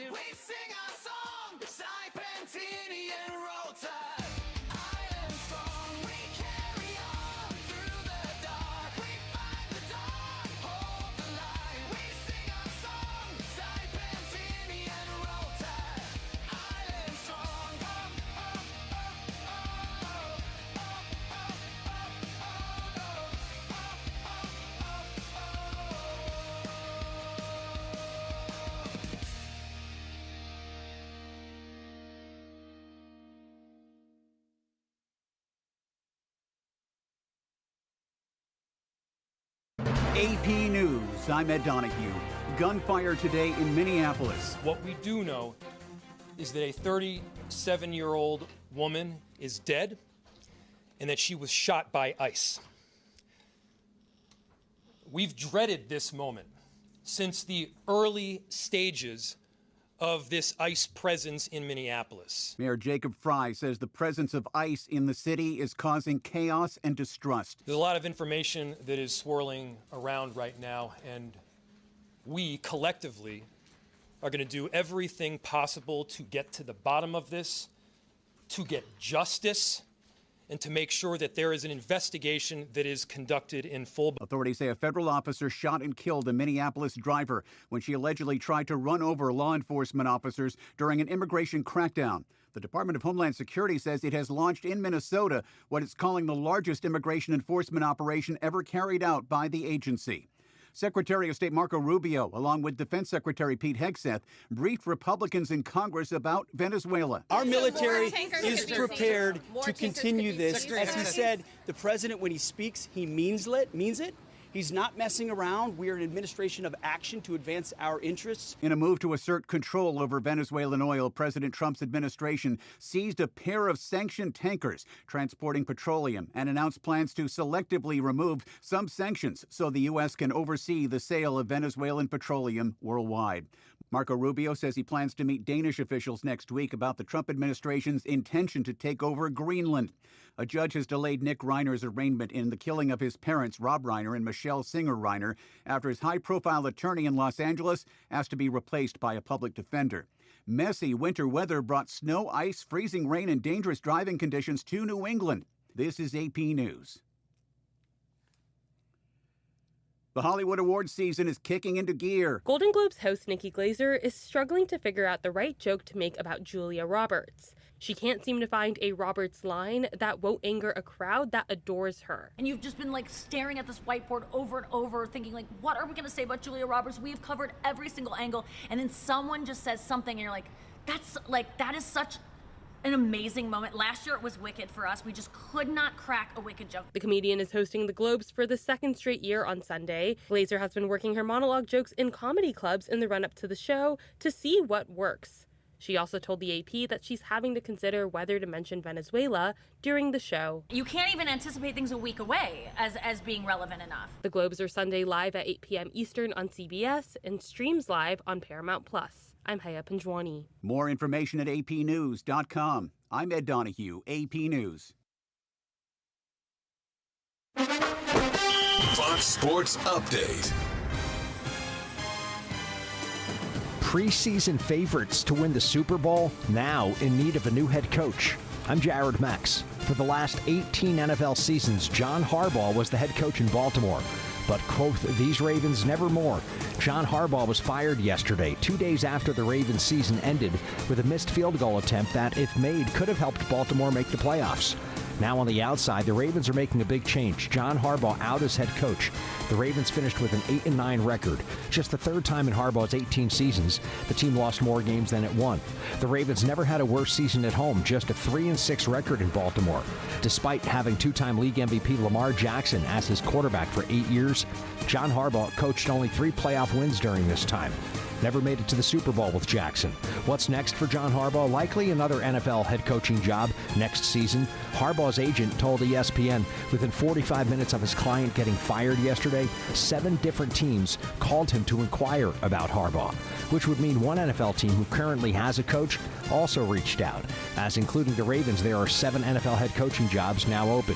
line. We sing our song, Serpentini and Roll Tide. Island strong, we carry on through the dark. We find the dawn, hold the line. We sing our song, Serpentini and Roll Tide. Island strong, up, up, up, oh, up, up, up, oh, no. AP News, I'm Ed Donahue. Gunfire today in Minneapolis. What we do know is that a 37-year-old woman is dead and that she was shot by ICE. We've dreaded this moment since the early stages of this ICE presence in Minneapolis. Mayor Jacob Fry says the presence of ICE in the city is causing chaos and distrust. There's a lot of information that is swirling around right now, and we collectively are going to do everything possible to get to the bottom of this, to get justice, and to make sure that there is an investigation that is conducted in full. Authorities say a federal officer shot and killed a Minneapolis driver when she allegedly tried to run over law enforcement officers during an immigration crackdown. The Department of Homeland Security says it has launched in Minnesota what it's calling the largest immigration enforcement operation ever carried out by the agency. Secretary of State Marco Rubio, along with Defense Secretary Pete Hegseth, briefed Republicans in Congress about Venezuela. Our military is prepared to continue this. As he said, the president, when he speaks, he means it. He's not messing around. We are an administration of action to advance our interests. In a move to assert control over Venezuelan oil, President Trump's administration seized a pair of sanctioned tankers transporting petroleum and announced plans to selectively remove some sanctions so the U.S. can oversee the sale of Venezuelan petroleum worldwide. Marco Rubio says he plans to meet Danish officials next week about the Trump administration's intention to take over Greenland. A judge has delayed Nick Reiner's arraignment in the killing of his parents, Rob Reiner and Michelle Singer Reiner, after his high-profile attorney in Los Angeles asked to be replaced by a public defender. Messy winter weather brought snow, ice, freezing rain, and dangerous driving conditions to New England. This is AP News. The Hollywood Awards season is kicking into gear. Golden Globes host Nikki Glaser is struggling to figure out the right joke to make about Julia Roberts. She can't seem to find a Roberts line that won't anger a crowd that adores her. And you've just been staring at this whiteboard over and over, thinking what are we going to say about Julia Roberts? We've covered every single angle, and then someone just says something, and you're like, that is such an amazing moment. Last year it was Wicked for us. We just could not crack a Wicked joke. The comedian is hosting the Globes for the second straight year on Sunday. Glaser has been working her monologue jokes in comedy clubs in the run-up to the show to see what works. She also told the AP that she's having to consider whether to mention Venezuela during the show. You can't even anticipate things a week away as being relevant enough. The Globes are Sunday live at 8 p.m. Eastern on CBS and streams live on Paramount+. I'm Haya Panjwani. More information at apnews.com. I'm Ed Donahue, AP News. Fox Sports Update. Preseason favorites to win the Super Bowl, now in need of a new head coach. I'm Jared Max. For the last 18 NFL seasons, John Harbaugh was the head coach in Baltimore. But, quote, these Ravens nevermore. John Harbaugh was fired yesterday, 2 days after the Ravens season ended, with a missed field goal attempt that, if made, could have helped Baltimore make the playoffs. Now on the outside, the Ravens are making a big change. John Harbaugh out as head coach. The Ravens finished with an 8-9 record. Just the third time in Harbaugh's 18 seasons, the team lost more games than it won. The Ravens never had a worse season at home, just a 3-6 record in Baltimore. Despite having two-time league MVP Lamar Jackson as his quarterback for 8 years, John Harbaugh coached only 3 playoff wins during this time. Never made it to the Super Bowl with Jackson. What's next for John Harbaugh? Likely another NFL head coaching job next season. Harbaugh's agent told ESPN within 45 minutes of his client getting fired yesterday, 7 different teams called him to inquire about Harbaugh, which would mean one NFL team who currently has a coach also reached out. As including the Ravens, there are 7 NFL head coaching jobs now open.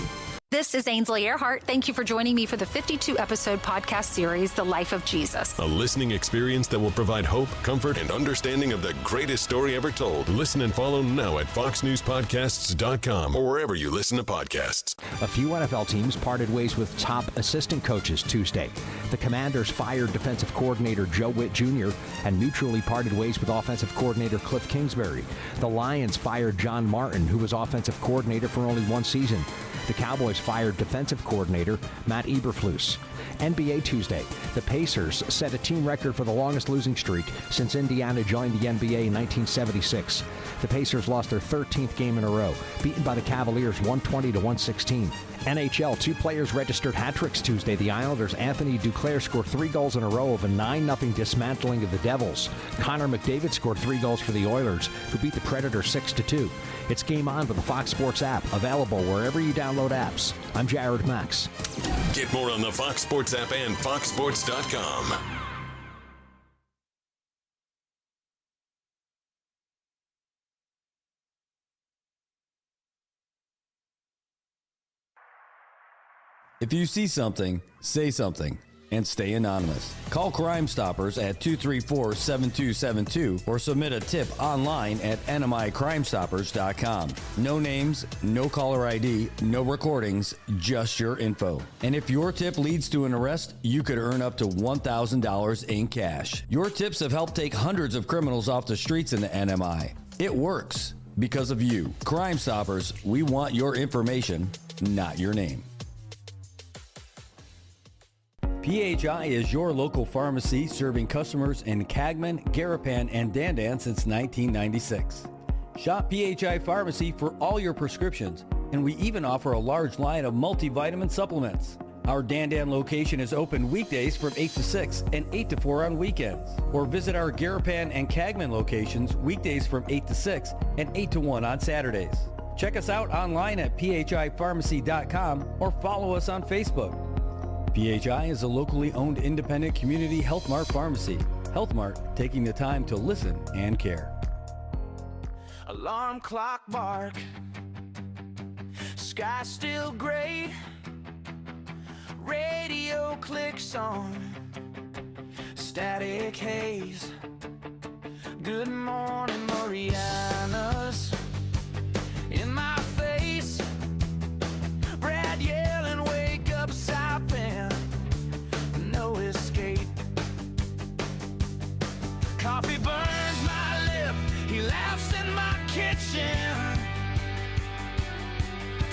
This is Ainsley Earhart. Thank you for joining me for the 52-episode podcast series, The Life of Jesus. A listening experience that will provide hope, comfort, and understanding of the greatest story ever told. Listen and follow now at foxnewspodcasts.com or wherever you listen to podcasts. A few NFL teams parted ways with top assistant coaches Tuesday. The Commanders fired defensive coordinator Joe Witt Jr. and mutually parted ways with offensive coordinator Cliff Kingsbury. The Lions fired John Martin, who was offensive coordinator for only one season. The Cowboys fired defensive coordinator Matt Eberflus. NBA Tuesday, the Pacers set a team record for the longest losing streak since Indiana joined the NBA in 1976. The Pacers lost their 13th game in a row, beaten by the Cavaliers 120-116. NHL, two players registered hat-tricks Tuesday. The Islanders' Anthony Duclair scored 3 goals in a row of a 9-0 dismantling of the Devils. Connor McDavid scored 3 goals for the Oilers, who beat the Predators 6-2. It's Game On with the Fox Sports app, available wherever you download apps. I'm Jared Max. Get more on the Fox Sports app and foxsports.com. If you see something, say something, and stay anonymous. Call Crime Stoppers at 234-7272 or submit a tip online at nmicrimestoppers.com. No names, no caller ID, no recordings, just your info. And if your tip leads to an arrest, you could earn up to $1,000 in cash. Your tips have helped take hundreds of criminals off the streets in the NMI. It works because of you. Crime Stoppers, we want your information, not your name. PHI is your local pharmacy serving customers in Cagman, Garapan, and Dandan since 1996. Shop PHI Pharmacy for all your prescriptions, and we even offer a large line of multivitamin supplements. Our Dandan location is open weekdays from 8 to 6 and 8 to 4 on weekends. Or visit our Garapan and Cagman locations weekdays from 8 to 6 and 8 to 1 on Saturdays. Check us out online at phipharmacy.com or follow us on Facebook. PHI is a locally owned independent community Health Mart pharmacy. Health Mart, taking the time to listen and care. Alarm clock bark, sky still gray, radio clicks on, static haze. Good morning, Marianas, in my face, Brad yelling, wake up, Saipan, no escape. Coffee burns my lip, he laughs in my kitchen,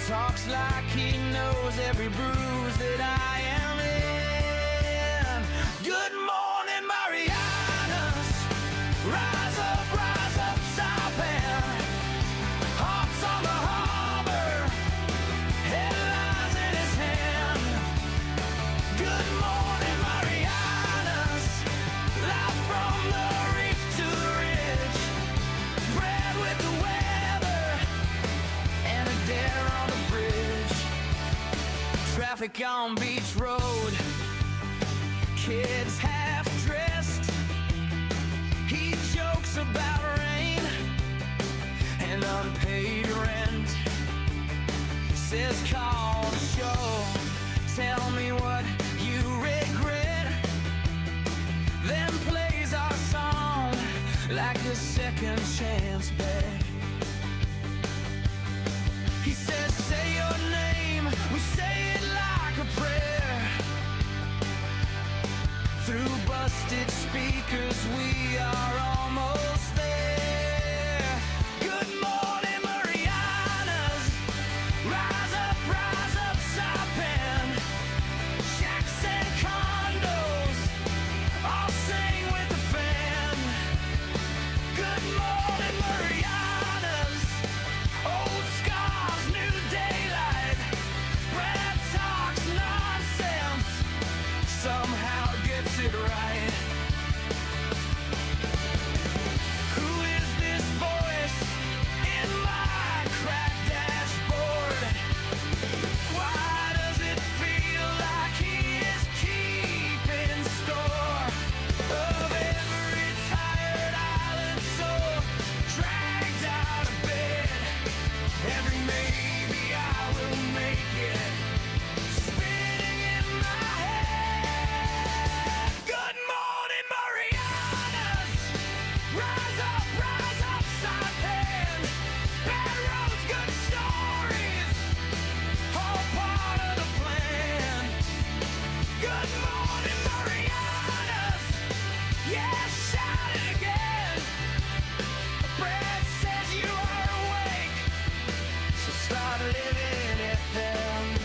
talks like he knows every bruise that I am in. Good morning, Marianas, rise up, Saipan, hearts on the harbor, headlines in his hand. Good morning, Marianas, live from the reef to the ridge, bread with the weather, and a dare on the bridge. Traffic on Beach Road, kids half dressed. He jokes about rain and unpaid rent. Says call the show, tell me what you regret. Then plays our song like a second chance bet. He says, say your name, we say it like a prayer. Through busted speakers, we are almost there. Good morning, Marianas, rise up, Saipan. Shacks and condos, all sing with the fan. Good morning, Marianas. Yeah, shout it again. Brad says you are awake, so start living it then.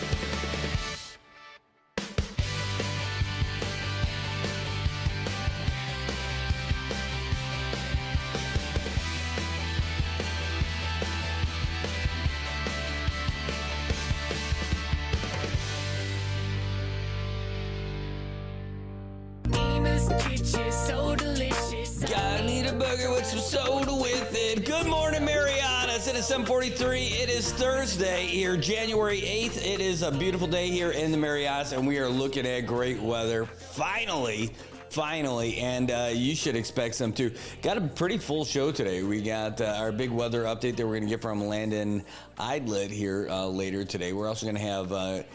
Nina's Kitchen, so delicious. I need a burger with some soda with it. Good morning, Marianas. It is 7:43. It is Thursday here, January 8th. It is a beautiful day here in the Marianas, and we are looking at great weather. Finally, and you should expect some too. Got a pretty full show today. We got our big weather update that we're going to get from Landon Idlet here later today. We're also going to have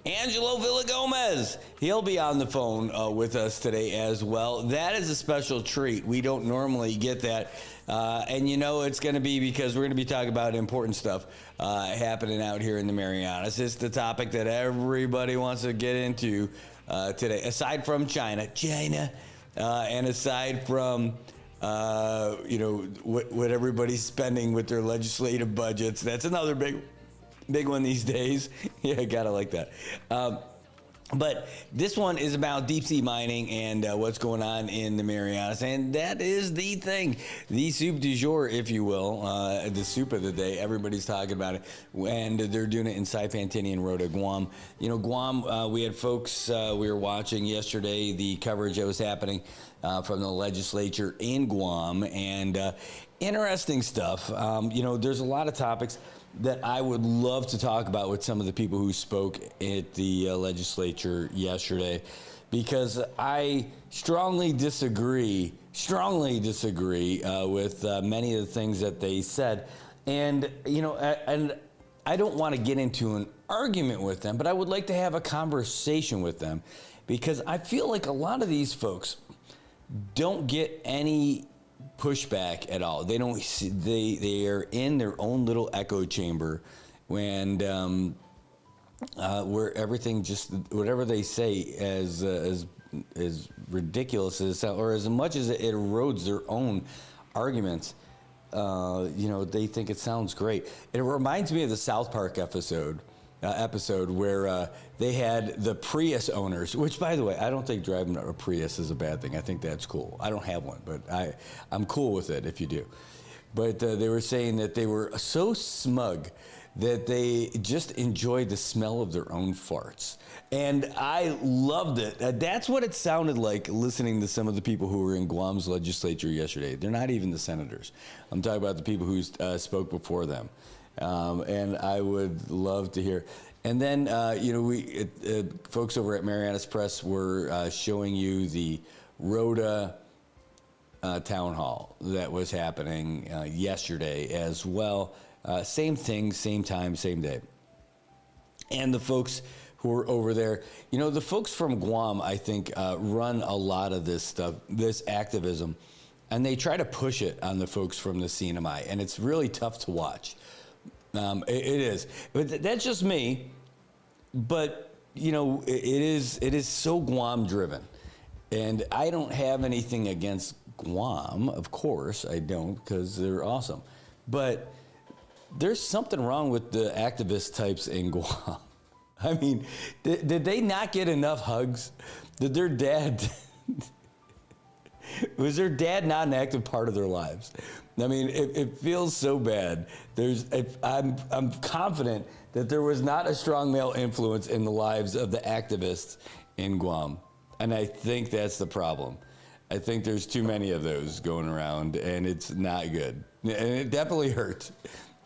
Angelo Villagomez. He'll be on the phone with us today as well. That is a special treat. We don't normally get that. And you know it's going to be because we're going to be talking about important stuff happening out here in the Marianas. It's the topic that everybody wants to get into today. Aside from China, and aside from what everybody's spending with their legislative budgets, that's another big one these days. Yeah, gotta like that. But this one is about deep sea mining and what's going on in the Marianas, and that is the thing, the soup du jour, if you will, the soup of the day. Everybody's talking about it, and they're doing it in Saipan and Rota, Guam. You know, Guam, we had folks, we were watching yesterday the coverage that was happening from the legislature in Guam, and interesting stuff. There's a lot of topics that I would love to talk about with some of the people who spoke at the legislature yesterday, because I strongly disagree with many of the things that they said. And, and I don't want to get into an argument with them, but I would like to have a conversation with them, because I feel like a lot of these folks don't get any pushback at all. They don't. They are in their own little echo chamber, and where everything, just whatever they say as ridiculous as, or as much as it erodes their own arguments, they think it sounds great. It reminds me of the South Park episode where they had the Prius owners, which, by the way, I don't think driving a Prius is a bad thing. I think that's cool. I don't have one, but I'm cool with it if you do. But they were saying that they were so smug that they just enjoyed the smell of their own farts. And I loved it. That's what it sounded like listening to some of the people who were in Guam's legislature yesterday. They're not even the senators. I'm talking about the people who spoke before them. And I would love to hear. And then, folks over at Marianas Press were showing you the Rhoda town hall that was happening yesterday as well. Same thing, same time, same day. And the folks who were over there, the folks from Guam, I think, run a lot of this stuff, this activism, and they try to push it on the folks from the CNMI, and it's really tough to watch. It is, but that's just me. But it is so Guam driven, and I don't have anything against Guam. Of course, I don't, because they're awesome. But there's something wrong with the activist types in Guam. I mean, did they not get enough hugs? Did their dad? Was their dad not an active part of their lives? I mean, it feels so bad. I'm confident that there was not a strong male influence in the lives of the activists in Guam. And I think that's the problem. I think there's too many of those going around, and it's not good. And it definitely hurt.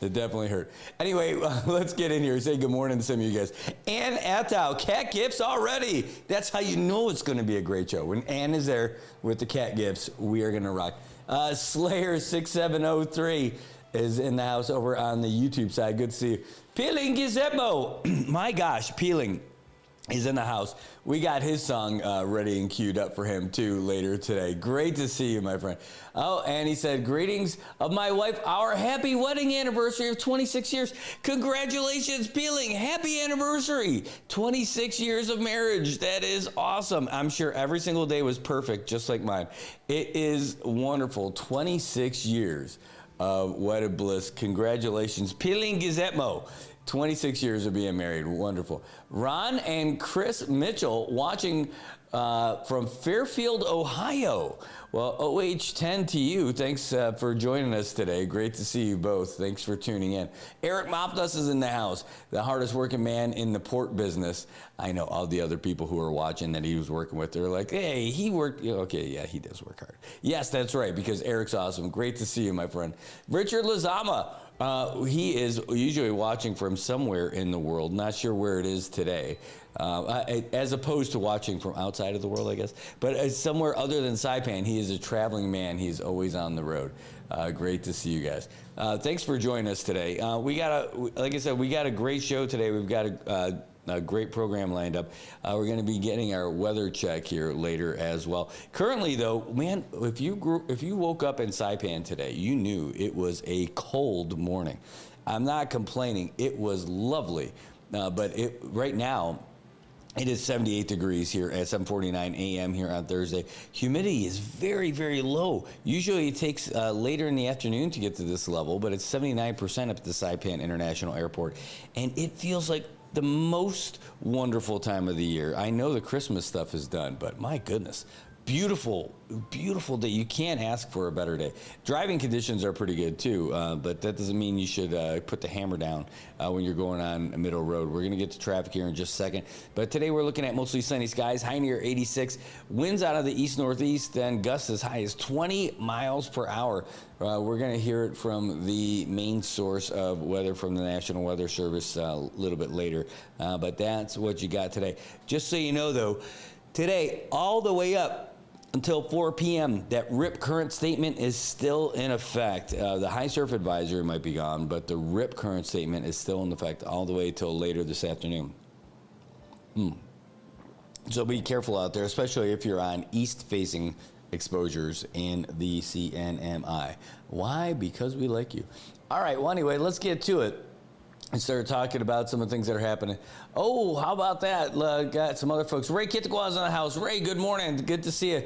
It definitely hurt. Anyway, let's get in here. Say good morning to some of you guys. Ann Attow, cat gifts already. That's how you know it's going to be a great show. When Ann is there with the cat gifts, we are going to rock. Slayer 6703 is in the house over on the YouTube side. Good to see you. Peeling Gizmo. My gosh, Peeling. He's in the house. We got his song ready and queued up for him, too, later today. Great to see you, my friend. Oh, and he said, greetings of my wife, our happy wedding anniversary of 26 years. Congratulations, Peeling. Happy anniversary. 26 years of marriage. That is awesome. I'm sure every single day was perfect, just like mine. It is wonderful. 26 years of wedded bliss. Congratulations, Peeling Gizetmo. 26 years of being married. Wonderful. Ron and Chris Mitchell watching from Fairfield, Ohio. Well, OH10 to you. Thanks for joining us today. Great to see you both. Thanks for tuning in. Eric Moptus is in the house, the hardest working man in the port business. I know all the other people who are watching that he was working with. They're like, hey, he worked. Okay, yeah, he does work hard. Yes, that's right, because Eric's awesome. Great to see you, my friend. Richard Lazama. He is usually watching from somewhere in the world, not sure where it is today, as opposed to watching from outside of the world, I guess. But somewhere other than Saipan, he is a traveling man. He's always on the road. Great to see you guys. Thanks for joining us today. Like I said, we got a great show today. We've got a great program lined up. We're going to be getting our weather check here later as well. Currently, though, man, if you woke up in Saipan today, you knew it was a cold morning. I'm not complaining. It was lovely, but right now, it is 78 degrees here at 7:49 a.m. here on Thursday. Humidity is very, very low. Usually it takes later in the afternoon to get to this level, but it's 79% up at the Saipan International Airport, and it feels like the most wonderful time of the year. I know the Christmas stuff is done, but my goodness, beautiful, beautiful day. You can't ask for a better day. Driving conditions are pretty good too, but that doesn't mean you should put the hammer down when you're going on a middle road. We're going to get to traffic here in just a second, but today we're looking at mostly sunny skies, high near 86, winds out of the east-northeast, and gusts as high as 20 miles per hour. We're going to hear it from the main source of weather from the National Weather Service a little bit later, but that's what you got today. Just so you know, though, today all the way up until 4 p.m., that RIP current statement is still in effect. The high surf advisory might be gone, but the RIP current statement is still in effect all the way till later this afternoon. So be careful out there, especially if you're on east-facing exposures in the CNMI. Why? Because we like you. All right, well, anyway, let's get to it and start talking about some of the things that are happening. Oh, how about that? Got some other folks. Ray Kittiqua's in the house. Ray, good morning. Good to see you.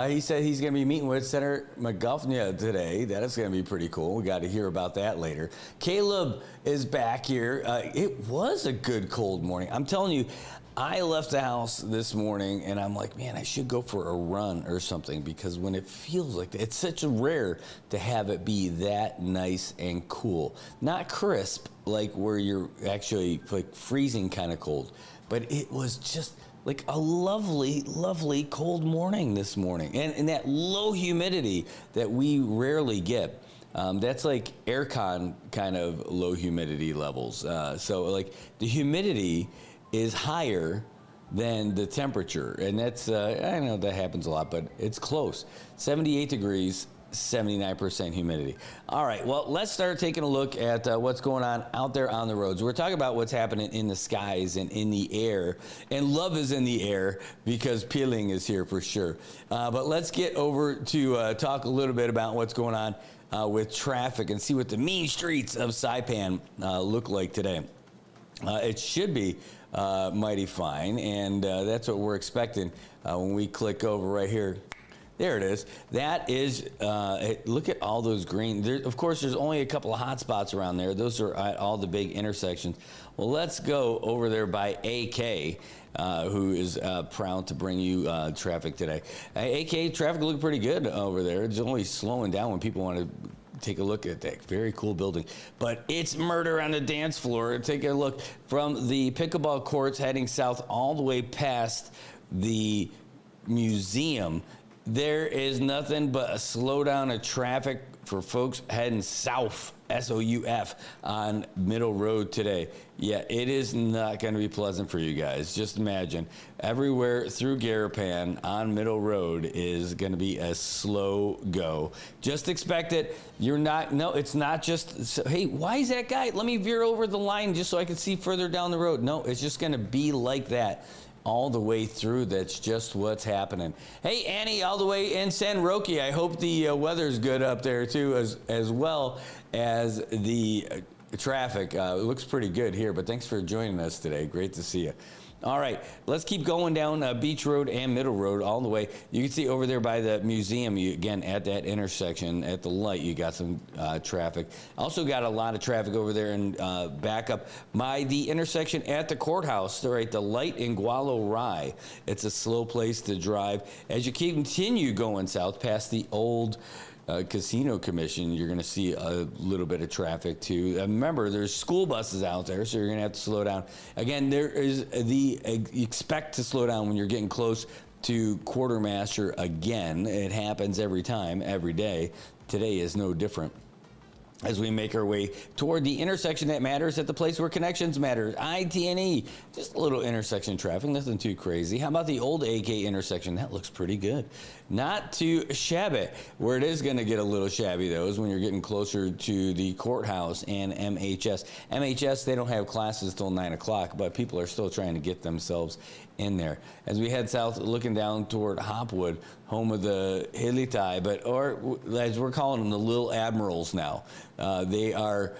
He said he's going to be meeting with Senator McGovern today. That is going to be pretty cool. We got to hear about that later. Caleb is back here. It was a good cold morning. I'm telling you, I left the house this morning and I'm like, man, I should go for a run or something, because when it feels like that, it's such a rare to have it be that nice and cool. Not crisp, like where you're actually like freezing kind of cold, but it was just like a lovely, lovely cold morning this morning. And that low humidity that we rarely get. That's like aircon kind of low humidity levels. So like the humidity is higher than the temperature, and that's I know that happens a lot, but it's close. 78 degrees, 79% humidity. All right, well, let's start taking a look at what's going on out there on the roads. We're talking about what's happening in the skies and in the air, and love is in the air because peeling is here for sure. But let's get over to talk a little bit about what's going on with traffic and see what the mean streets of Saipan look like today. It should be mighty fine, and that's what we're expecting when we click over right here. There it is. That is, look at all those green. Of course, there's only a couple of hot spots around there. Those are at all the big intersections. Well, let's go over there by AK, who is proud to bring you traffic today. AK, traffic looked pretty good over there. It's only slowing down when people want to take a look at that very cool building. But it's murder on the dance floor. Take a look from the pickleball courts heading south all the way past the museum. There is nothing but a slowdown of traffic for folks heading south, S-O-U-F, on Middle Road today. Yeah, it is not going to be pleasant for you guys. Just imagine, everywhere through Garapan on Middle Road is going to be a slow go. Just expect it. You're not, no, it's not just, hey, why is that guy? Let me veer over the line just so I can see further down the road. No, it's just going to be like that. all the way through. That's just what's happening. Hey, Annie, all the way in San Roque. I hope the weather's good up there too, as well as the traffic. It looks pretty good here, but thanks for joining us today. Great to see you. All right, let's keep going down Beach Road and Middle Road all the way. You can see over there by the museum, again, at that intersection, at the light, you got some traffic. Also got a lot of traffic over there and back up by the intersection at the courthouse. They're at the light in Gualo Rye. It's a slow place to drive. As you continue going south past the old Casino Commission, you're going to see a little bit of traffic too. Remember, there's school buses out there, so you're going to have to slow down. Again, there is expect to slow down when you're getting close to Quartermaster again. It happens every time, every day. Today is no different. As we make our way toward the intersection that matters, at the place where connections matter, IT&E. Just a little intersection traffic, nothing too crazy. How about the old AK intersection? That looks pretty good. Not too shabby. Where it is going to get a little shabby, though, is when you're getting closer to the courthouse and MHS. MHS, they don't have classes till 9 o'clock, but people are still trying to get themselves in there. As we head south, looking down toward Hopwood, home of the Hilitai, or as we're calling them, the Little Admirals now. They are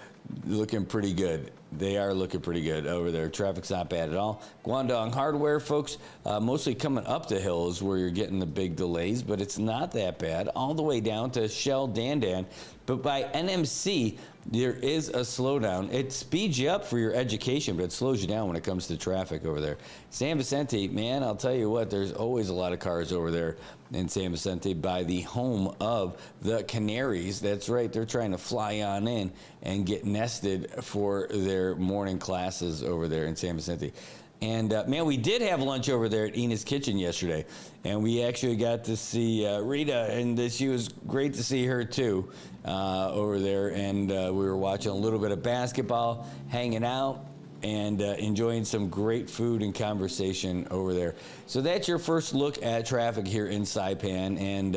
looking pretty good. They are looking pretty good over there. Traffic's not bad at all. Guangdong Hardware, folks, mostly coming up the hills where you're getting the big delays, but it's not that bad. All the way down to Shell Dandan. But by NMC, there is a slowdown. It speeds you up for your education, but it slows you down when it comes to traffic over there. San Vicente, man, I'll tell you what, there's always a lot of cars over there in San Vicente by the home of the Canaries. That's right, they're trying to fly on in and get nested for their morning classes over there in San Vicente. And man, we did have lunch over there at Ina's Kitchen yesterday, and we actually got to see Rita, and she was great to see her too over there. And we were watching a little bit of basketball, hanging out, and enjoying some great food and conversation over there. So that's your first look at traffic here in Saipan, and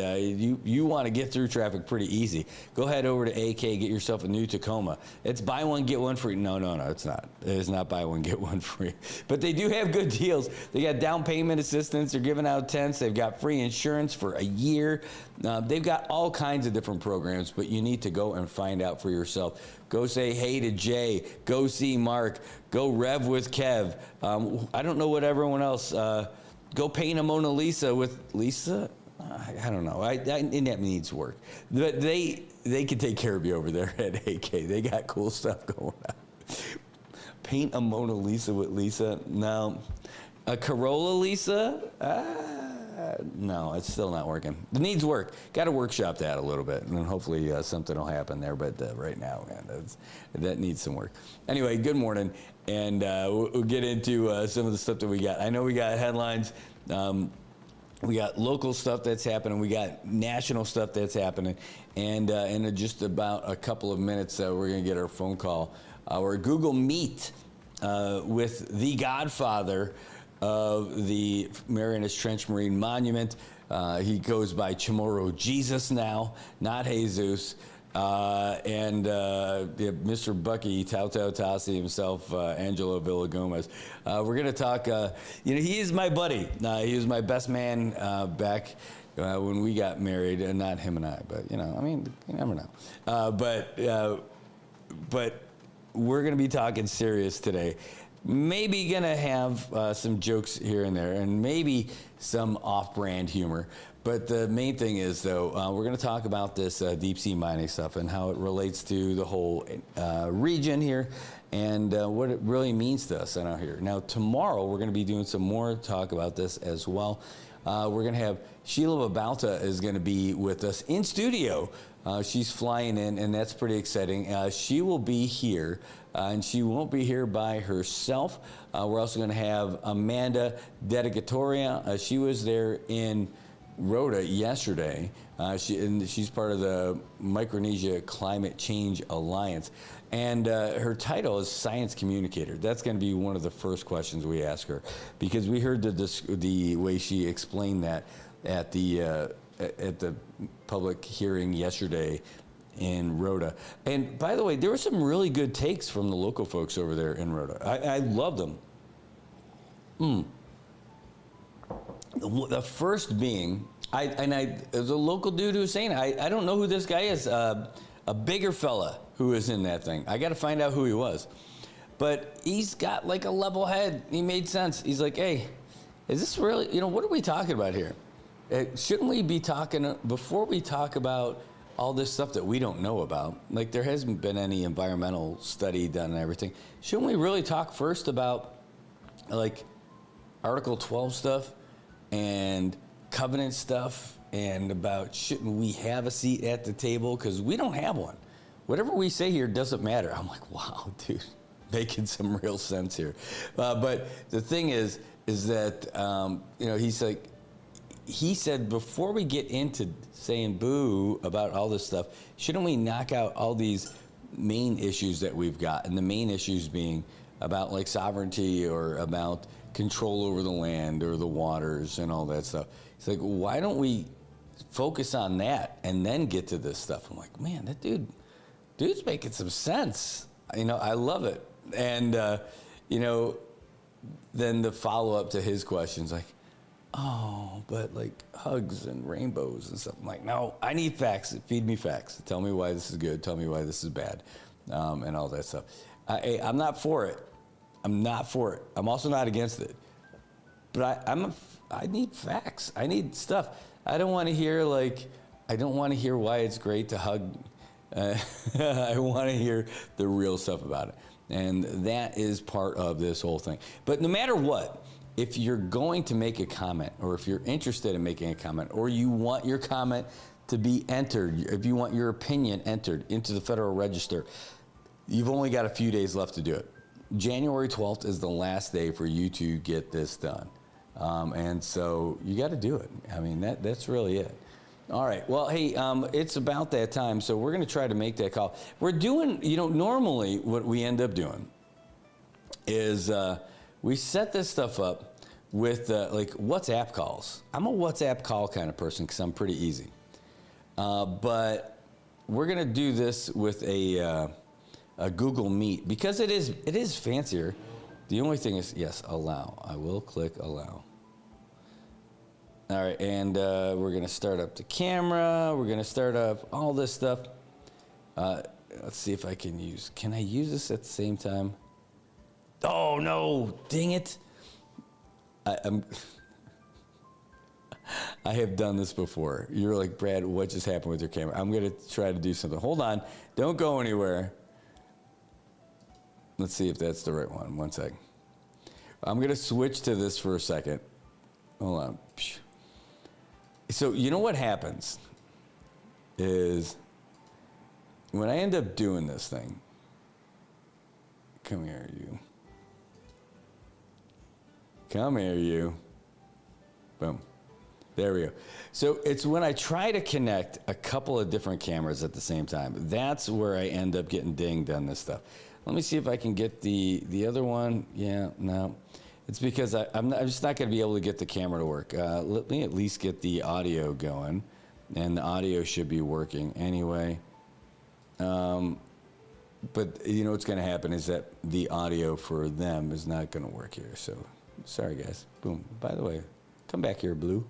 you want to get through traffic pretty easy. Go ahead over to AK, get yourself a new Tacoma. It's buy one, get one free. No, it's not. It is not buy one, get one free. But they do have good deals. They got down payment assistance. They're giving out tents. They've got free insurance for a year. They've got all kinds of different programs, but you need to go and find out for yourself. Go say hey to Jay. Go see Mark. Go rev with Kev. I don't know what everyone else. Go paint a Mona Lisa with Lisa. I don't know. And that needs work. But they can take care of you over there at AK. They got cool stuff going on. Paint a Mona Lisa with Lisa. No. A Corolla Lisa? No, it's still not working. It needs work. Got to workshop that a little bit, and then hopefully something will happen there. But right now, man, that needs some work. Anyway, good morning, and we'll get into some of the stuff that we got. I know we got headlines. We got local stuff that's happening. We got national stuff that's happening. And in just about a couple of minutes, we're going to get our phone call. Our Google Meet with the godfather of the Marianas Trench Marine Monument. He goes by Chamorro Jesus now, not Jesus. And Mr. Bucky Tassi himself, Angelo Villagomez. We're going to talk, he is my buddy. He was my best man back when we got married, and not him and I, but, you never know. But we're going to be talking serious today. Maybe going to have some jokes here and there, and maybe some off-brand humor. But the main thing is, though, we're going to talk about this deep-sea mining stuff and how it relates to the whole region here and what it really means to us out here. Now, tomorrow, we're going to be doing some more talk about this as well. We're going to have Sheila Babalta is going to be with us in studio. She's flying in, and that's pretty exciting. She will be here, and she won't be here by herself. We're also going to have Amanda Dedicatoria. She was there in Rhoda yesterday. She's part of the Micronesia Climate Change Alliance. And her title is Science Communicator. That's going to be one of the first questions we ask her, because we heard the way she explained that at the public hearing yesterday in Rhoda. And by the way, there were some really good takes from the local folks over there in Rhoda. I loved them. The first being, there's a local dude who was saying, I don't know who this guy is, a bigger fella who is in that thing. I got to find out who he was. But he's got like a level head. He made sense. He's like, hey, is this really, what are we talking about here? Shouldn't we be talking, before we talk about all this stuff that we don't know about, like there hasn't been any environmental study done and everything, shouldn't we really talk first about like Article 12 stuff and covenant stuff and about shouldn't we have a seat at the table? Because we don't have one. Whatever we say here doesn't matter. I'm like, wow, dude, making some real sense here. But the thing is that, he's like, he said, before we get into saying boo about all this stuff, shouldn't we knock out all these main issues that we've got? And the main issues being about like sovereignty or about control over the land or the waters and all that stuff. He's like, why don't we focus on that and then get to this stuff? I'm like, man, that dude's making some sense. I love it. And, then the follow-up to his questions, like, oh, but like hugs and rainbows and stuff. I'm like, no, I need facts. Feed me facts. Tell me why this is good. Tell me why this is bad, and all that stuff. I'm not for it. I'm not for it. I'm also not against it. But I need facts. I need stuff. I don't want to hear why it's great to hug. I want to hear the real stuff about it. And that is part of this whole thing. But no matter what, if you're going to make a comment, or if you're interested in making a comment, or you want your comment to be entered, if you want your opinion entered into the Federal Register, you've only got a few days left to do it. January 12th is the last day for you to get this done. And so you got to do it. I mean, that's really it. All right. Well, hey, it's about that time, so we're going to try to make that call. We're doing, normally what we end up doing is we set this stuff up with like WhatsApp calls. I'm a WhatsApp call kind of person because I'm pretty easy. But we're going to do this with a Google Meet because it is fancier. The only thing is, yes, allow. I will click allow. All right, and we're going to start up the camera. We're going to start up all this stuff. Let's see if I can I use this at the same time? Oh, no, dang it. I have done this before. You're like, Brad, what just happened with your camera? I'm going to try to do something. Hold on. Don't go anywhere. Let's see if that's the right one. One second. I'm going to switch to this for a second. Hold on. So you know what happens is when I end up doing this thing, come here, you. Come here, you. Boom. There we go. So it's when I try to connect a couple of different cameras at the same time. That's where I end up getting dinged on this stuff. Let me see if I can get the other one. Yeah, no. It's because I'm just not going to be able to get the camera to work. Let me at least get the audio going, and the audio should be working anyway. But what's going to happen is that the audio for them is not going to work here. So sorry, guys. Boom. By the way, come back here, Blue.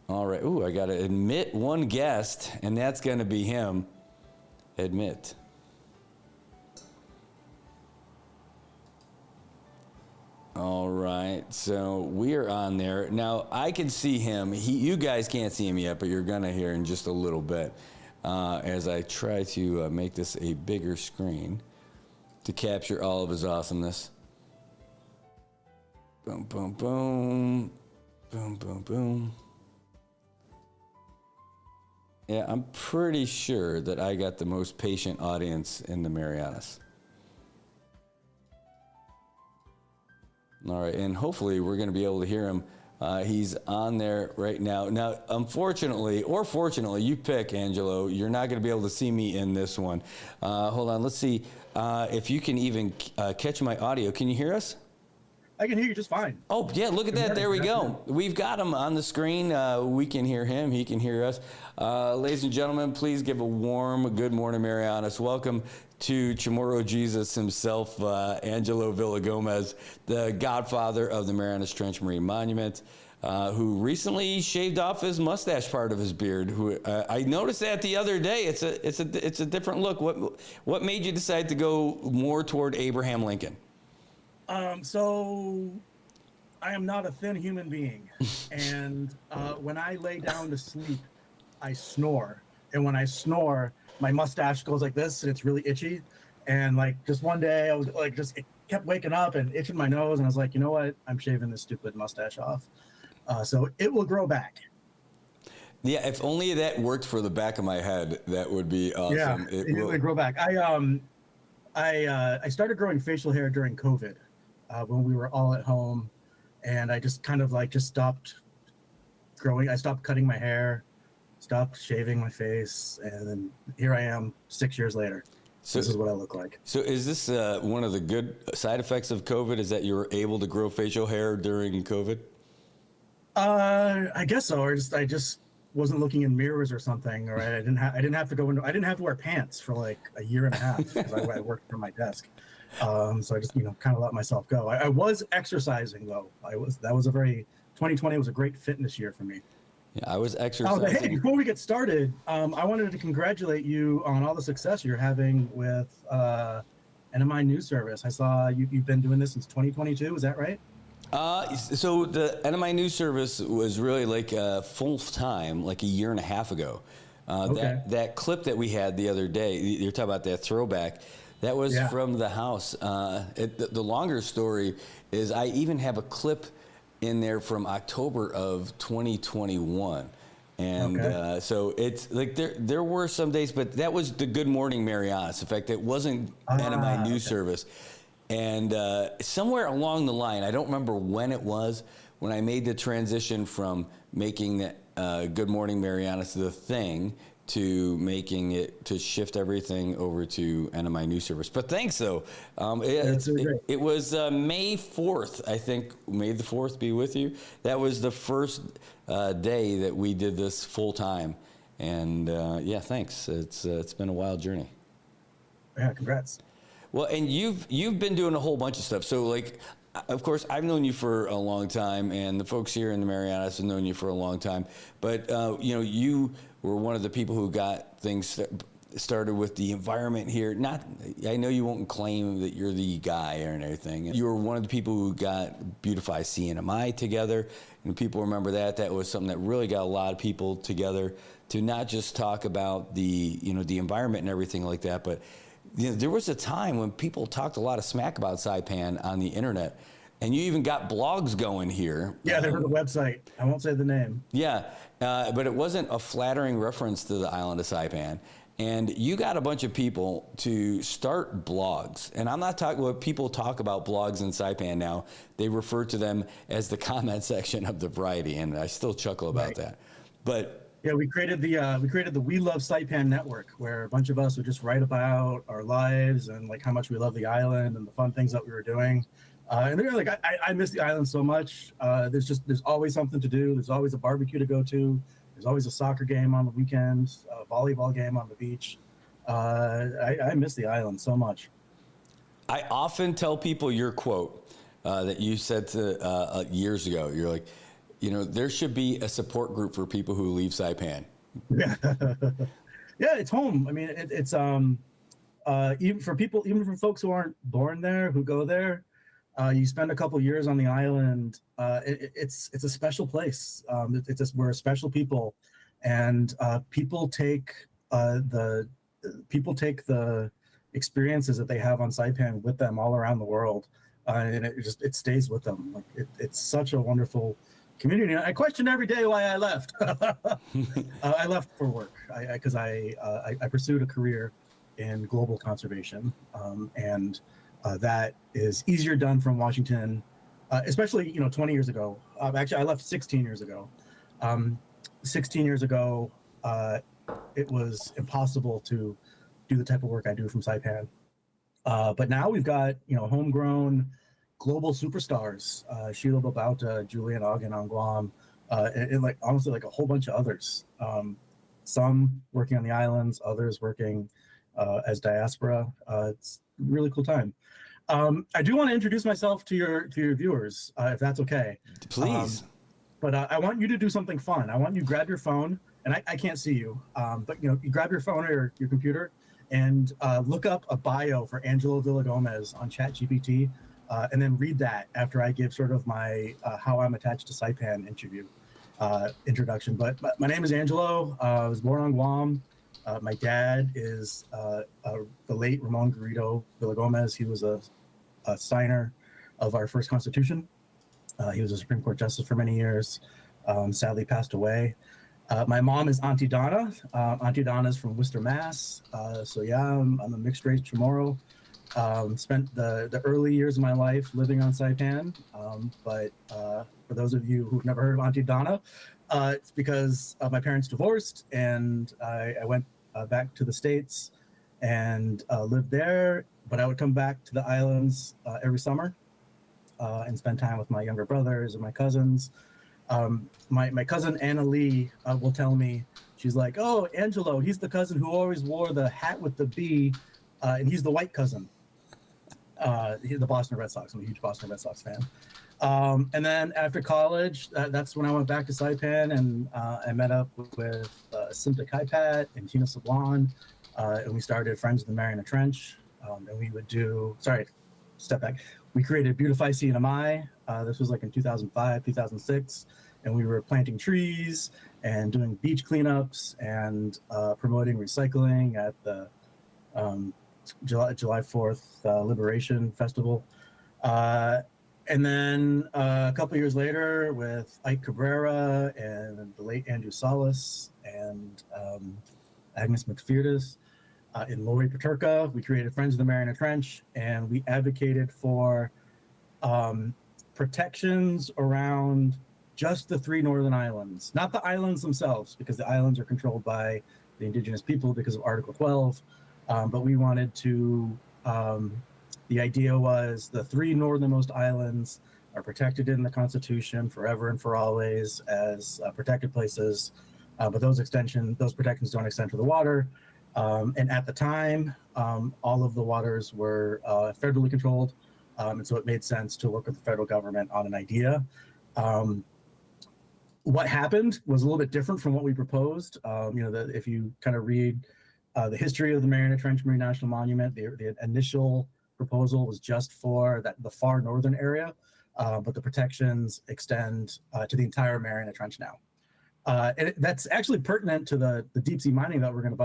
All right. Ooh, I got to admit one guest, and that's going to be him. Admit. All right, so we are on there. Now, I can see him. You guys can't see him yet, but you're going to hear in just a little bit as I try to make this a bigger screen to capture all of his awesomeness. Boom, boom, boom. Boom, boom, boom. Yeah, I'm pretty sure that I got the most patient audience in the Marianas. All right, and hopefully we're going to be able to hear him. He's on there right now. Now, unfortunately, or fortunately, you pick, Angelo. You're not going to be able to see me in this one. Hold on, let's see if you can even catch my audio. Can you hear us? I can hear you just fine. Oh, yeah, look at that. There we go. We've got him on the screen. We can hear him. He can hear us. Ladies and gentlemen, please give a warm good morning, Marianas. Welcome to Chamorro Jesus himself, Angelo Villagomez, the godfather of the Marianas Trench Marine Monument, who recently shaved off his mustache part of his beard. Who I noticed that the other day. It's a different look. What made you decide to go more toward Abraham Lincoln? So I am not a thin human being, and when I lay down to sleep, I snore, and when I snore, my mustache goes like this, and it's really itchy. And like just one day, I was like, it kept waking up and itching my nose, and I was like, you know what? I'm shaving this stupid mustache off. So it will grow back. Yeah, if only that worked for the back of my head, that would be awesome. Yeah, it will grow back. I started growing facial hair during COVID when we were all at home, and I just kind of just stopped growing. I stopped cutting my hair, stopped shaving my face, and then here I am 6 years later. So this is what I look like. So is this one of the good side effects of COVID, is that you were able to grow facial hair during COVID? I guess so. Or I just wasn't looking in mirrors or something. Or I didn't have to wear pants for like a year and a half because I worked from my desk. So I just kind of let myself go. I was exercising though. 2020 was a great fitness year for me. Yeah, I was exercising. Hey, before we get started, I wanted to congratulate you on all the success you're having with NMI News Service. I saw you've been doing this since 2022. Is that right? So the NMI News Service was really like full time, like a year and a half ago. Okay. That clip that we had the other day, you're talking about that throwback, that was from the house. The longer story is I even have a clip in there from October of 2021. And so it's like there were some days, but that was the Good Morning Marianas. In fact, it wasn't NMI News Service. And somewhere along the line, I don't remember when it was, when I made the transition from making the Good Morning Marianas the thing to making it, to shift everything over to NMI News Service. But thanks, though. It was May 4th, I think. May the 4th be with you. That was the first day that we did this full time. And yeah, thanks. It's been a wild journey. Yeah, congrats. Well, and you've been doing a whole bunch of stuff. So, like, of course, I've known you for a long time, and the folks here in the Marianas have known you for a long time. But you were one of the people who got things started with the environment here. I know you won't claim that you're the guy or anything. You were one of the people who got Beautify CNMI together, and people remember that. That was something that really got a lot of people together to not just talk about the environment and everything like that, but there was a time when people talked a lot of smack about Saipan on the internet, and you even got blogs going here. Yeah, there was a website. I won't say the name. Yeah, but it wasn't a flattering reference to the island of Saipan. And you got a bunch of people to start blogs. And I'm not talking what people talk about blogs in Saipan now. They refer to them as the comment section of the Variety, and I still chuckle about that. But yeah, we created the We Love Saipan network, where a bunch of us would just write about our lives and like how much we love the island and the fun things that we were doing. And they're like, I miss the island so much. There's always something to do. There's always a barbecue to go to. There's always a soccer game on the weekends, a volleyball game on the beach. I miss the island so much. I often tell people your quote that you said to years ago. You're like, there should be a support group for people who leave Saipan. Yeah, it's home. I mean, it's even for folks who aren't born there, who go there, you spend a couple years on the island. It's a special place. We're a special people, and people take the experiences that they have on Saipan with them all around the world, and it stays with them. Like it's such a wonderful community. I question every day why I left. I left for work because I pursued a career in global conservation, and that is easier done from Washington, especially 20 years ago. Actually, I left 16 years ago. 16 years ago, it was impossible to do the type of work I do from Saipan. But now we've got homegrown global superstars, Sheila Babauta, Julian Ogden on Guam, and like honestly like a whole bunch of others. Some working on the islands, others working as diaspora. It's a really cool time. I do want to introduce myself to your viewers, if that's okay. Please. But I want you to do something fun. I want you to grab your phone, and I can't see you, but you grab your phone or your computer and look up a bio for Angelo Villagomez on ChatGPT, and then read that after I give sort of my how I'm attached to Saipan introduction. But my name is Angelo. I was born on Guam. My dad is the late Ramon Garrido Villagomez. He was a signer of our first Constitution. He was a Supreme Court justice for many years. Sadly passed away. My mom is Auntie Donna. Auntie Donna is from Worcester, Mass. So yeah, I'm a mixed race Chamorro. Spent the early years of my life living on Saipan. But for those of you who've never heard of Auntie Donna, it's because my parents divorced, and I went back to the States and lived there. But I would come back to the islands every summer and spend time with my younger brothers and my cousins. My cousin Anna Lee will tell me, she's like, "Oh, Angelo, he's the cousin who always wore the hat with the B, and he's the white cousin." He's the Boston Red Sox. I'm a huge Boston Red Sox fan. And then after college, that's when I went back to Saipan, and I met up with Simta Kaipat and Tina Sablon, and we started Friends of the Mariana Trench. And we would do, step back. We created Beautify CNMI. This was like in 2005, 2006. And we were planting trees and doing beach cleanups and promoting recycling at the July 4th Liberation Festival. And then a couple years later, with Ike Cabrera and the late Andrew Salas and Agnes McPherdes in Lori Paterka, we created Friends of the Mariana Trench, and we advocated for protections around just the 3 northern islands, not the islands themselves, because the islands are controlled by the indigenous people because of Article 12. But we wanted to, the idea was the 3 northernmost islands are protected in the Constitution forever and for always as protected places. But those protections don't extend to the water. And at the time, all of the waters were federally controlled. And so it made sense to work with the federal government on an idea. What happened was a little bit different from what we proposed. If you kind of read the history of the Mariana Trench Marine National Monument, the initial proposal was just for the far northern area, but the protections extend to the entire Mariana Trench now. And that's actually pertinent to the deep sea mining that we're going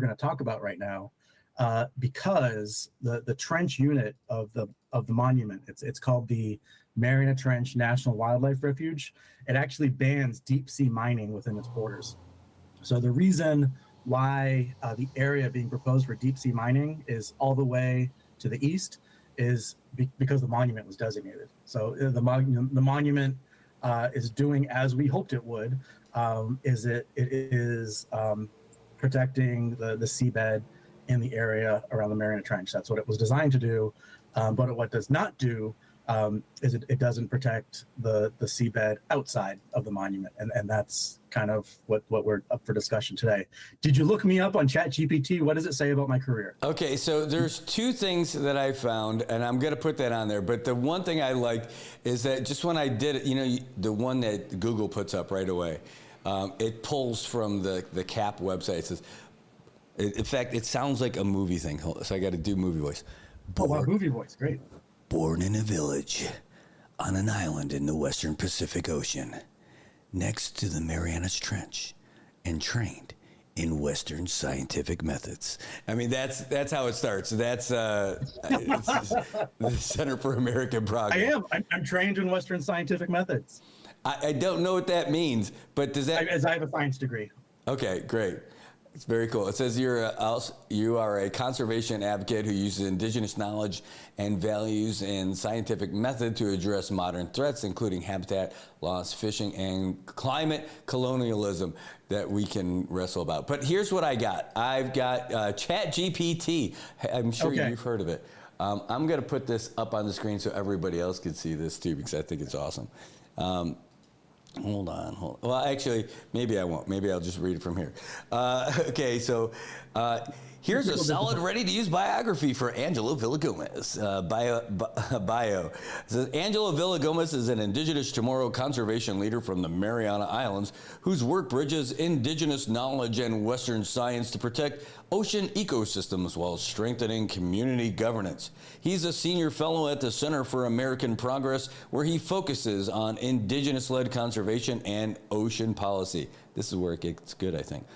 to talk about right now, because the trench unit of the monument, it's called the Mariana Trench National Wildlife Refuge. It actually bans deep sea mining within its borders. So the reason why the area being proposed for deep sea mining is all the way to the east is because the monument was designated. So the monument is doing as we hoped it would. It is protecting the seabed in the area around the Mariana Trench. That's what it was designed to do. But what it does not do is it doesn't protect the seabed outside of the monument. And that's kind of what we're up for discussion today. Did you look me up on ChatGPT? What does it say about my career? Okay, so there's 2 things that I found, and I'm going to put that on there. But the one thing I liked is that just when I did it, the one that Google puts up right away, it pulls from the CAP website. It says, in fact, it sounds like a movie thing. So I got to do movie voice. Movie voice, great. Born in a village on an island in the western Pacific Ocean, next to the Marianas Trench, and trained in Western scientific methods. I mean, that's how it starts. That's the Center for American Progress. I'm trained in Western scientific methods. I don't know what that means, but does that? As I have a science degree. Okay, great. It's very cool. It says you are a conservation advocate who uses indigenous knowledge and values and scientific method to address modern threats, including habitat loss, fishing, and climate colonialism that we can wrestle about. But here's what I got. I've got ChatGPT. I'm sure you've heard of it. I'm going to put this up on the screen so everybody else can see this too, because I think it's awesome. Hold on. Well, actually, maybe I won't. Maybe I'll just read it from here. Okay, so here's a solid, ready-to-use biography for Angelo Villagomez. Bio. It says, Angelo Villagomez is an indigenous Chamorro conservation leader from the Mariana Islands whose work bridges indigenous knowledge and Western science to protect ocean ecosystems while strengthening community governance. He's a senior fellow at the Center for American Progress, where he focuses on indigenous-led conservation and ocean policy. This is where it gets good, I think.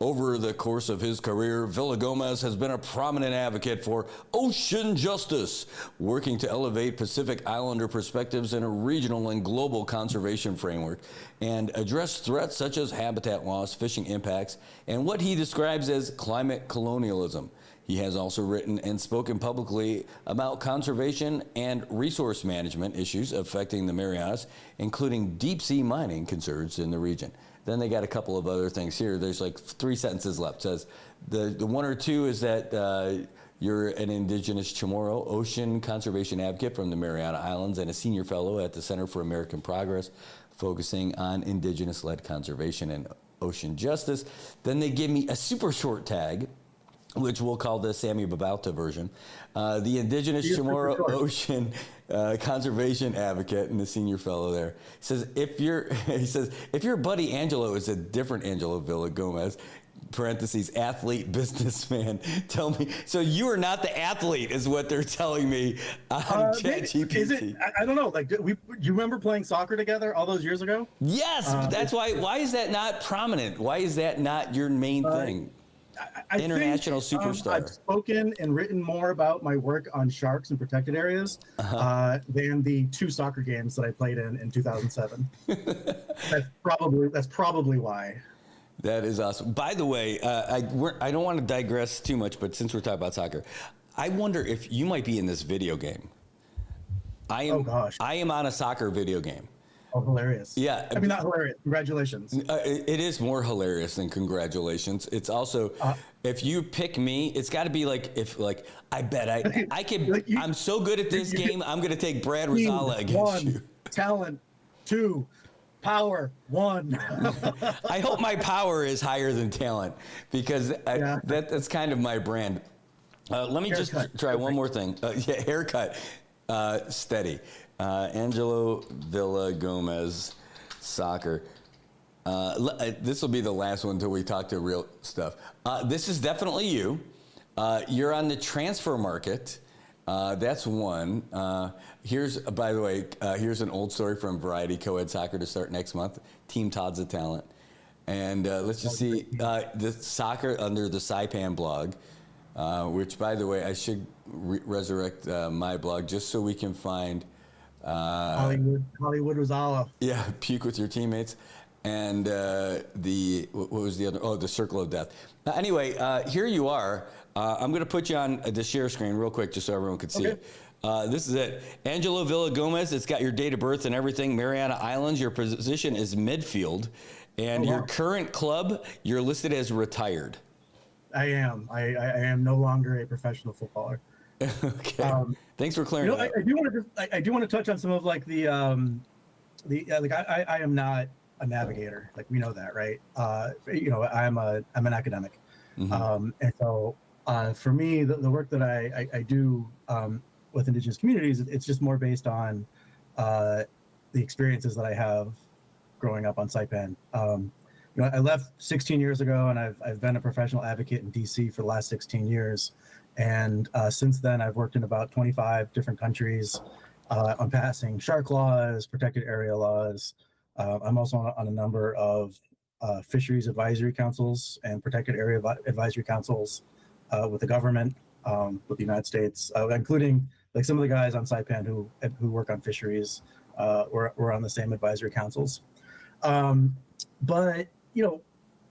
Over the course of his career, Villagomez has been a prominent advocate for ocean justice, working to elevate Pacific Islander perspectives in a regional and global conservation framework, and address threats such as habitat loss, fishing impacts, and what he describes as climate colonialism. He has also written and spoken publicly about conservation and resource management issues affecting the Marianas, including deep-sea mining concerns in the region. Then they got a couple of other things here. There's like 3 sentences left. It says the one or two is that you're an indigenous Chamorro ocean conservation advocate from the Mariana Islands and a senior fellow at the Center for American Progress, focusing on indigenous-led conservation and ocean justice. Then they give me a super short tag, which we'll call the Sammy Babauta version. The indigenous Chamorro ocean conservation advocate and the senior fellow there. He says, if your buddy Angelo is a different Angelo Villagomez, parentheses, athlete, businessman, tell me. So you are not the athlete, is what they're telling me on ChatGPT. Is it? I don't know. Like, you remember playing soccer together all those years ago? Yes, that's why. Why is that not prominent? Why is that not your main thing? I International think, superstar. I've spoken and written more about my work on sharks and protected areas than the 2 soccer games that I played in 2007. That's probably why. That is awesome. By the way, I don't want to digress too much, but since we're talking about soccer, I wonder if you might be in this video game. I am on a soccer video game. Oh, hilarious. Yeah. I mean, not hilarious. Congratulations. It is more hilarious than congratulations. It's also, if you pick me, it's got to be like, I bet I can, I'm so good at this game, I'm going to take Brad Rosala against you. Talent, 2, power, 1. I hope my power is higher than talent, because that's kind of my brand. Let me just try one more thing. Haircut, steady. Angelo Villagomez, soccer. This will be the last one until we talk to real stuff. This is definitely you. You're on the transfer market. That's one. Here's, by the way, here's an old story from Variety Co-ed Soccer to start next month. Team Todd's a talent. And let's just see the soccer under the Saipan blog, which, by the way, I should resurrect my blog just so we can find Hollywood Rosala. Yeah, puke with your teammates. And what was the other? Oh, the Circle of Death. Anyway, here you are. I'm going to put you on the share screen real quick just so everyone can see it. This is it. Angelo Villagomez. It's got your date of birth and everything. Mariana Islands. Your position is midfield. And your current club, you're listed as retired. I am. I am no longer a professional footballer. Okay. Thanks for clearing that up. I do want to touch on some of like I am not a navigator. Like, we know that, right? I'm an academic. Mm-hmm. And so for me, the work that I do with Indigenous communities, it's just more based on the experiences that I have growing up on Saipan. I left 16 years ago, and I've been a professional advocate in DC for the last 16 years. And since then, I've worked in about 25 different countries on passing shark laws, protected area laws. I'm also on a number of fisheries advisory councils and protected area advisory councils with the government, with the United States, including like some of the guys on Saipan who work on fisheries. We're on the same advisory councils. But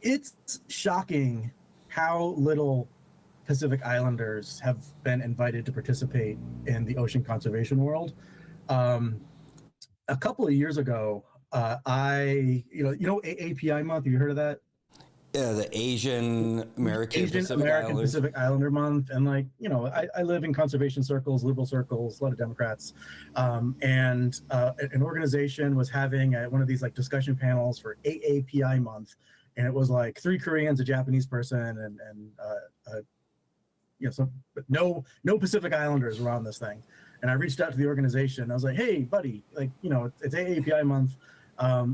it's shocking how little Pacific Islanders have been invited to participate in the ocean conservation world. A couple of years ago, API month, have you heard of that? The Asian American Pacific Islander Month, and like I live in conservation circles, liberal circles, a lot of Democrats, and an organization was having one of these like discussion panels for AAPI month, and it was like 3 Koreans, a Japanese person, and but no Pacific Islanders were on this thing, and I reached out to the organization. I was like, hey, buddy, like it's AAPI month,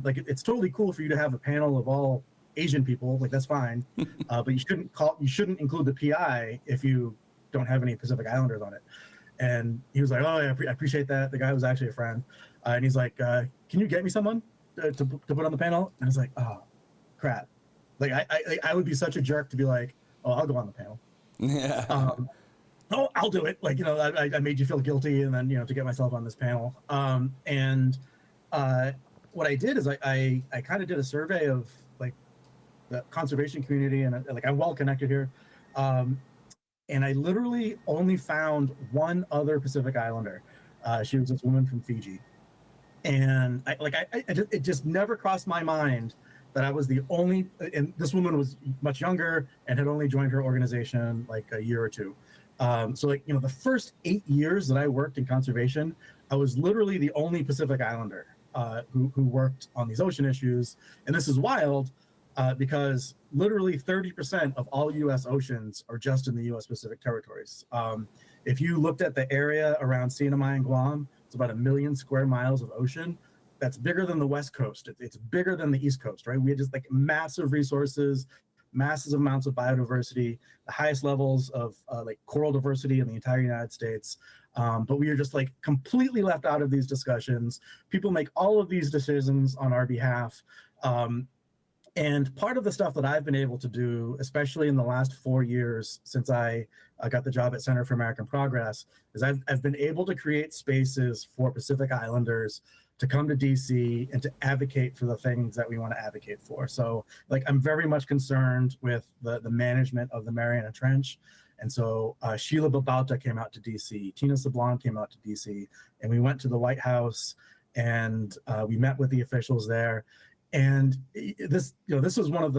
like it's totally cool for you to have a panel of all Asian people, like that's fine, but you shouldn't include the PI if you don't have any Pacific Islanders on it. And he was like, oh, I appreciate that. The guy was actually a friend, and he's like, can you get me someone to put on the panel? And I was like, oh, crap. Like I would be such a jerk to be like, oh, I'll go on the panel. Yeah. Oh, I'll do it. Like I made you feel guilty, and then to get myself on this panel. What I did is I kind of did a survey of like the conservation community, and like I'm well connected here, and I literally only found one other Pacific Islander. She was this woman from Fiji, and it just never crossed my mind that I was the only. And this woman was much younger and had only joined her organization like a year or two. So like the first 8 years that I worked in conservation, I was literally the only Pacific Islander who worked on these ocean issues, and this is wild. Because literally 30% of all U.S. oceans are just in the U.S. Pacific territories. If you looked at the area around CNMI and Guam, it's about 1 million square miles of ocean. That's bigger than the West Coast. It's bigger than the East Coast, right? We had just like massive resources, massive amounts of biodiversity, the highest levels of like coral diversity in the entire United States. But we are just like completely left out of these discussions. People make all of these decisions on our behalf. And part of the stuff that I've been able to do, especially in the last 4 years since I got the job at Center for American Progress, is I've been able to create spaces for Pacific Islanders to come to DC and to advocate for the things that we want to advocate for. So like I'm very much concerned with the management of the Mariana Trench. And so Sheila Babauta came out to DC, Tina Sablon came out to DC, and we went to the White House and we met with the officials there. And this was one of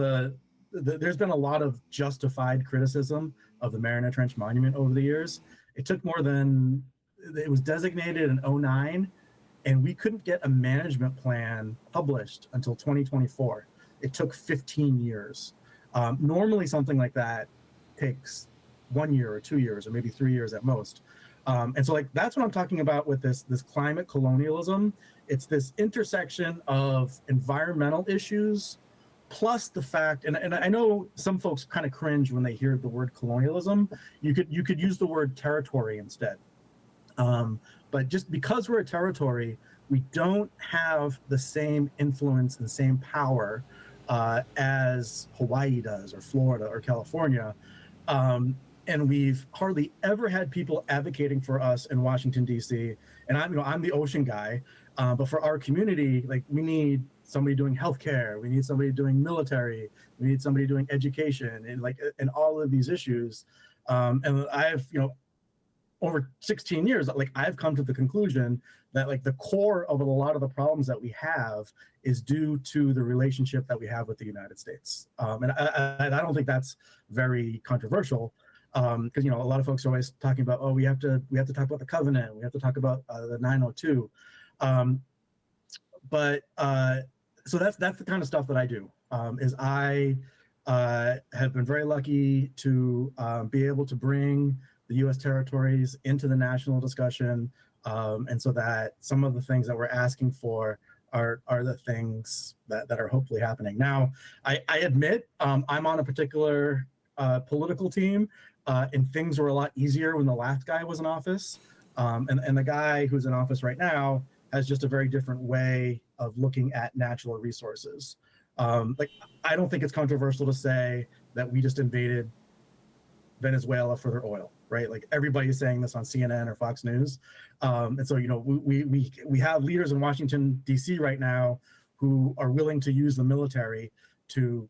there's been a lot of justified criticism of the Mariana Trench Monument over the years. It was designated in 2009, and we couldn't get a management plan published until 2024. It took 15 years. Normally something like that takes 1 year or 2 years or maybe 3 years at most. And so like that's what I'm talking about with this climate colonialism. It's this intersection of environmental issues plus the fact, and I know some folks kind of cringe when they hear the word colonialism. You could use the word territory instead. But just because we're a territory, we don't have the same influence and same power as Hawaii does, or Florida, or California. And we've hardly ever had people advocating for us in Washington, D.C. And I'm the ocean guy, but for our community, like we need somebody doing healthcare, we need somebody doing military, we need somebody doing education, and all of these issues. And I've over 16 years, like I've come to the conclusion that like the core of a lot of the problems that we have is due to the relationship that we have with the United States. And I don't think that's very controversial. Because a lot of folks are always talking about, oh, we have to talk about the covenant, we have to talk about the 902, so that's the kind of stuff that I do. Is I have been very lucky to be able to bring the U.S. territories into the national discussion, and so that some of the things that we're asking for are the things that are hopefully happening. Now, I admit I'm on a particular political team. And things were a lot easier when the last guy was in office. And the guy who's in office right now has just a very different way of looking at natural resources. Like, I don't think it's controversial to say that we just invaded Venezuela for their oil, right? Like everybody's saying this on CNN or Fox News. And so, we have leaders in Washington, D.C. right now who are willing to use the military to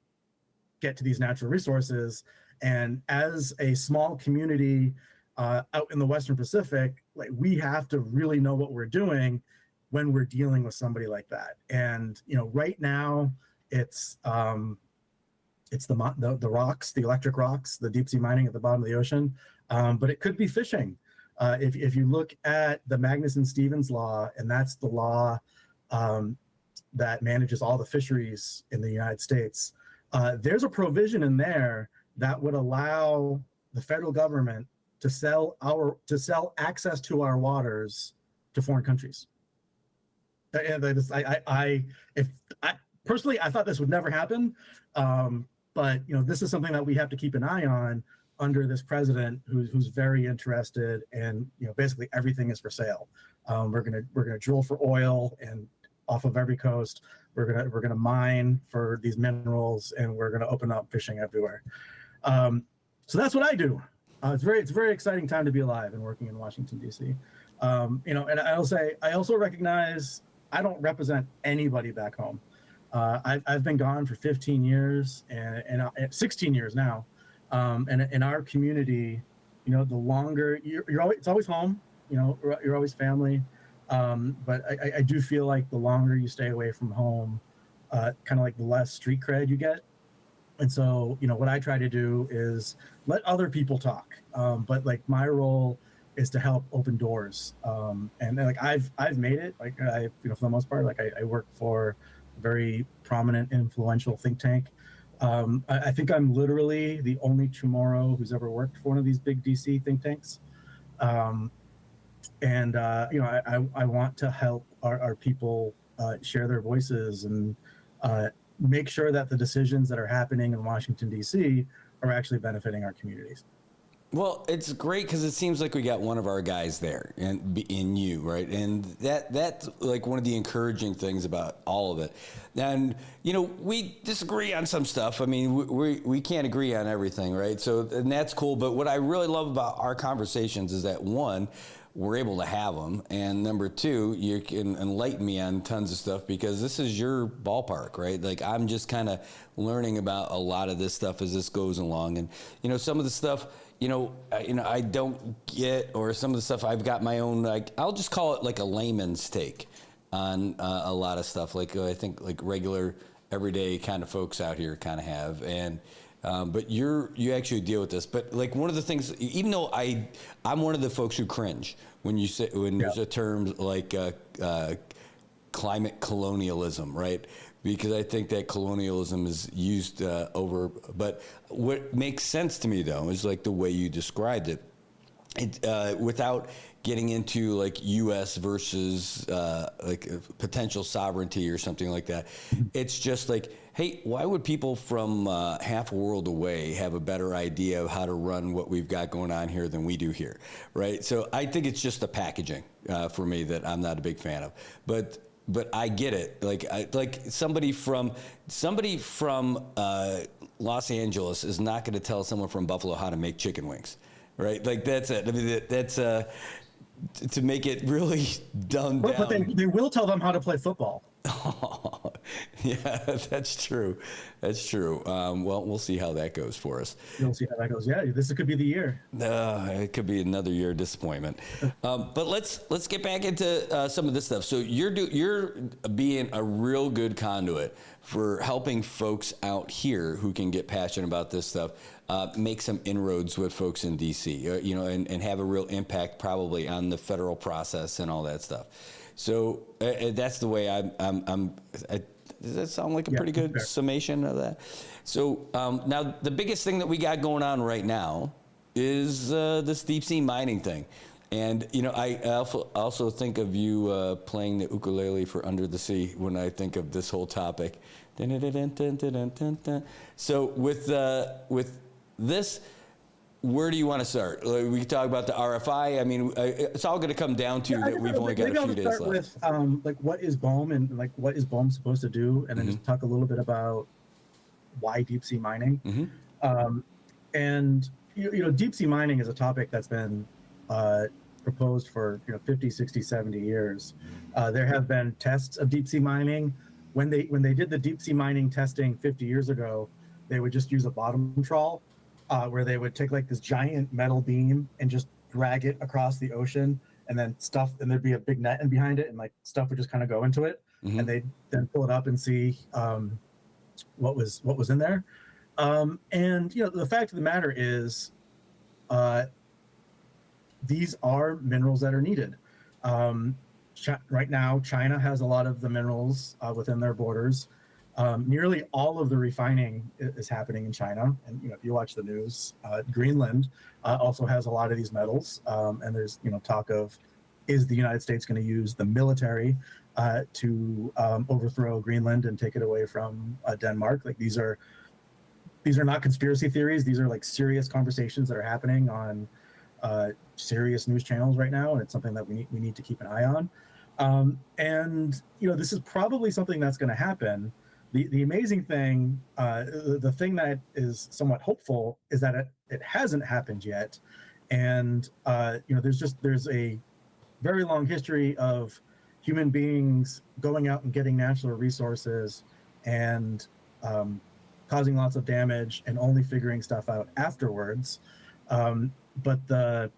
get to these natural resources. And as a small community out in the Western Pacific, like we have to really know what we're doing when we're dealing with somebody like that. And right now, it's it's the rocks, the electric rocks, the deep sea mining at the bottom of the ocean, but it could be fishing. If you look at the Magnuson-Stevens law, and that's the law that manages all the fisheries in the United States, there's a provision in there that would allow the federal government to sell access to our waters to foreign countries. Personally, I thought this would never happen, but this is something that we have to keep an eye on under this president, who's very interested, and basically everything is for sale. We're gonna drill for oil and off of every coast. We're gonna mine for these minerals, and we're gonna open up fishing everywhere. So that's what I do. It's a very exciting time to be alive and working in Washington, D.C. And I'll say I also recognize I don't represent anybody back home. I've been gone for 15 years and 16 years now. And in our community, the longer it's always home. You're always family. But I do feel like the longer you stay away from home, kind of like the less street cred you get. And so, what I try to do is let other people talk. But like my role is to help open doors. And like I've made it. Like for the most part, like I work for a very prominent, influential think tank. I think I'm literally the only Chamorro who's ever worked for one of these big DC think tanks. And I want to help our people share their voices and make sure that the decisions that are happening in Washington, D.C. are actually benefiting our communities. Well, it's great because it seems like we got one of our guys there in you, right? And that's like one of the encouraging things about all of it. And, we disagree on some stuff. I mean, we can't agree on everything, right? So, and that's cool. But what I really love about our conversations is that, one, we're able to have them. And number two, you can enlighten me on tons of stuff because this is your ballpark, right? Like I'm just kind of learning about a lot of this stuff as this goes along. And, some of the stuff, I don't get, or some of the stuff I've got my own, like, I'll just call it like a layman's take on a lot of stuff. Like I think like regular everyday kind of folks out here kind of have. And, but you actually deal with this. But like one of the things, even though I'm one of the folks who cringe when there's a term like climate colonialism, right? Because I think that colonialism is used over. But what makes sense to me though is like the way you described it. Without getting into like U.S. versus like potential sovereignty or something like that. It's just like, hey, why would people from half a world away have a better idea of how to run what we've got going on here than we do here, right? So I think it's just the packaging for me that I'm not a big fan of. But I get it. Like somebody from Los Angeles is not going to tell someone from Buffalo how to make chicken wings. Right, like that's it. I mean, that's to make it really dumbed down. But they will tell them how to play football. Oh, yeah, that's true. That's true. Well, we'll see how that goes for us. We'll see how that goes. Yeah, this could be the year. It could be another year of disappointment. But let's get back into some of this stuff. So you're being a real good conduit for helping folks out here who can get passionate about this stuff, make some inroads with folks in D.C. And have a real impact probably on the federal process and all that stuff. So that's the way does that sound like a pretty good summation of that? So now the biggest thing that we got going on right now is this deep sea mining thing. And, I also think of you playing the ukulele for Under the Sea when I think of this whole topic. So with this, where do you want to start? We can talk about the RFI. I mean, it's all going to come down to that we've only got a few days left. With like what is BOEM and like what is BOEM supposed to do, and then just talk a little bit about why deep sea mining. And deep sea mining is a topic that's been proposed for 50, 60, 70 years. There have been tests of deep sea mining. When they did the deep sea mining testing 50 years ago, they would just use a bottom trawl. Where they would take like this giant metal beam and just drag it across the ocean, and then there'd be a big net in behind it, and like stuff would just kind of go into it, and they'd then pull it up and see what was in there. And the fact of the matter is, these are minerals that are needed. Right now, China has a lot of the minerals within their borders. Nearly all of the refining is happening in China. And if you watch the news, Greenland also has a lot of these metals. And there's talk of, is the United States going to use the military to overthrow Greenland and take it away from Denmark? Like these are not conspiracy theories. These are like serious conversations that are happening on serious news channels right now, and it's something that we need to keep an eye on. And this is probably something that's going to happen. The amazing thing, the thing that is somewhat hopeful, is that it hasn't happened yet. And there's a very long history of human beings going out and getting natural resources and causing lots of damage and only figuring stuff out afterwards. But the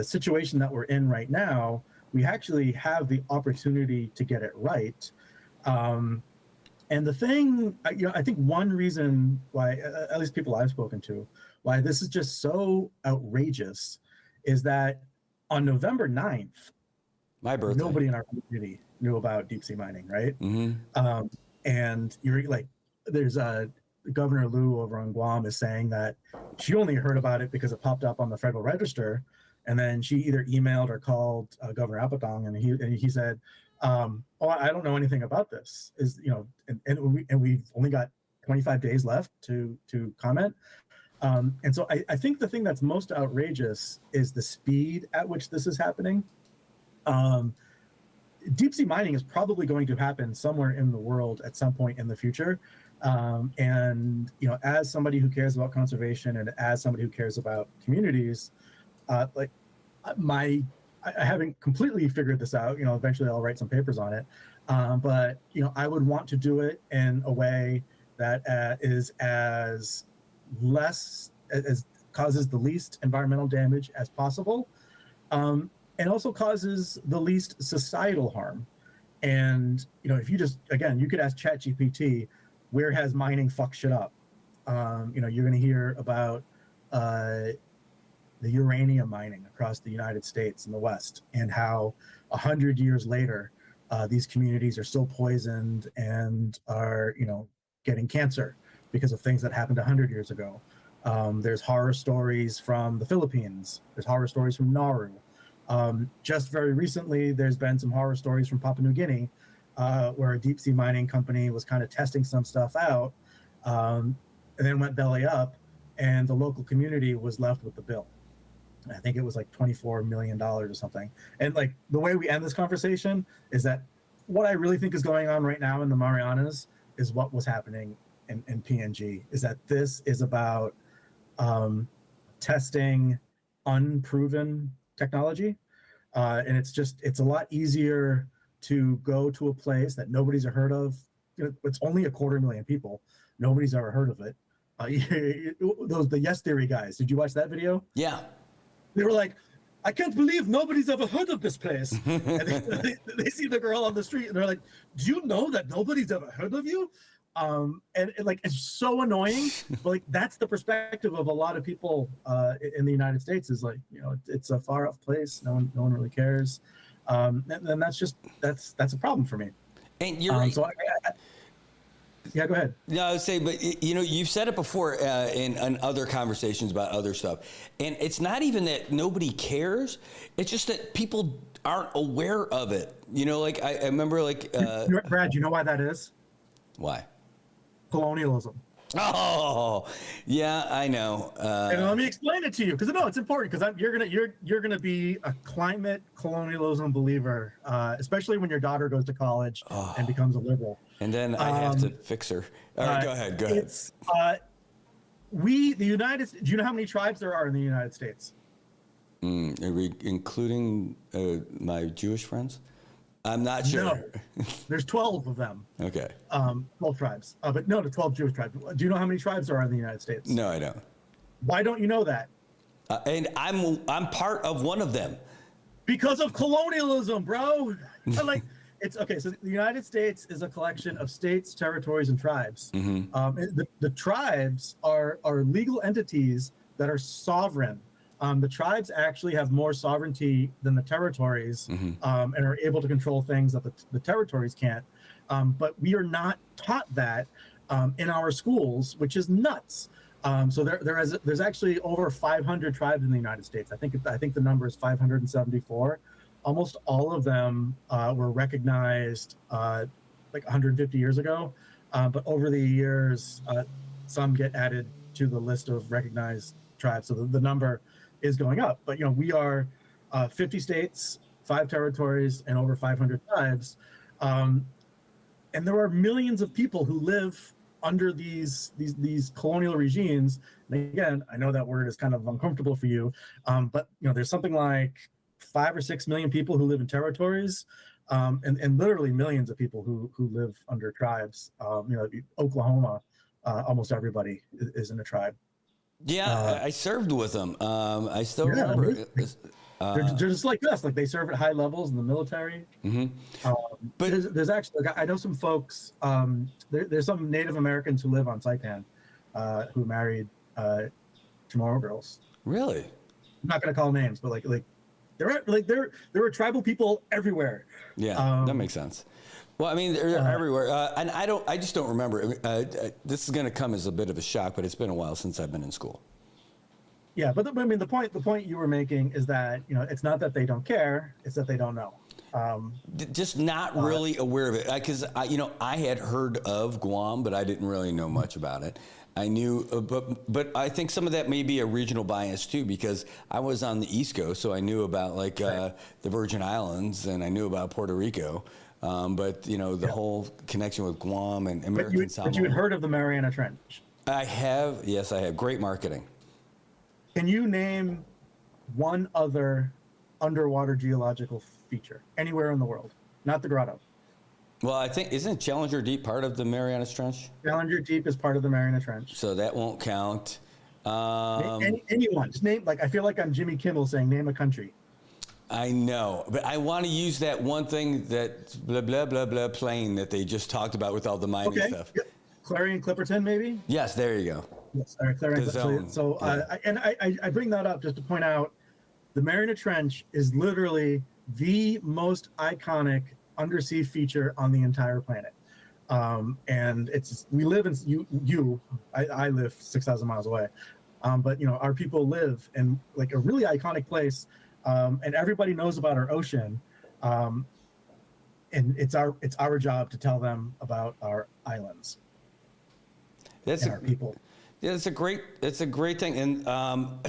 situation that we're in right now, we actually have the opportunity to get it right. And the thing, I think one reason why, at least people I've spoken to, why this is just so outrageous is that on November 9th, my birthday, nobody in our community knew about deep sea mining, right? Mm-hmm. And you're like, there's Governor Liu over on Guam is saying that she only heard about it because it popped up on the Federal Register, and then she either emailed or called Governor Apatong, and he said, "Oh, I don't know anything about this." And we've only got 25 days left to comment. And so I think the thing that's most outrageous is the speed at which this is happening. Deep sea mining is probably going to happen somewhere in the world at some point in the future. And as somebody who cares about conservation and as somebody who cares about communities, I haven't completely figured this out. Eventually I'll write some papers on it. But I would want to do it in a way that is as causes the least environmental damage as possible, and also causes the least societal harm. And if you just, again, you could ask ChatGPT, where has mining fucked shit up? You're going to hear about the uranium mining across the United States and the West, and how 100 years later, these communities are still poisoned and are, getting cancer because of things that happened 100 years ago. There's horror stories from the Philippines. There's horror stories from Nauru. Just very recently, there's been some horror stories from Papua New Guinea, where a deep sea mining company was kind of testing some stuff out, and then went belly up, and the local community was left with the bill. I think it was like $24 million or something. And like the way we end this conversation is that what I really think is going on right now in the Marianas is what was happening in PNG, is that this is about testing unproven technology. And it's a lot easier to go to a place that nobody's heard of. It's only 250,000 people. Nobody's ever heard of it. The Yes Theory guys, did you watch that video? Yeah. They were like, I can't believe nobody's ever heard of this place. And they see the girl on the street and they're like, do you know that nobody's ever heard of you? And it's so annoying. But like, that's the perspective of a lot of people in the United States, is like, it's a far off place. No one really cares. And that's a problem for me. And you're right. So yeah, go ahead. No, I would say, but you've said it before in other conversations about other stuff, and it's not even that nobody cares; it's just that people aren't aware of it. I remember, Brad, you know why that is? Why? Colonialism. Oh, yeah, I know. And let me explain it to you, because it's important. Because you're gonna be a climate colonialism believer, especially when your daughter goes to college and becomes a liberal. And then I have to fix her. All right, go ahead. It's do you know how many tribes there are in the United States? Are we including my Jewish friends? I'm not sure. No, there's 12 of them. Okay. 12 tribes. But no, the 12 Jewish tribes. Do you know how many tribes there are in the United States? No, I don't. Why don't you know that? And I'm part of one of them. Because of colonialism, bro. it's okay. So the United States is a collection of states, territories, and tribes. The tribes are legal entities that are sovereign. The tribes actually have more sovereignty than the territories, and are able to control things that the territories can't. But we are not taught that in our schools, which is nuts. So there's actually over 500 tribes in the United States. I think the number is 574. Almost all of them were recognized like 150 years ago, but over the years, some get added to the list of recognized tribes. So the number is going up. But we are 50 states, 5 territories, and over 500 tribes, and there are millions of people who live under these colonial regimes. And again, I know that word is kind of uncomfortable for you, but there's something like 5 or 6 million people who live in territories, and literally millions of people who live under tribes. Oklahoma, almost everybody is in a tribe. Yeah, I served with them. I still remember. They're just like us. Like, they serve at high levels in the military. But there's actually, I know some folks. There's some Native Americans who live on Saipan, who married Chamorro girls. Really? I'm not gonna call names, but there are tribal people everywhere. Yeah, that makes sense. Well, I mean, they're everywhere, and I just don't remember. This is going to come as a bit of a shock, but it's been a while since I've been in school. Yeah, but the point you were making is that it's not that they don't care; it's that they don't know. Just not really aware of it, because I had heard of Guam, but I didn't really know much about it. I knew, but I think some of that may be a regional bias too, because I was on the East Coast, so I knew about the Virgin Islands, and I knew about Puerto Rico. But the whole connection with Guam and American Samoa. But you had heard of the Mariana Trench? I have. Yes, I have. Great marketing. Can you name one other underwater geological feature anywhere in the world? Not the grotto. Well, I think, isn't Challenger Deep part of the Marianas Trench? Challenger Deep is part of the Mariana Trench. So that won't count. Anyone. Just name, I feel like I'm Jimmy Kimmel saying, name a country. I know, but I want to use that one thing, that blah, blah, blah, blah plane that they just talked about with all the mining stuff. Yep. Clarion Clipperton, maybe? Yes, there you go. Yes, Clarion Clipperton. So, I bring that up just to point out, the Mariana Trench is literally the most iconic undersea feature on the entire planet. And we live in, I live 6,000 miles away. But our people live in a really iconic place. And everybody knows about our ocean, and it's our job to tell them about our islands. That's our people. Yeah, it's a great thing, and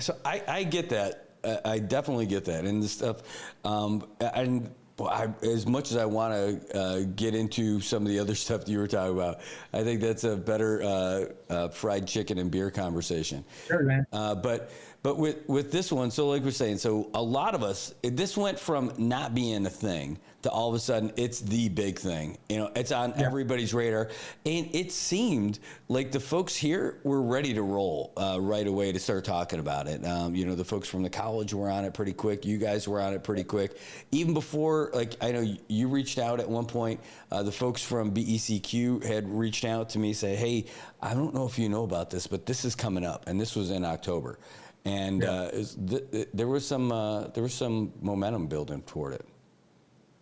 so I get that. I definitely get that, and this stuff, and. Well, as much as I want to get into some of the other stuff that you were talking about, I think that's a better fried chicken and beer conversation. Sure, man. But with this one, so like we're saying, so a lot of us, this went from not being a thing to all of a sudden it's the big thing. It's on everybody's radar, and it seemed like the folks here were ready to roll right away to start talking about it. The folks from the college were on it pretty quick. You guys were on it pretty quick, even before. I know you reached out at one point. The folks from BECQ had reached out to me, say, "Hey, I don't know if you know about this, but this is coming up," and this was in October. And there was some momentum building toward it.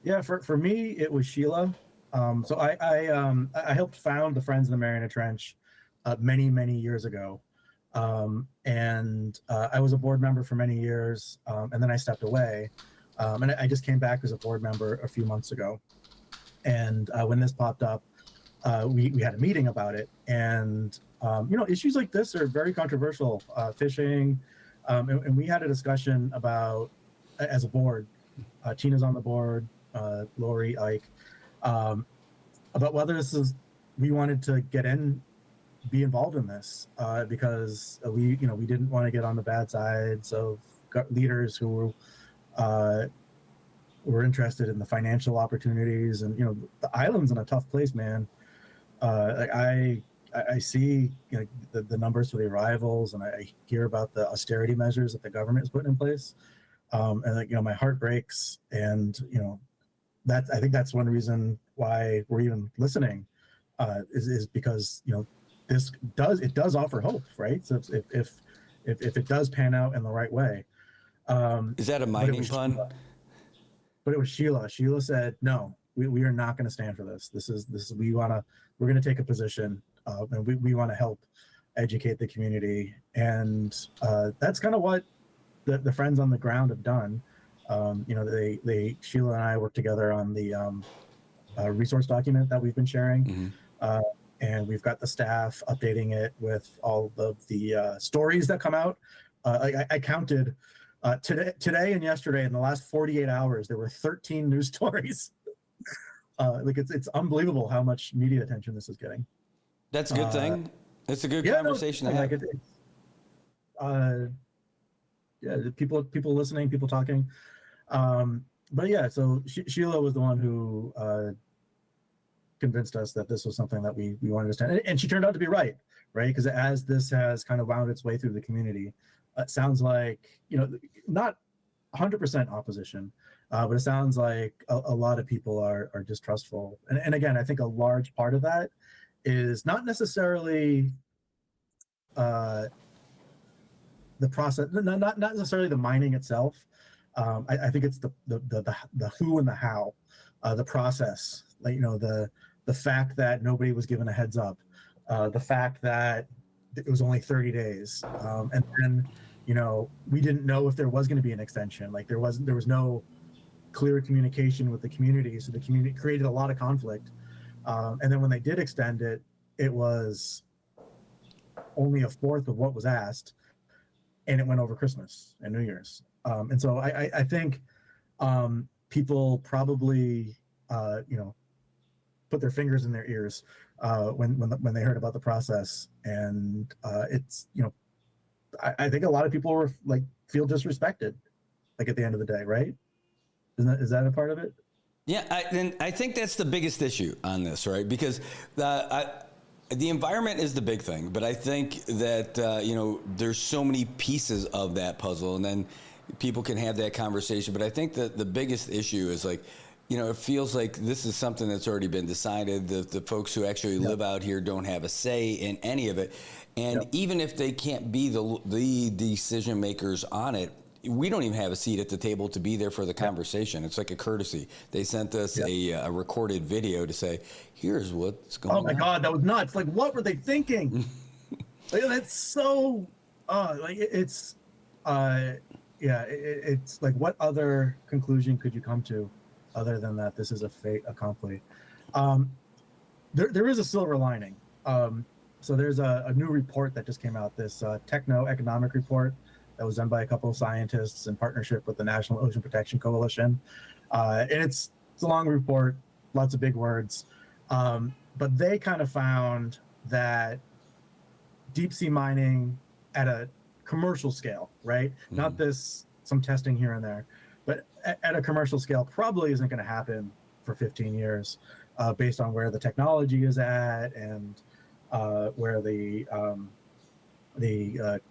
Yeah, for me it was Sheila. So I helped found the Friends of the Mariana Trench many years ago, and I was a board member for many years, and then I stepped away, and I just came back as a board member a few months ago. And when this popped up, we had a meeting about it, and issues like this are very controversial. Fishing. And we had a discussion about, as a board, Tina's on the board, Lori, Ike, about whether we wanted to be involved in this, because we didn't want to get on the bad sides of leaders who were interested in the financial opportunities, and the island's in a tough place, man. I see the numbers for the arrivals, and I hear about the austerity measures that the government is putting in place, and my heart breaks. And I think that's one reason why we're even listening, is because this does offer hope, right? So if it does pan out in the right way. Is that a mining pun? But it was Sheila. Sheila said, "No, we are not going to stand for this. We're going to take a position, and we want to help educate the community." And that's kind of what the friends on the ground have done. Sheila and I work together on the resource document that we've been sharing. And we've got the staff updating it with all of the stories that come out. I counted today and yesterday, in the last 48 hours, there were 13 news stories. It's unbelievable how much media attention this is getting. That's a good thing. It's a good conversation to have. People listening, people talking. But yeah, so Sheila was the one who convinced us that this was something that we wanted to stand, and she turned out to be right? Because as this has kind of wound its way through the community, it sounds like not 100% opposition, but it sounds like a lot of people are distrustful. And again, I think a large part of that is not necessarily the process, not necessarily the mining itself. I think it's the who and the how, the process. The fact that nobody was given a heads up, the fact that it was only 30 days, and then we didn't know if there was going to be an extension. There was no clear communication with the community, so the community created a lot of conflict. And then when they did extend it, it was only a fourth of what was asked, and it went over Christmas and New Year's. And so I think people probably put their fingers in their ears when they heard about the process, and it's I think a lot of people were feel disrespected at the end of the day, right? Is that a part of it? Yeah, I think that's the biggest issue on this, right? Because the environment is the big thing, but I think that there's so many pieces of that puzzle, and then people can have that conversation. But I think that the biggest issue is it feels like this is something that's already been decided. The folks who actually live out here don't have a say in any of it. And even if they can't be the decision makers on it, we don't even have a seat at the table to be there for the conversation. It's like a courtesy. They sent us a recorded video to say, here's what's going on. Oh my God, that was nuts. What were they thinking? That's so, it's what other conclusion could you come to other than that this is a fait accompli? There is a silver lining. So there's a new report that just came out, this techno-economic report that was done by a couple of scientists in partnership with the National Ocean Protection Coalition. And it's a long report, lots of big words. But they kind of found that deep sea mining at a commercial scale, right? Mm-hmm. Not some testing here and there, but at a commercial scale probably isn't going to happen for 15 years based on where the technology is at and where the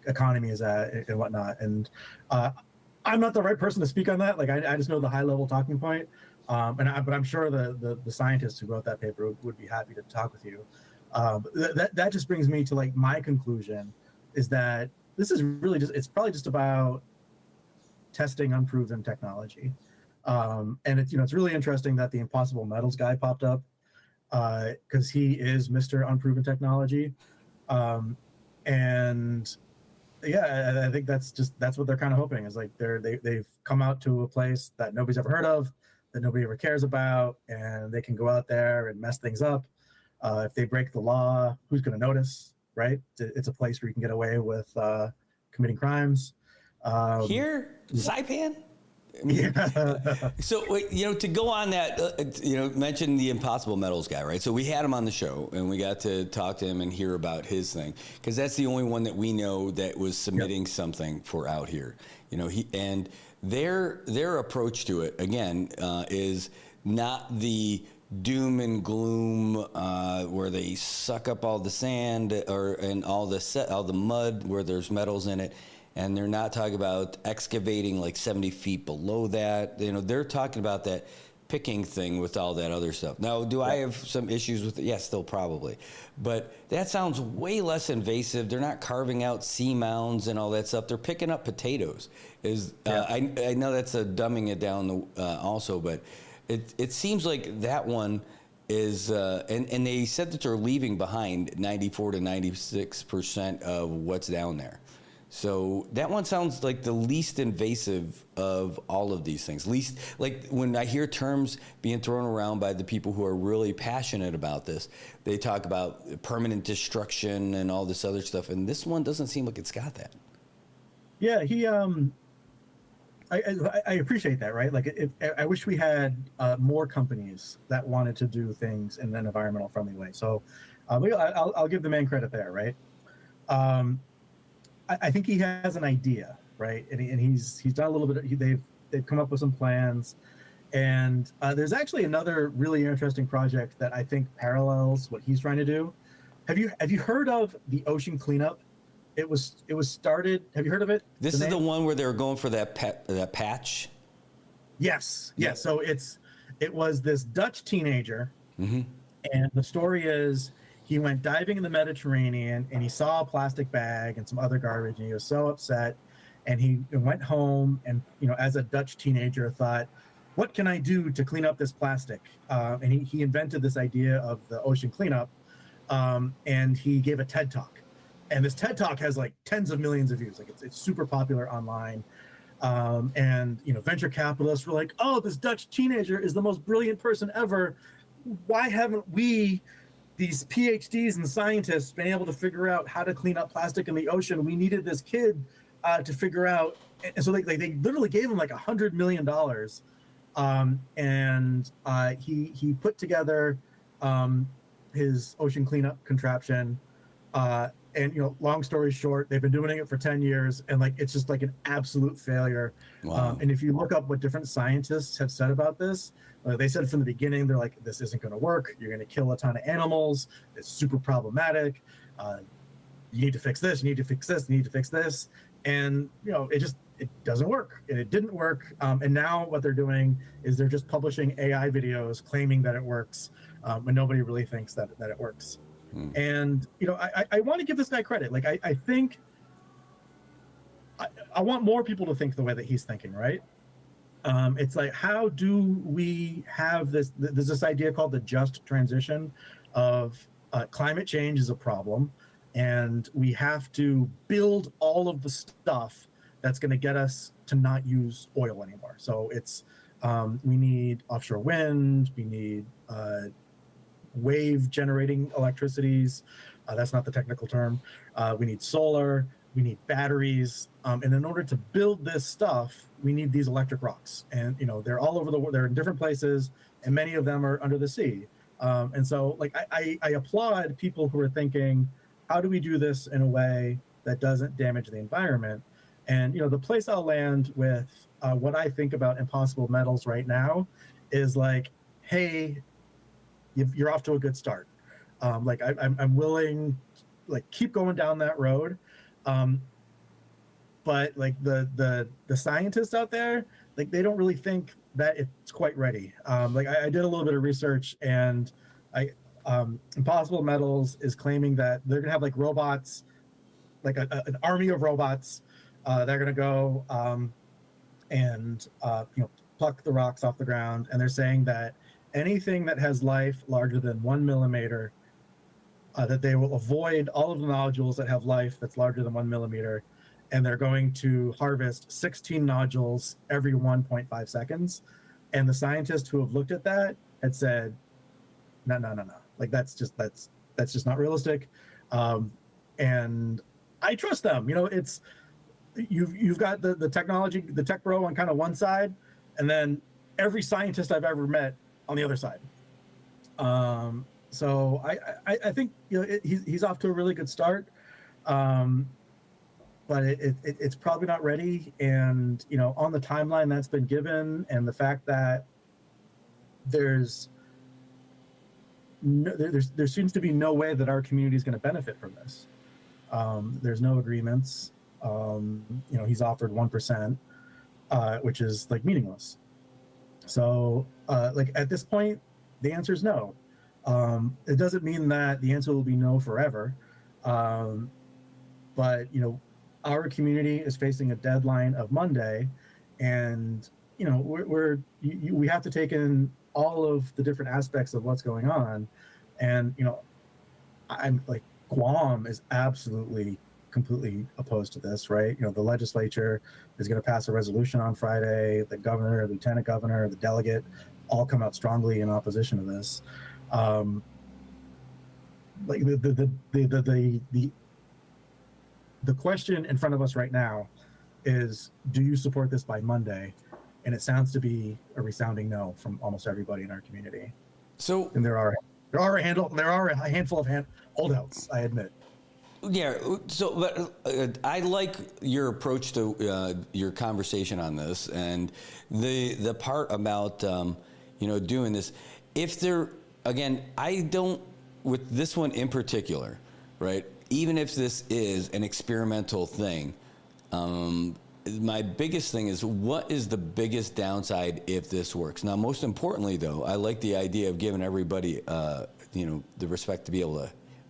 economy is at and whatnot. And I'm not the right person to speak on that. I just know the high level talking point. But I'm sure the scientists who wrote that paper would be happy to talk with you. That just brings me to my conclusion is that this is really it's probably just about testing unproven technology. And it's really interesting that the Impossible Metals guy popped up because he is Mr. Unproven Technology. And yeah, I think that's what they're kind of hoping is they've come out to a place that nobody's ever heard of, that nobody ever cares about, and they can go out there and mess things up. If they break the law, who's going to notice, right? It's a place where you can get away with committing crimes. Here, Saipan? Yeah. So, to go on that, mention the Impossible Metals guy, right? So we had him on the show, and we got to talk to him and hear about his thing, because that's the only one that we know that was submitting something for out here. And their approach to it, again, is not the doom and gloom where they suck up all the sand and all the mud where there's metals in it. And they're not talking about excavating 70 feet below that. They're talking about that picking thing with all that other stuff. Now, do I have some issues with it? Yes, still probably. But that sounds way less invasive. They're not carving out sea mounds and all that stuff. They're picking up potatoes. I know that's dumbing it down also, but it seems like that one is, and they said that they're leaving behind 94 to 96% of what's down there. So that one sounds like the least invasive of all of these things. Least, like when I hear terms being thrown around by the people who are really passionate about this, they talk about permanent destruction and all this other stuff. And this one doesn't seem like it's got that. Yeah, I appreciate that, right? Like, I wish we had more companies that wanted to do things in an environmental friendly way. So I'll give the man credit there, right? I think he has an idea, right? And he's done a little bit. They've come up with some plans, and there's actually another really interesting project that I think parallels what he's trying to do. Have you heard of the ocean cleanup? It was started. Have you heard of it? This is the one where they were going for that patch. Yes. So it was this Dutch teenager, and the story is, he went diving in the Mediterranean and he saw a plastic bag and some other garbage, and he was so upset, and he went home and, as a Dutch teenager, thought, what can I do to clean up this plastic? And he invented this idea of the ocean cleanup, and he gave a TED Talk. And this TED Talk has like tens of millions of views. Like it's super popular online. And venture capitalists were like, oh, this Dutch teenager is the most brilliant person ever. Why haven't we, these PhDs and scientists, been able to figure out how to clean up plastic in the ocean? We needed this kid to figure out. And so they literally gave him like $100 million. And he put together his ocean cleanup contraption. And long story short, they've been doing it for 10 years, and like it's just like an absolute failure. Wow. And if you look up what different scientists have said about this, they said from the beginning, they're like, this isn't going to work. You're going to kill a ton of animals. It's super problematic. You need to fix this. You need to fix this. You need to fix this. And it doesn't work, and it didn't work. And now what they're doing is they're just publishing AI videos claiming that it works, when nobody really thinks that it works. And I want to give this guy credit. Like I think I want more people to think the way that he's thinking, right? It's like, how do we have this? There's this idea called the just transition of climate change is a problem, and we have to build all of the stuff that's going to get us to not use oil anymore. So it's we need offshore wind, we need wave generating electricities. That's not the technical term. We need solar, we need batteries. And in order to build this stuff, we need these electric rocks. And, they're all over the world. They're in different places, and many of them are under the sea. And so like, I applaud people who are thinking, how do we do this in a way that doesn't damage the environment? And, the place I'll land with what I think about impossible metals right now is like, hey, you're off to a good start. Like I'm willing, like, keep going down that road. But like the scientists out there, like they don't really think that it's quite ready. Like I did a little bit of research, and Impossible Metals is claiming that they're gonna have like robots, like an army of robots. They're gonna go and pluck the rocks off the ground, and they're saying that anything that has life larger than 1 millimeter, that they will avoid all of the nodules that have life that's larger than 1 millimeter, and they're going to harvest 16 nodules every 1.5 seconds. And the scientists who have looked at that had said, no, like that's just not realistic. And I trust them. It's you've got the technology, the tech bro on kind of one side, and then every scientist I've ever met on the other side. So I think he's off to a really good start, but it's probably not ready. And on the timeline that's been given, and the fact that there seems to be no way that our community is going to benefit from this. There's no agreements. He's offered 1%, which is like meaningless. So, like at this point, the answer is no. It doesn't mean that the answer will be no forever. But our community is facing a deadline of Monday, and we have to take in all of the different aspects of what's going on. And I'm like, Guam is absolutely completely opposed to this, right? The legislature is going to pass a resolution on Friday. The governor, the lieutenant governor, the delegate all come out strongly in opposition to this. Like the question in front of us right now is, do you support this by Monday? And it sounds to be a resounding no from almost everybody in our community. So, and there are a handful of holdouts, I admit. Yeah. So, but I like your approach to your conversation on this, and the part about doing this. If there, again, I don't, with this one in particular, right? Even if this is an experimental thing, my biggest thing is, what is the biggest downside if this works? Now, most importantly, though, I like the idea of giving everybody, the respect to be able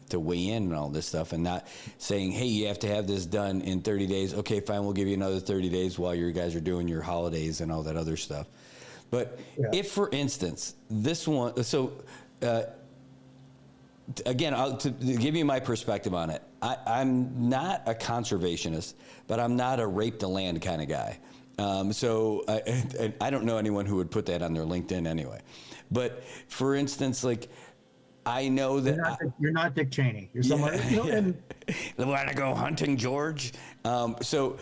to weigh in and all this stuff, and not saying, hey, you have to have this done in 30 days. Okay, fine, we'll give you another 30 days while you guys are doing your holidays and all that other stuff. But if, for instance, this one, so again, to give you my perspective on it, I'm not a conservationist, but I'm not a rape the land kind of guy. So I don't know anyone who would put that on their LinkedIn anyway. But for instance, like, I know that you're not Dick Cheney. You're someone. And want to go hunting, George? So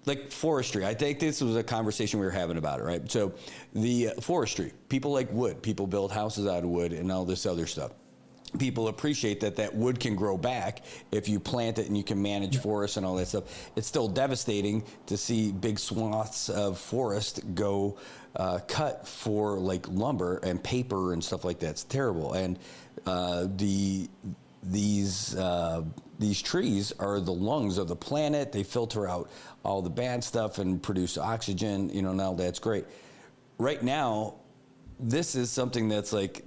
like forestry, I think this was a conversation we were having about it, right? So the forestry, people like wood. People build houses out of wood and all this other stuff. People appreciate that wood can grow back if you plant it and you can manage forests and all that stuff. It's still devastating to see big swaths of forest go cut for like lumber and paper and stuff like that. It's terrible. And these trees are the lungs of the planet. They filter out all the bad stuff and produce oxygen. Now that's great. Right now, this is something that's like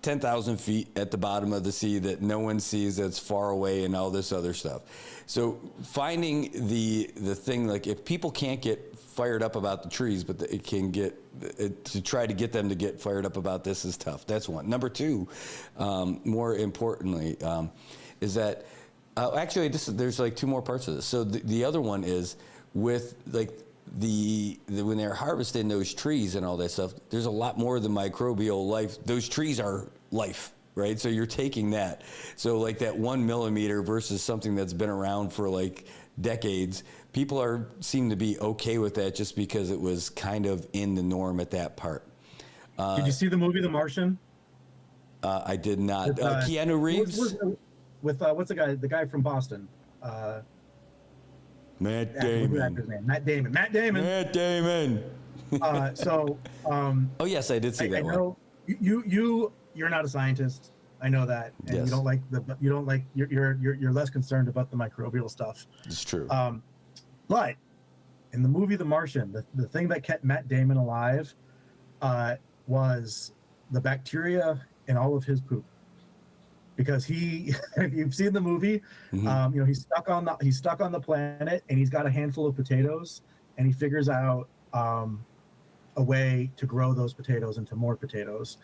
10,000 feet at the bottom of the sea that no one sees, that's far away, and all this other stuff. So finding the thing, like, if people can't get fired up about the trees, but it can get to try to get them to get fired up about this is tough. That's one. Number two, more importantly, is that actually there's like two more parts of this. So the other one is with like when they're harvesting those trees and all that stuff, there's a lot more of the microbial life. Those trees are life, right? So you're taking that. So like that 1 millimeter versus something that's been around for like decades, people seem to be okay with that just because it was kind of in the norm at that part. Did you see the movie The Martian? I did not. Keanu Reeves? With what's the guy from Boston? Matt Damon. Matt Damon. Oh yes, I did see that one. I know you're not a scientist. I know that, and yes. You're less concerned about the microbial stuff. It's true. But in the movie The Martian, the thing that kept Matt Damon alive was the bacteria in all of his poop. Because if you've seen the movie, mm-hmm. He's stuck on the planet, and he's got a handful of potatoes, and he figures out a way to grow those potatoes into more potatoes,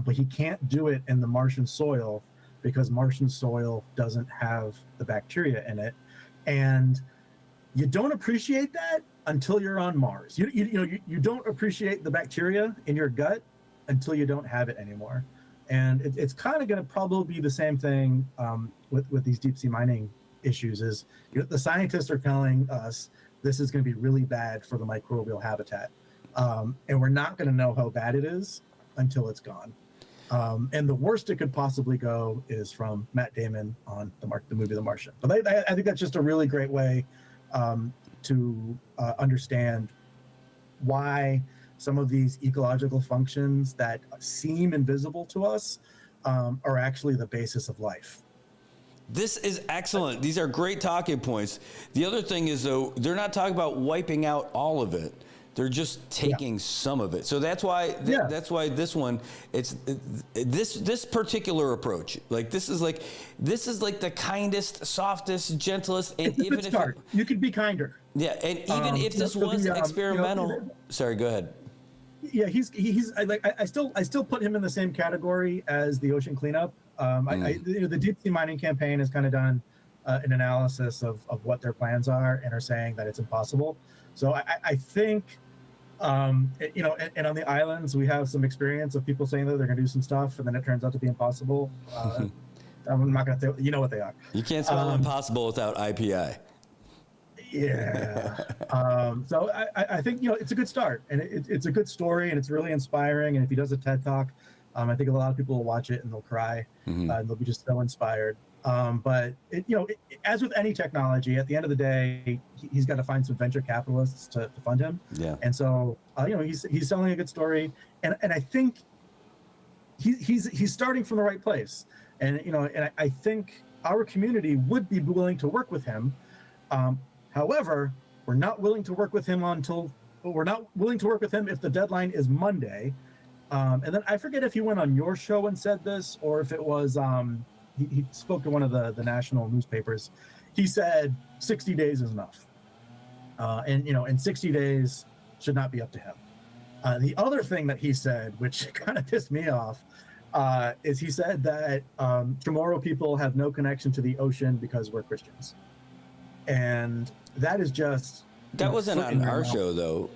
but he can't do it in the Martian soil because Martian soil doesn't have the bacteria in it, and you don't appreciate that until you're on Mars. You don't appreciate the bacteria in your gut until you don't have it anymore. And it's kind of going to probably be the same thing with these deep sea mining issues. Is the scientists are telling us this is going to be really bad for the microbial habitat, and we're not going to know how bad it is until it's gone. And the worst it could possibly go is from Matt Damon on the movie The Martian. But I think that's just a really great way to understand why some of these ecological functions that seem invisible to us are actually the basis of life. This is excellent. These are great talking points. The other thing is, though, they're not talking about wiping out all of it. They're just taking some of it. So that's why that's why this one, this particular approach. Like this is like the kindest, softest, gentlest, and it's a good start. You could be kinder. Yeah, and even if this was experimental. Sorry, go ahead. Yeah, he's I still put him in the same category as the ocean cleanup. The deep sea mining campaign has kind of done an analysis of what their plans are and are saying that it's impossible. So I think, and on the islands, we have some experience of people saying that they're going to do some stuff, and then it turns out to be impossible. I'm not going to say, you know what they are. You can't spell impossible without IPI. Yeah. So I think, it's a good start, and it's a good story, and it's really inspiring. And if he does a TED Talk, I think a lot of people will watch it and they'll cry, and they'll be just so inspired. But as with any technology, at the end of the day, he's got to find some venture capitalists to fund him. Yeah. And so he's selling a good story, and I think he's starting from the right place. And I think our community would be willing to work with him. However, we're not willing to work with him if the deadline is Monday. And then I forget if he went on your show and said this, or if it was he spoke to one of the national newspapers. He said 60 days is enough, and 60 days should not be up to him. The other thing that he said, which kind of pissed me off, is he said that Chamorro people have no connection to the ocean because we're Christians, and that is just that wasn't on our show though.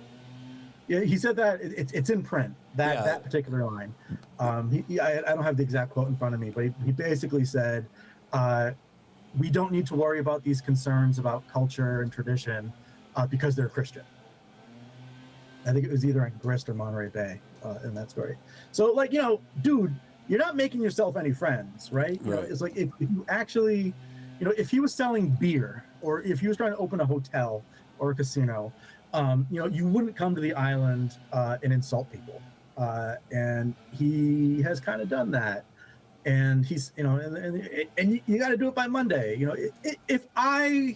Yeah, he said that it's in print, that particular line. I don't have the exact quote in front of me, but he basically said, we don't need to worry about these concerns about culture and tradition because they're Christian. I think it was either in Grist or Monterey Bay in that story. So, dude, you're not making yourself any friends, right? You know, it's like if you actually, if he was selling beer, or if he was trying to open a hotel or a casino, you wouldn't come to the island and insult people. And he has kind of done that. And he's, and you got to do it by Monday. If I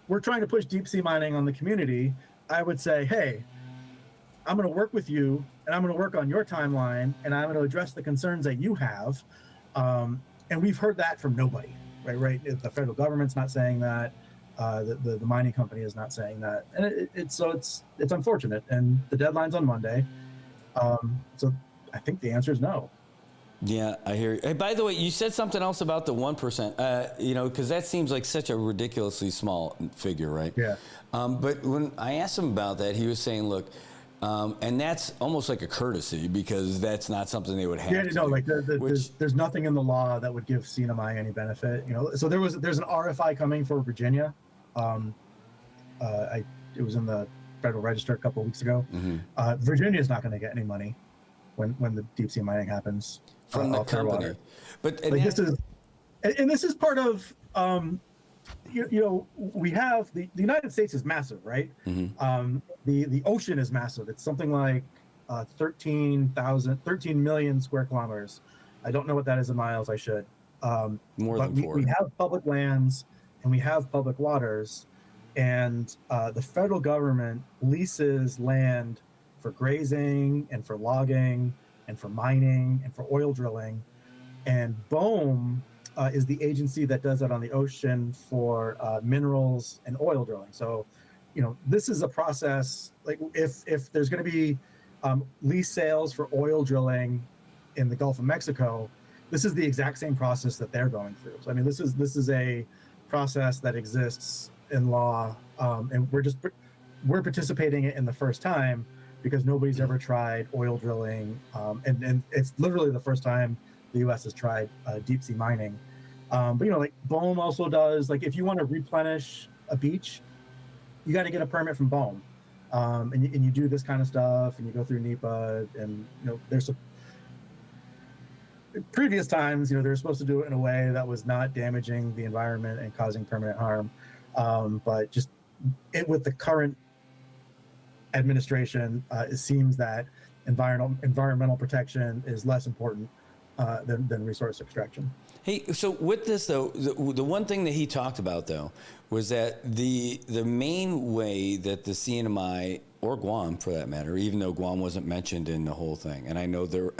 were trying to push deep sea mining on the community, I would say, hey, I'm going to work with you, and I'm going to work on your timeline, and I'm going to address the concerns that you have. And we've heard that from nobody, right? The federal government's not saying that. The mining company is not saying that, and it's unfortunate. And the deadline's on Monday, so I think the answer is no. Yeah, I hear you. Hey, by the way, you said something else about the 1%. Because that seems like such a ridiculously small figure, right? Yeah. But when I asked him about that, he was saying, look. And that's almost like a courtesy because that's not something they would have. There's nothing in the law that would give CNMI any benefit. So there's an RFI coming for Virginia. It was in the Federal Register a couple of weeks ago. Virginia is not going to get any money when the deep sea mining happens from the company. But this is part of. We have the United States is massive, right? The ocean is massive. It's something like 13 million square kilometers. I don't know what that is in miles. I should. More than 4. We have public lands and we have public waters, and the federal government leases land for grazing and for logging and for mining and for oil drilling, and BOEM is the agency that does that on the ocean for minerals and oil drilling. So, this is a process, like if there's going to be lease sales for oil drilling in the Gulf of Mexico, this is the exact same process that they're going through. So, I mean, this is a process that exists in law, and we're participating in the first time because nobody's ever tried oil drilling, and it's literally the first time the U.S. has tried deep sea mining. But BOEM also does, if you want to replenish a beach, you got to get a permit from BOEM, and you do this kind of stuff, and you go through NEPA, and there's previous times, they're supposed to do it in a way that was not damaging the environment and causing permanent harm, but just with the current administration, it seems that environmental protection is less important than resource extraction. Hey, so with this though, the one thing that he talked about though was that the main way that the CNMI or Guam, for that matter, even though Guam wasn't mentioned in the whole thing, and I know the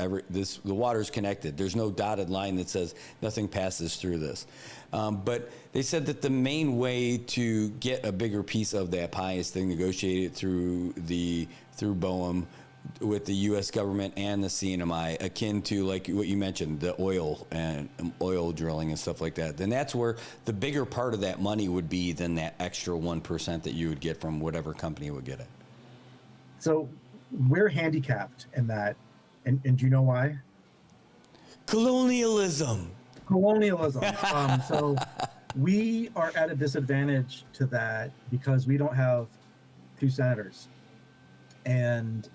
water's connected. There's no dotted line that says nothing passes through this. But they said that the main way to get a bigger piece of that pie is to negotiate it through BOEM with the U.S. government and the CNMI, akin to like what you mentioned, the oil and oil drilling and stuff like that. Then that's where the bigger part of that money would be than that extra 1% that you would get from whatever company would get it. So we're handicapped in that, and do you know why? Colonialism. So we are at a disadvantage to that because we don't have 2 senators. And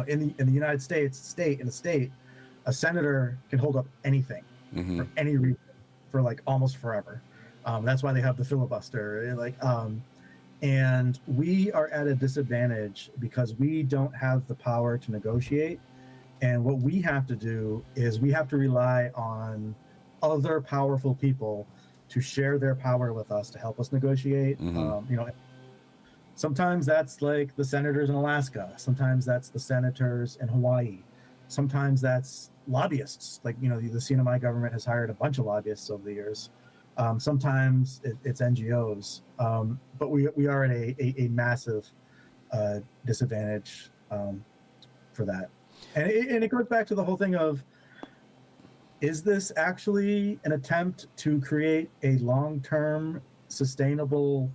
in the United States, in a state, a senator can hold up anything for any reason for like almost forever. That's why they have the filibuster. And we are at a disadvantage because we don't have the power to negotiate. And what we have to do is we have to rely on other powerful people to share their power with us to help us negotiate. Sometimes that's like the senators in Alaska. Sometimes that's the senators in Hawaii. Sometimes that's lobbyists. Like, the CNMI government has hired a bunch of lobbyists over the years. Sometimes it's NGOs. But we are at a massive disadvantage for that. And it goes back to the whole thing of, is this actually an attempt to create a long-term sustainable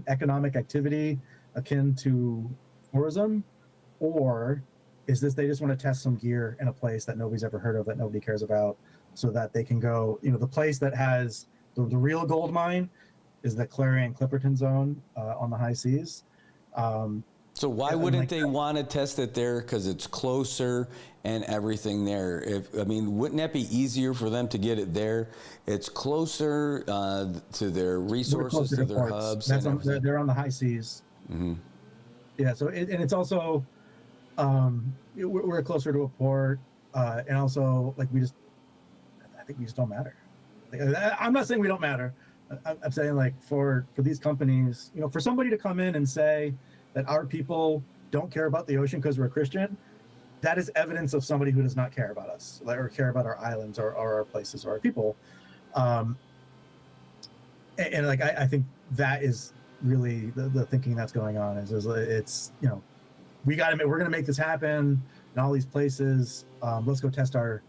economic activity akin to tourism, or is this they just want to test some gear in a place that nobody's ever heard of, that nobody cares about, so that they can go, the place that has the real gold mine is the Clarion-Clipperton zone on the high seas. So why wouldn't they want to test it there? Because it's closer and everything there. Wouldn't that be easier for them to get it there? It's closer to their resources, to their hubs. They're on the high seas. Mm-hmm. Yeah. So and it's also we're closer to a port, and also I think we just don't matter. I'm not saying we don't matter. I'm saying for these companies, for somebody to come in and say that our people don't care about the ocean because we're Christian, that is evidence of somebody who does not care about us, or care about our islands or our places or our people. I think that is really the thinking that's going on. Is we're gonna make this happen in all these places. Let's go test our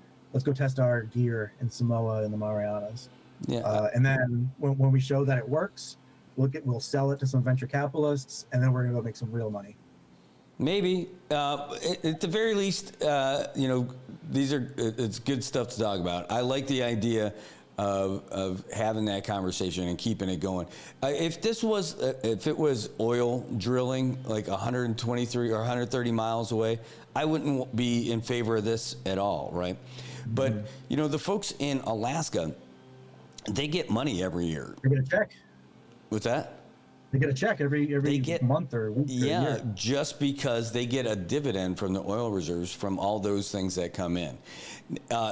gear in Samoa and the Marianas. Yeah. And then when we show that it works, we'll sell it to some venture capitalists, and then we're gonna go make some real money. Maybe at the very least, it's good stuff to talk about. I like the idea of having that conversation and keeping it going. If it was oil drilling like 123 or 130 miles away, I wouldn't be in favor of this at all, right? But the folks in Alaska, they get money every year. They get a check. What's that? They get a check every month or week. Yeah, or year. Just because they get a dividend from the oil reserves from all those things that come in.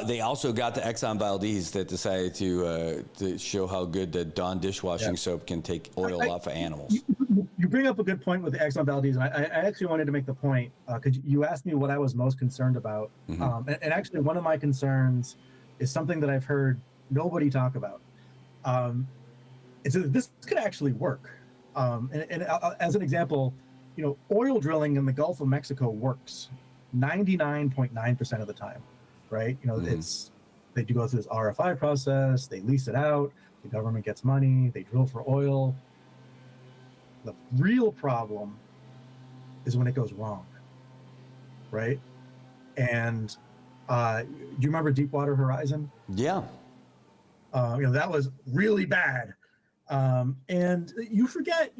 They also got the Exxon Valdez that decided to show how good the Dawn dishwashing soap can take oil off of animals. You bring up a good point with the Exxon Valdez, and I actually wanted to make the point because you asked me what I was most concerned about. Mm-hmm. And actually, one of my concerns is something that I've heard nobody talk about. This could actually work. And as an example, oil drilling in the Gulf of Mexico works 99.9% of the time, right? It's they do go through this RFI process, they lease it out, the government gets money, they drill for oil. The real problem is when it goes wrong, right? And do you remember Deepwater Horizon? Yeah. That was really bad. And you forget,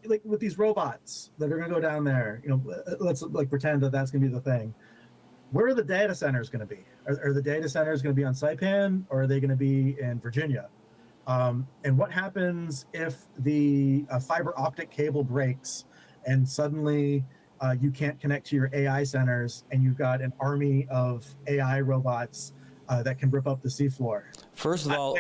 like with these robots that are going to go down there, let's pretend that that's going to be the thing. Where are the data centers going to be? Are the data centers going to be on Saipan, or are they going to be in Virginia? And what happens if the fiber optic cable breaks and suddenly you can't connect to your AI centers and you've got an army of AI robots that can rip up the seafloor. First of all,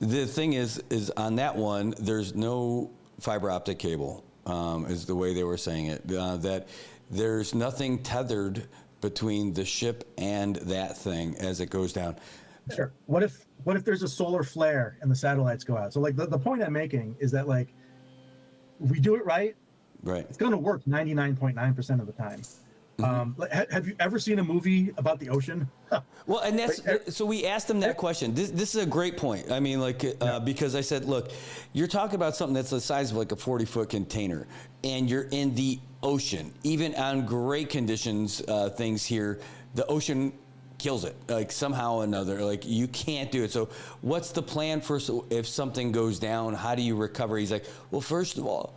the thing is on that one, there's no fiber optic cable, is the way they were saying it. That there's nothing tethered between the ship and that thing as it goes down. Sure. What if there's a solar flare and the satellites go out? So like the point I'm making is that like we do it right, it's going to work 99.9% of the time. Have you ever seen a movie about the ocean? Well, and that's so we asked them that question. This is a great point. I mean, like because I said, look, you're talking about something that's the size of like a 40-foot container, and you're in the ocean. Even on great conditions, things here, the ocean kills it, like somehow or another. Like you can't do it. So what's the plan for if something goes down? How do you recover? He's like, well, first of all,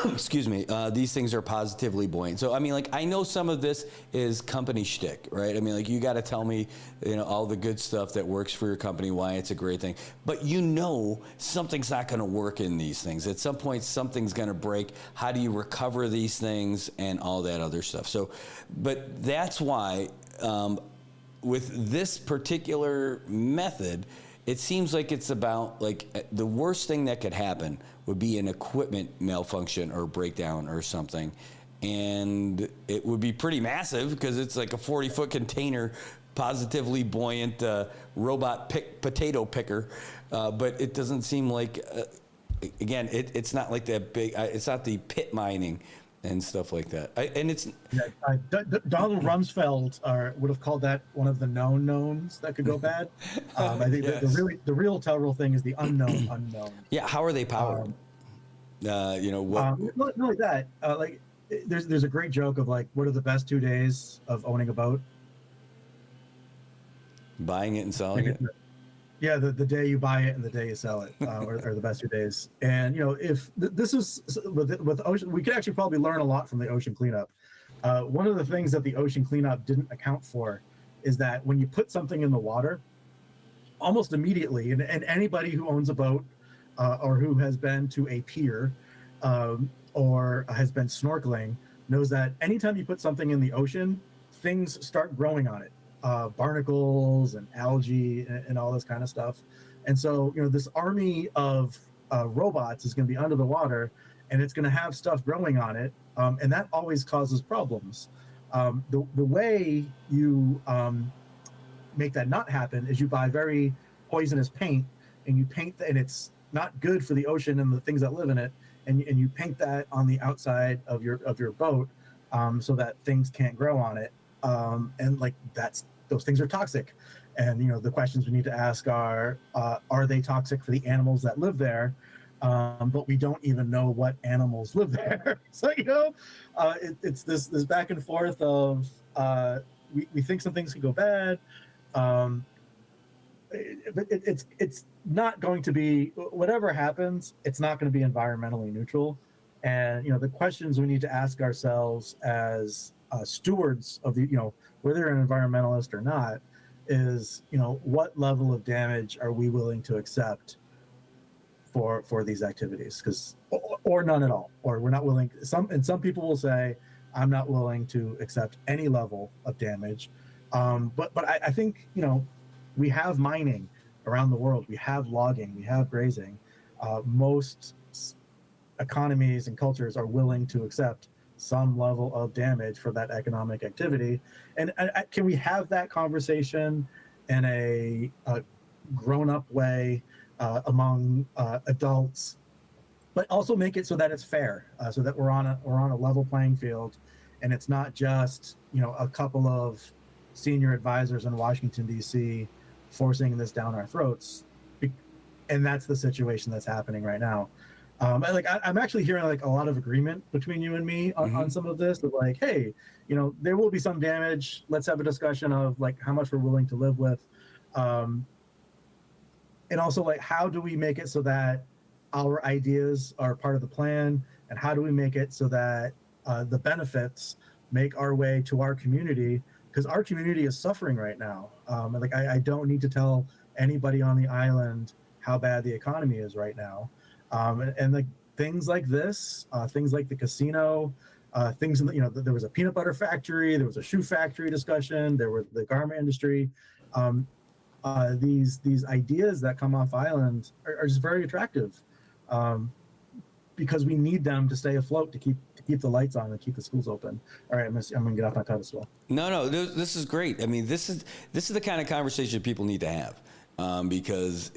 excuse me, these things are positively buoyant. So, I mean, like, I know some of this is company shtick, right? I mean, like, you got to tell me, you know, all the good stuff that works for your company, why it's a great thing. But you know something's not going to work in these things. At some point, something's going to break. How do you recover these things and all that other stuff? So, but that's why with this particular method, it seems like it's about, like, the worst thing that could happen would be an equipment malfunction or breakdown or something. And it would be pretty massive because it's like a 40-foot container, positively buoyant robot potato picker. But it doesn't seem like, again, it's not like that big, it's not the pit mining and stuff like that. And it's Donald Rumsfeld would have called that one of the known knowns that could go bad. I think the real telltale thing is the unknown unknown. Yeah, how are they powered? You know what? Not like that. Like there's a great joke of like, what are the best 2 days of owning a boat? Buying it and selling it. Yeah, the day you buy it and the day you sell it are the best 2 days. And, you know, if this is with ocean, we could actually probably learn a lot from the ocean cleanup. One of the things that the ocean cleanup didn't account for is that when you put something in the water, almost immediately, and anybody who owns a boat or who has been to a pier or has been snorkeling knows that anytime you put something in the ocean, things start growing on it. Barnacles and algae and all this kind of stuff. And so, you know, this army of robots is going to be under the water and it's going to have stuff growing on it. And that always causes problems. The way you make that not happen is you buy very poisonous paint and you paint and it's not good for the ocean and the things that live in it. And you paint that on the outside of your boat so that things can't grow on it. And like those things are toxic. And, you know, the questions we need to ask are they toxic for the animals that live there? But we don't even know what animals live there. So, you know, it's this back and forth of we think some things could go bad. But it's not going to be, whatever happens, it's not going to be environmentally neutral. And, you know, the questions we need to ask ourselves as stewards of the, you know, whether you're an environmentalist or not, is, you know, what level of damage are we willing to accept for these activities? Because or none at all, or we're not willing. Some people will say, I'm not willing to accept any level of damage. But I think, you know, we have mining around the world, we have logging, we have grazing. Most economies and cultures are willing to accept some level of damage for that economic activity. And can we have that conversation in a grown-up way among adults, but also make it so that it's fair, so that we're on a level playing field, and it's not just, you know, a couple of senior advisors in Washington D.C. forcing this down our throats, and that's the situation that's happening right now. I'm actually hearing like a lot of agreement between you and me on some of this. Of like, hey, you know, there will be some damage. Let's have a discussion of like how much we're willing to live with, and also like how do we make it so that our ideas are part of the plan, and how do we make it so that the benefits make our way to our community, because our community is suffering right now. Like I don't need to tell anybody on the island how bad the economy is right now. And like things like this, things like the casino, things in the, you know, there was a peanut butter factory, there was a shoe factory discussion, there were the garment industry. these ideas that come off island are just very attractive, because we need them to stay afloat, to keep the lights on and keep the schools open. All right, I'm gonna get off my pedestal. No, this is great. I mean, this is the kind of conversation people need to have, because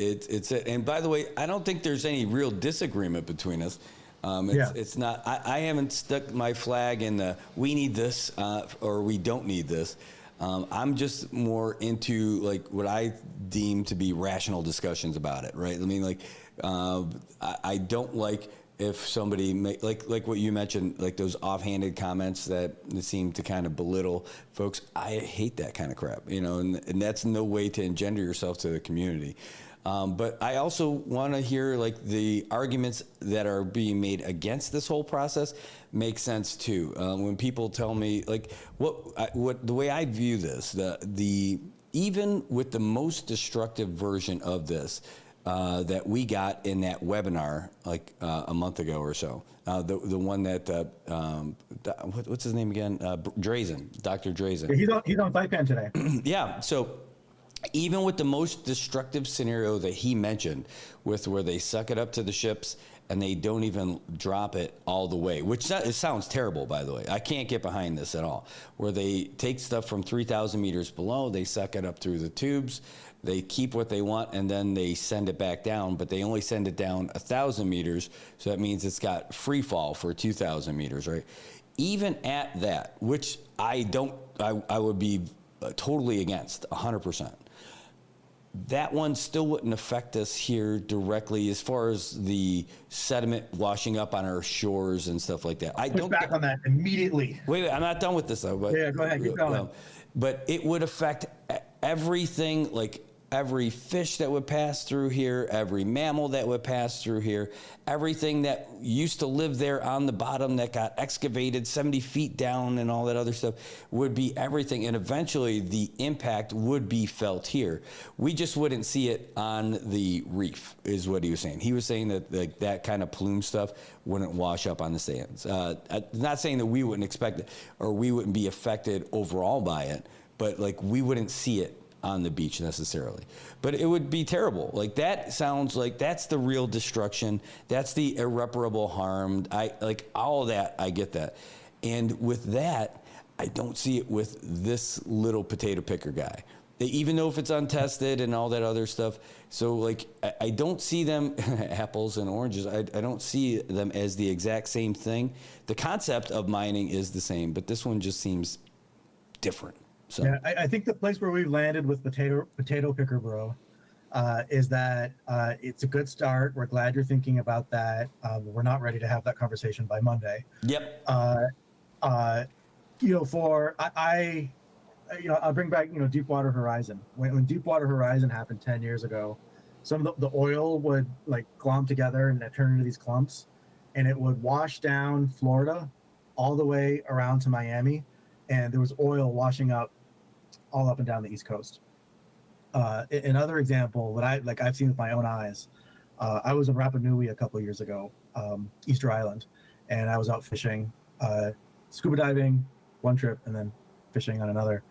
and by the way, I don't think there's any real disagreement between us. It's not. I haven't stuck my flag in the we need this or we don't need this. I'm just more into like what I deem to be rational discussions about it, right? I mean, like I don't like if somebody like what you mentioned, like those offhanded comments that seem to kind of belittle folks. I hate that kind of crap, and that's no way to engender yourself to the community. But I also want to hear like the arguments that are being made against this whole process make sense too. When people tell me like what the way I view this, the even with the most destructive version of this that we got in that webinar like a month ago or so, the one that what's his name again? Drazen, Dr. Drazen. Yeah, he's on Saipan today. Yeah, so. Even with the most destructive scenario that he mentioned, with where they suck it up to the ships and they don't even drop it all the way, which it sounds terrible, by the way. I can't get behind this at all. Where they take stuff from 3,000 meters below, they suck it up through the tubes, they keep what they want, and then they send it back down, but they only send it down 1,000 meters, so that means it's got free fall for 2,000 meters, right? Even at that, which I would be totally against, 100%. That one still wouldn't affect us here directly as far as the sediment washing up on our shores and stuff like that. I Push don't back on that immediately. Wait, I'm not done with this though. But, yeah, go ahead, keep going. But it would affect everything, like every fish that would pass through here, every mammal that would pass through here, everything that used to live there on the bottom that got excavated 70 feet down and all that other stuff would be everything. And eventually the impact would be felt here. We just wouldn't see it on the reef, is what he was saying. He was saying that like that kind of plume stuff wouldn't wash up on the sands. I'm not saying that we wouldn't expect it or we wouldn't be affected overall by it, but like we wouldn't see it on the beach necessarily, but it would be terrible. Like that sounds like that's the real destruction. That's the irreparable harm. I like all of that. I get that. And with that, I don't see it with this little potato picker guy, even though if it's untested and all that other stuff. So like, I don't see them apples and oranges. I don't see them as the exact same thing. The concept of mining is the same, but this one just seems different. So. Yeah, I think the place where we've landed with potato picker bro is that it's a good start. We're glad you're thinking about that. We're not ready to have that conversation by Monday. Yep. I'll bring back Deepwater Horizon. When Deepwater Horizon happened 10 years ago, some of the oil would like glom together and turn into these clumps, and it would wash down Florida all the way around to Miami, and there was oil washing up all up and down the East Coast. Another example that I've seen with my own eyes, I was in Rapa Nui a couple of years ago, Easter Island, and I was out fishing, scuba diving one trip and then fishing on another.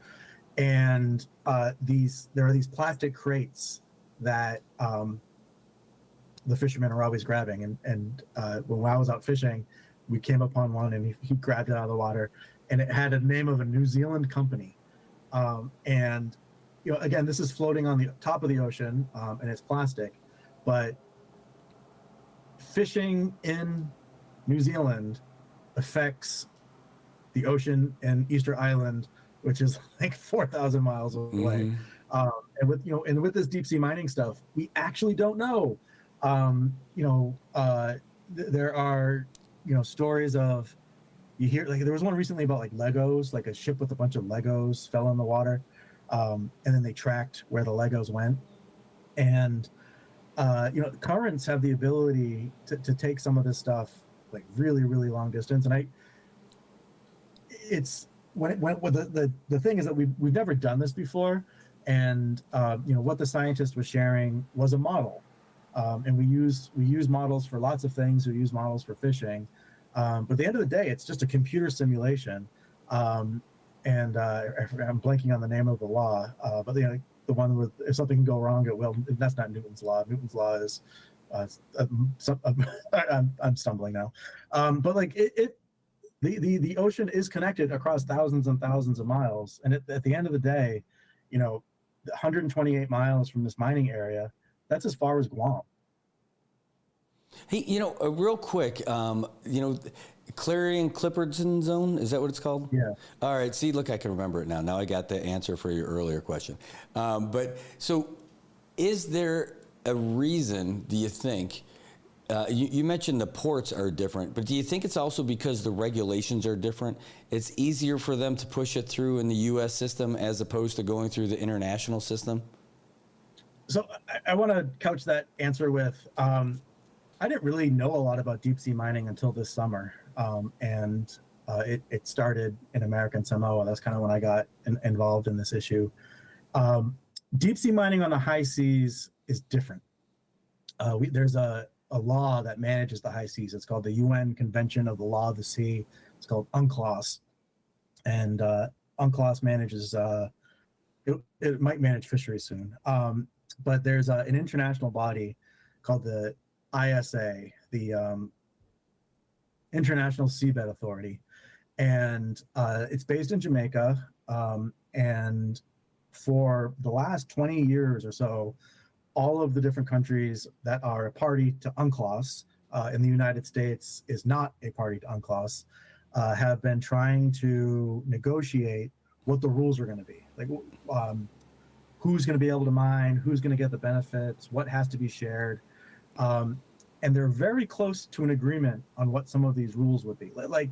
And there are these plastic crates that the fishermen are always grabbing. And when I was out fishing, we came upon one and he grabbed it out of the water, and it had a name of a New Zealand company. And again, this is floating on the top of the ocean, and it's plastic, but fishing in New Zealand affects the ocean and Easter Island, which is like 4,000 miles away. Mm-hmm. And with this deep sea mining stuff, we actually don't know. There are stories of, you hear, like there was one recently about like Legos, like a ship with a bunch of Legos fell in the water, and then they tracked where the Legos went. And currents have the ability to take some of this stuff like really, really long distance. And the thing is that we've never done this before, and what the scientist was sharing was a model, and we use models for lots of things. We use models for fishing. But at the end of the day, it's just a computer simulation. And I'm blanking on the name of the law, but the one with if something can go wrong, it will. That's not Newton's law. Newton's law is, I'm stumbling now, but like the ocean is connected across thousands and thousands of miles, and at the end of the day, 128 miles from this mining area, that's as far as Guam. Hey, real quick, Clarion-Clipperton Zone, is that what it's called? Yeah. All right, see, look, I can remember it now. Now I got the answer for your earlier question. But so is there a reason, do you think, you mentioned the ports are different, but do you think it's also because the regulations are different? It's easier for them to push it through in the U.S. system as opposed to going through the international system? So I want to couch that answer with, I didn't really know a lot about deep sea mining until this summer. And it started in American Samoa. That's kind of when I got involved in this issue. Deep sea mining on the high seas is different. There's a law that manages the high seas. It's called the UN Convention of the Law of the Sea. It's called UNCLOS. And UNCLOS manages, it might manage fisheries soon. But there's an international body called the ISA, the International Seabed Authority, and it's based in Jamaica. And for the last 20 years or so, all of the different countries that are a party to UNCLOS, in the United States is not a party to UNCLOS, have been trying to negotiate what the rules are going to be. Like, who's going to be able to mine, who's going to get the benefits, what has to be shared. And they're very close to an agreement on what some of these rules would be, like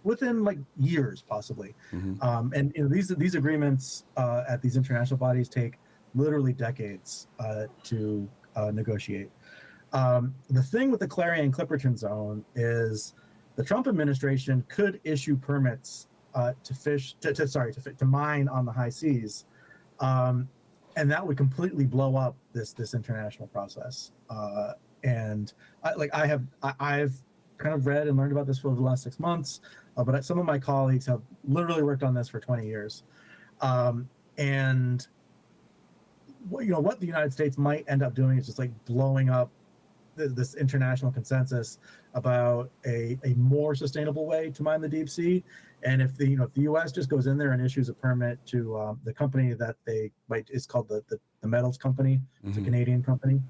within like years, possibly. Mm-hmm. And these agreements at these international bodies take literally decades to negotiate. The thing with the Clarion-Clipperton Zone is the Trump administration could issue permits to mine on the high seas. And that would completely blow up this international process. And I've kind of read and learned about this for the last 6 months, but some of my colleagues have literally worked on this for 20 years. And what the United States might end up doing is just like blowing up this international consensus about a more sustainable way to mine the deep sea. And if the U.S. just goes in there and issues a permit to the company that is called the Metals Company, it's a Canadian company.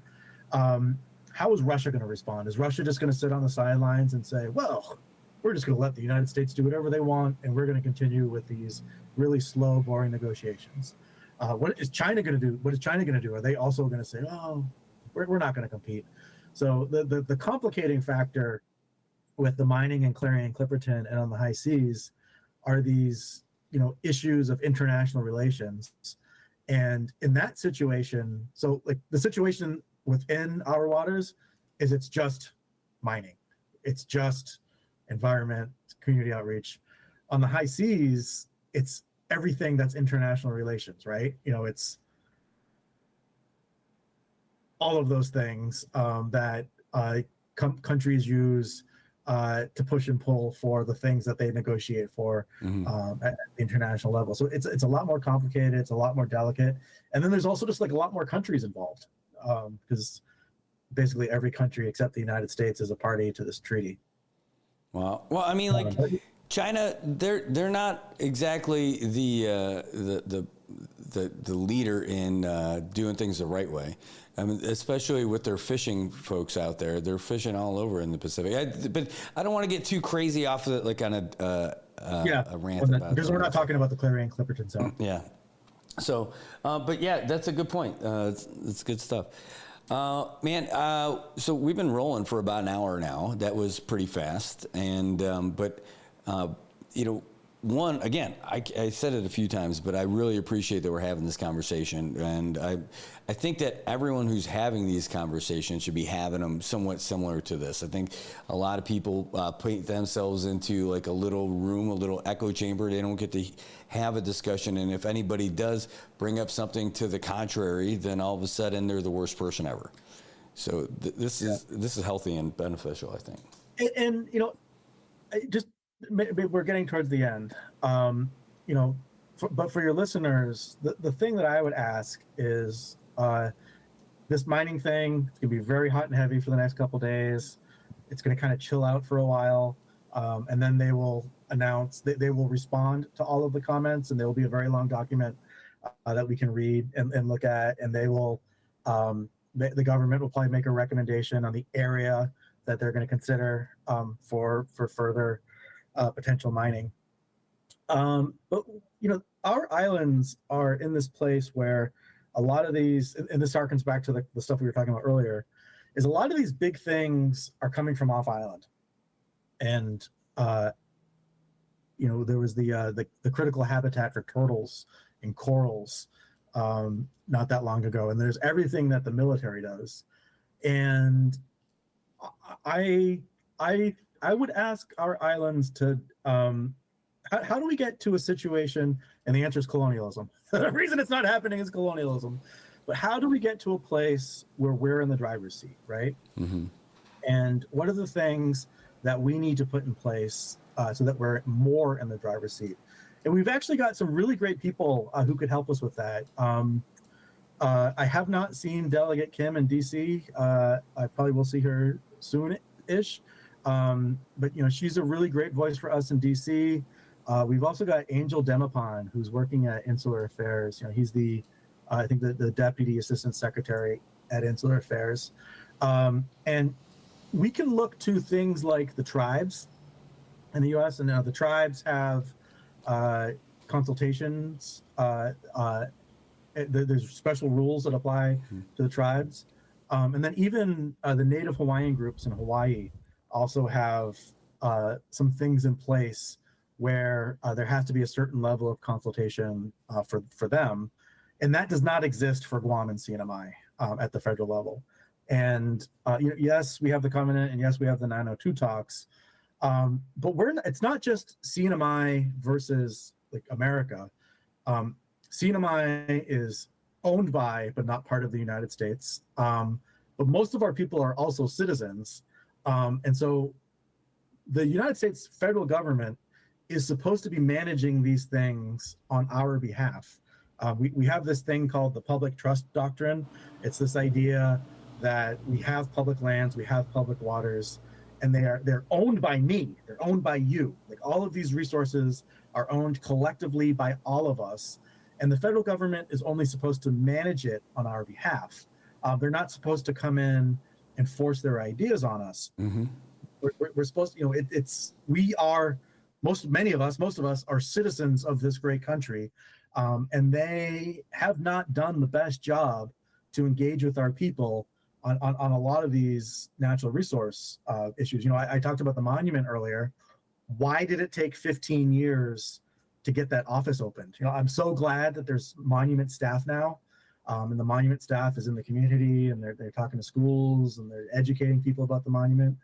How is Russia going to respond? Is Russia just going to sit on the sidelines and say, well, we're just going to let the United States do whatever they want, and we're going to continue with these really slow, boring negotiations? What is China going to do? What is China going to do? Are they also going to say, oh, we're not going to compete? So the complicating factor with the mining in Clarion-Clipperton and on the high seas are these issues of international relations. And in that situation, so like the situation within our waters is it's just mining, it's just environment, community outreach. On the high seas, it's everything that's international relations, right? It's all of those things that countries use to push and pull for the things that they negotiate for at the international level. So it's a lot more complicated. It's a lot more delicate. And then there's also just like a lot more countries involved because basically every country except the United States is a party to this treaty. Wow. Well, I mean, like China, they're not exactly the leader in doing things the right way. I mean, especially with their fishing folks out there, they're fishing all over in the Pacific. But I don't want to get too crazy off of it, like on a rant about that. Because we're not talking about the Clarion-Clipperton Zone. Yeah. So, but yeah, that's a good point. It's good stuff. So we've been rolling for about an hour now. That was pretty fast. And, one, again, I said it a few times, but I really appreciate that we're having this conversation. And I think that everyone who's having these conversations should be having them somewhat similar to this. I think a lot of people paint themselves into like a little room, a little echo chamber. They don't get to have a discussion. And if anybody does bring up something to the contrary, then all of a sudden they're the worst person ever. So this is healthy and beneficial, I think. And we're getting towards the end. but for your listeners, the thing that I would ask is this mining thing. It's going to be very hot and heavy for the next couple days. It's going to kind of chill out for a while, and then they will announce they will respond to all of the comments, and there will be a very long document that we can read and look at, and they will the government will probably make a recommendation on the area that they're going to consider for further potential mining. But our islands are in this place where a lot of these, and this harkens back to the stuff we were talking about earlier, is a lot of these big things are coming from off island. And there was the critical habitat for turtles and corals not that long ago, and there's everything that the military does. And I would ask our islands to how do we get to a situation, and the answer is colonialism. The reason it's not happening is colonialism. But how do we get to a place where we're in the driver's seat, right? Mm-hmm. And what are the things that we need to put in place so that we're more in the driver's seat? And we've actually got some really great people who could help us with that. I have not seen Delegate Kim in DC. I probably will see her soon-ish. But she's a really great voice for us in DC. We've also got Angel Demapon, who's working at Insular Affairs. He's I think the Deputy Assistant Secretary at Insular Affairs. And we can look to things like the tribes in the U.S. And the tribes have consultations. There's special rules that apply to the tribes. And then even the Native Hawaiian groups in Hawaii also have some things in place where there has to be a certain level of consultation for them. And that does not exist for Guam and CNMI at the federal level. And yes, we have the covenant, and yes, we have the 902 talks, but it's not just CNMI versus like America. CNMI is owned by, but not part of the United States. But most of our people are also citizens. And so the United States federal government is supposed to be managing these things on our behalf. We have this thing called the public trust doctrine. It's this idea that we have public lands, we have public waters, and they're owned by me, they're owned by you. Like all of these resources are owned collectively by all of us, and the federal government is only supposed to manage it on our behalf. They're not supposed to come in and force their ideas on us. Mm-hmm. We're supposed to, many of us are citizens of this great country. And they have not done the best job to engage with our people on a lot of these natural resource issues. I talked about the monument earlier. Why did it take 15 years to get that office opened? I'm so glad that there's monument staff now, and the monument staff is in the community, and they're talking to schools, and they're educating people about the monument.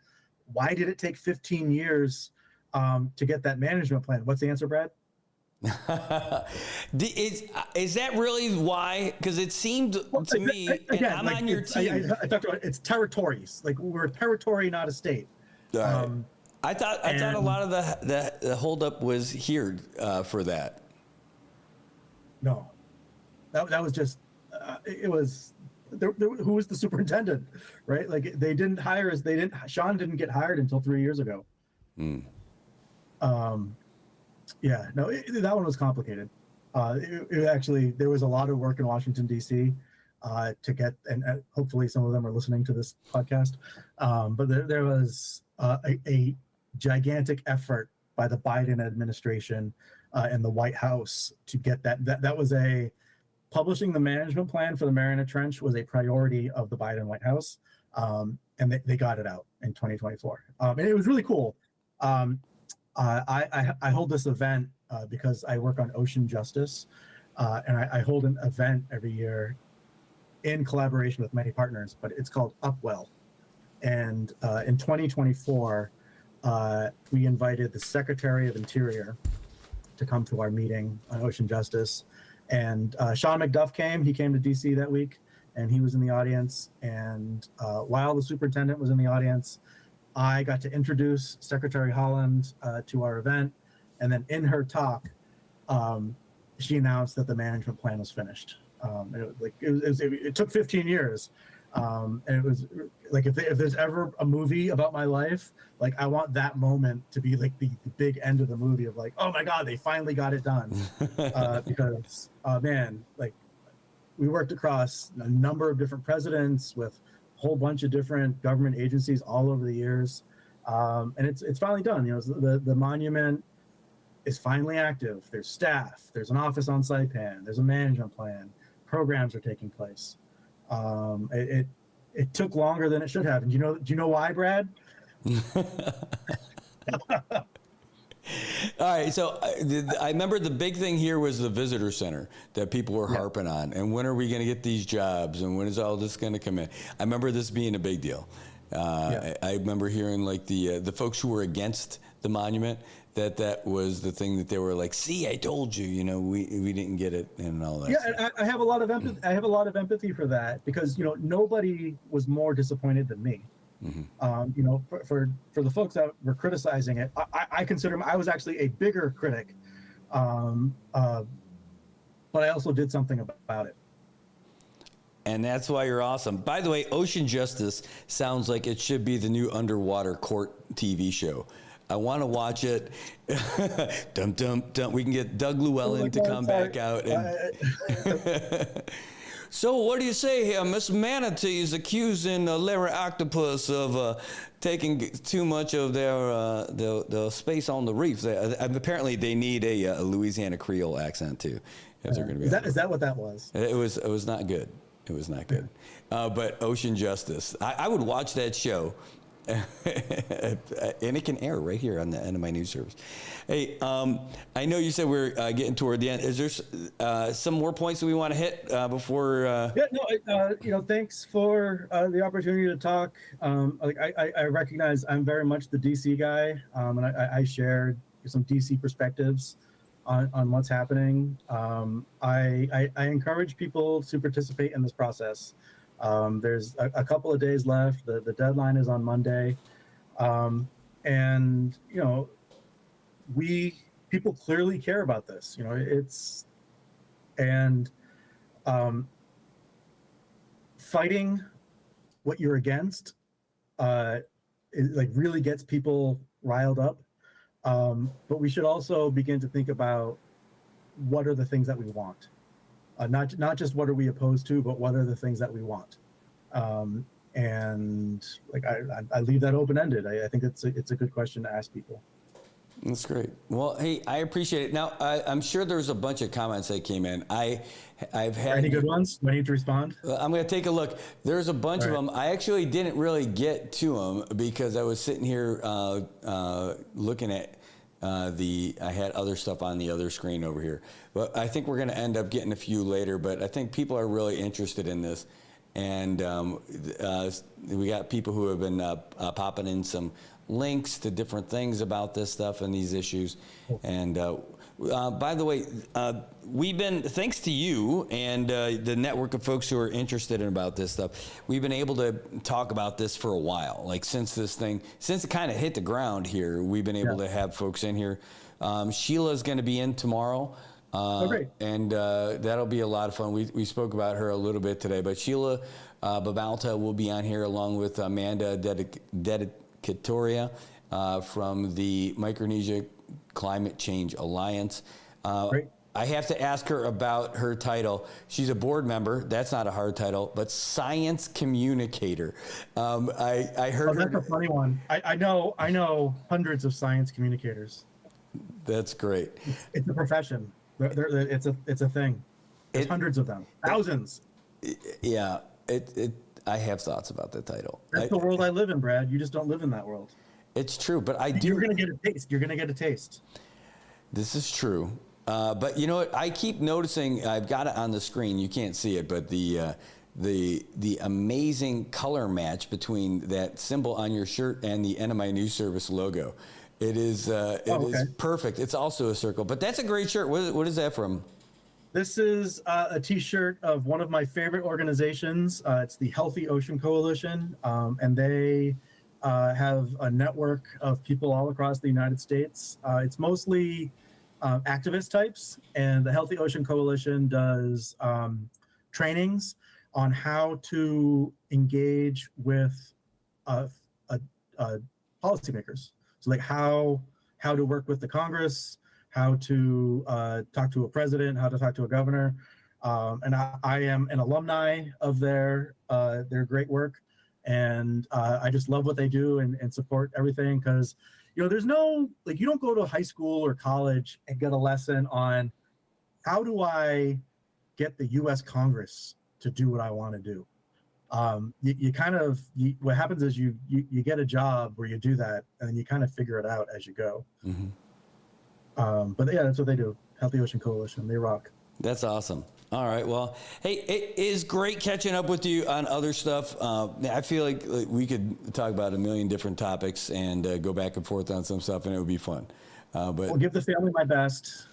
Why did it take 15 years to get that management plan? What's the answer, Brad? Is that really why? Because it seemed to me, and I'm on your team. I talked about it's territories. Like we're a territory, not a state. I thought a lot of the holdup was here for that. No, that was just it was. Who was the superintendent, right? Like they didn't hire us. Sean didn't get hired until 3 years ago. Yeah, no, that one was complicated. It actually, there was a lot of work in Washington, D.C. To get, and hopefully some of them are listening to this podcast, but there was a gigantic effort by the Biden administration and the White House to get that was publishing the management plan for the Mariana Trench was a priority of the Biden White House, and they got it out in 2024. And it was really cool. I hold this event because I work on ocean justice, and I hold an event every year in collaboration with many partners, but it's called Upwell. And in 2024, we invited the Secretary of Interior to come to our meeting on ocean justice. And Sean McDuff came. He came to DC that week, and he was in the audience. And while the superintendent was in the audience, I got to introduce Secretary Holland to our event. And then in her talk, she announced that the management plan was finished. It took 15 years. And it was like, if there's ever a movie about my life, like I want that moment to be like the big end of the movie of like, oh my God, they finally got it done. Because man, like we worked across a number of different presidents with a whole bunch of different government agencies all over the years. And it's finally done. You know, the monument is finally active. There's staff, there's an office on Saipan, there's a management plan, programs are taking place. It took longer than it should have. And do you know why, Brad? All right, so I remember the big thing here was the visitor center that people were harping on. And when are we going to get these jobs? And when is all this going to come in? I remember this being a big deal. I remember hearing like the folks who were against the monument, that was the thing that they were like, see, I told you, you know, we didn't get it and all that. Yeah, stuff. and I have a lot of empathy. I have a lot of empathy for that because, you know, nobody was more disappointed than me. Mm-hmm. You know, for the folks that were criticizing it, I consider I was actually a bigger critic, but I also did something about it. And that's why you're awesome. By the way, Ocean Justice sounds like it should be the new underwater court TV show. I want to watch it. Dum, dum, dum. We can get Doug Llewellyn to come back out. And so what do you say here? Miss Manatee is accusing Larry Octopus of taking too much of their space on the reef. Apparently they need a Louisiana Creole accent too. If they're going to be is that what that was? It was not good. It was not good. But Ocean Justice, I would watch that show. And it can air right here on the end of my news service. Hey, I know you said we're getting toward the end. Is there some more points that we want to hit before? You know, thanks for the opportunity to talk. I recognize I'm very much the DC guy, and I shared some DC perspectives on what's happening. I encourage people to participate in this process. There's a couple of days left. The deadline is on Monday. And, you know, people clearly care about this, you know, fighting what you're against, really gets people riled up. But we should also begin to think about what are the things that we want. Not just what are we opposed to, but what are the things that we want. And like I leave that open-ended. I think it's a good question to ask people. That's great. Well, hey, I appreciate it. Now, I'm sure there's a bunch of comments that came in. I've had any good ones. Do I need to respond? I'm going to take a look. There's a bunch of them. I actually didn't really get to them because I was sitting here looking at I had other stuff on the other screen over here. But I think we're going to end up getting a few later. But I think people are really interested in this. And we got people who have been popping in some links to different things about this stuff and these issues. And by the way, we've been, thanks to you and the network of folks who are interested in about this stuff, we've been able to talk about this for a while. Like since it kind of hit the ground here, we've been able to have folks in here. Sheila's going to be in tomorrow. Great. And that'll be a lot of fun. We spoke about her a little bit today, but Sheila Babalta will be on here along with Amanda Dedicatoria from the Micronesia Climate Change Alliance. Great. I have to ask her about her title. She's a board member. That's not a hard title, but science communicator. I heard that's a funny one. I know hundreds of science communicators. That's great. It's a profession. It's a thing. There's hundreds of them, thousands. Yeah, I have thoughts about the title. That's the world I live in, Brad. You just don't live in that world. It's true, but I do. You're gonna get a taste. You're gonna get a taste. This is true, but you know what? I keep noticing. I've got it on the screen. You can't see it, but the amazing color match between that symbol on your shirt and the NMI News Service logo. It is is perfect. It's also a circle, but that's a great shirt. What is that from? This is a T-shirt of one of my favorite organizations. It's the Healthy Ocean Coalition, and they have a network of people all across the United States. It's mostly activist types, and the Healthy Ocean Coalition does trainings on how to engage with policymakers. So like how to work with the Congress, how to talk to a president, how to talk to a governor. And I am an alumni of their great work. And I just love what they do and support everything, because, there's no, like, you don't go to high school or college and get a lesson on how do I get the U.S. Congress to do what I want to do. What happens is you get a job where you do that, and then you kind of figure it out as you go. Mm-hmm. But yeah, that's what they do. Healthy Ocean Coalition, they rock. That's awesome. All right. Well, hey, it is great catching up with you on other stuff. I feel like we could talk about a million different topics and go back and forth on some stuff, and it would be fun. But I'll give the family my best.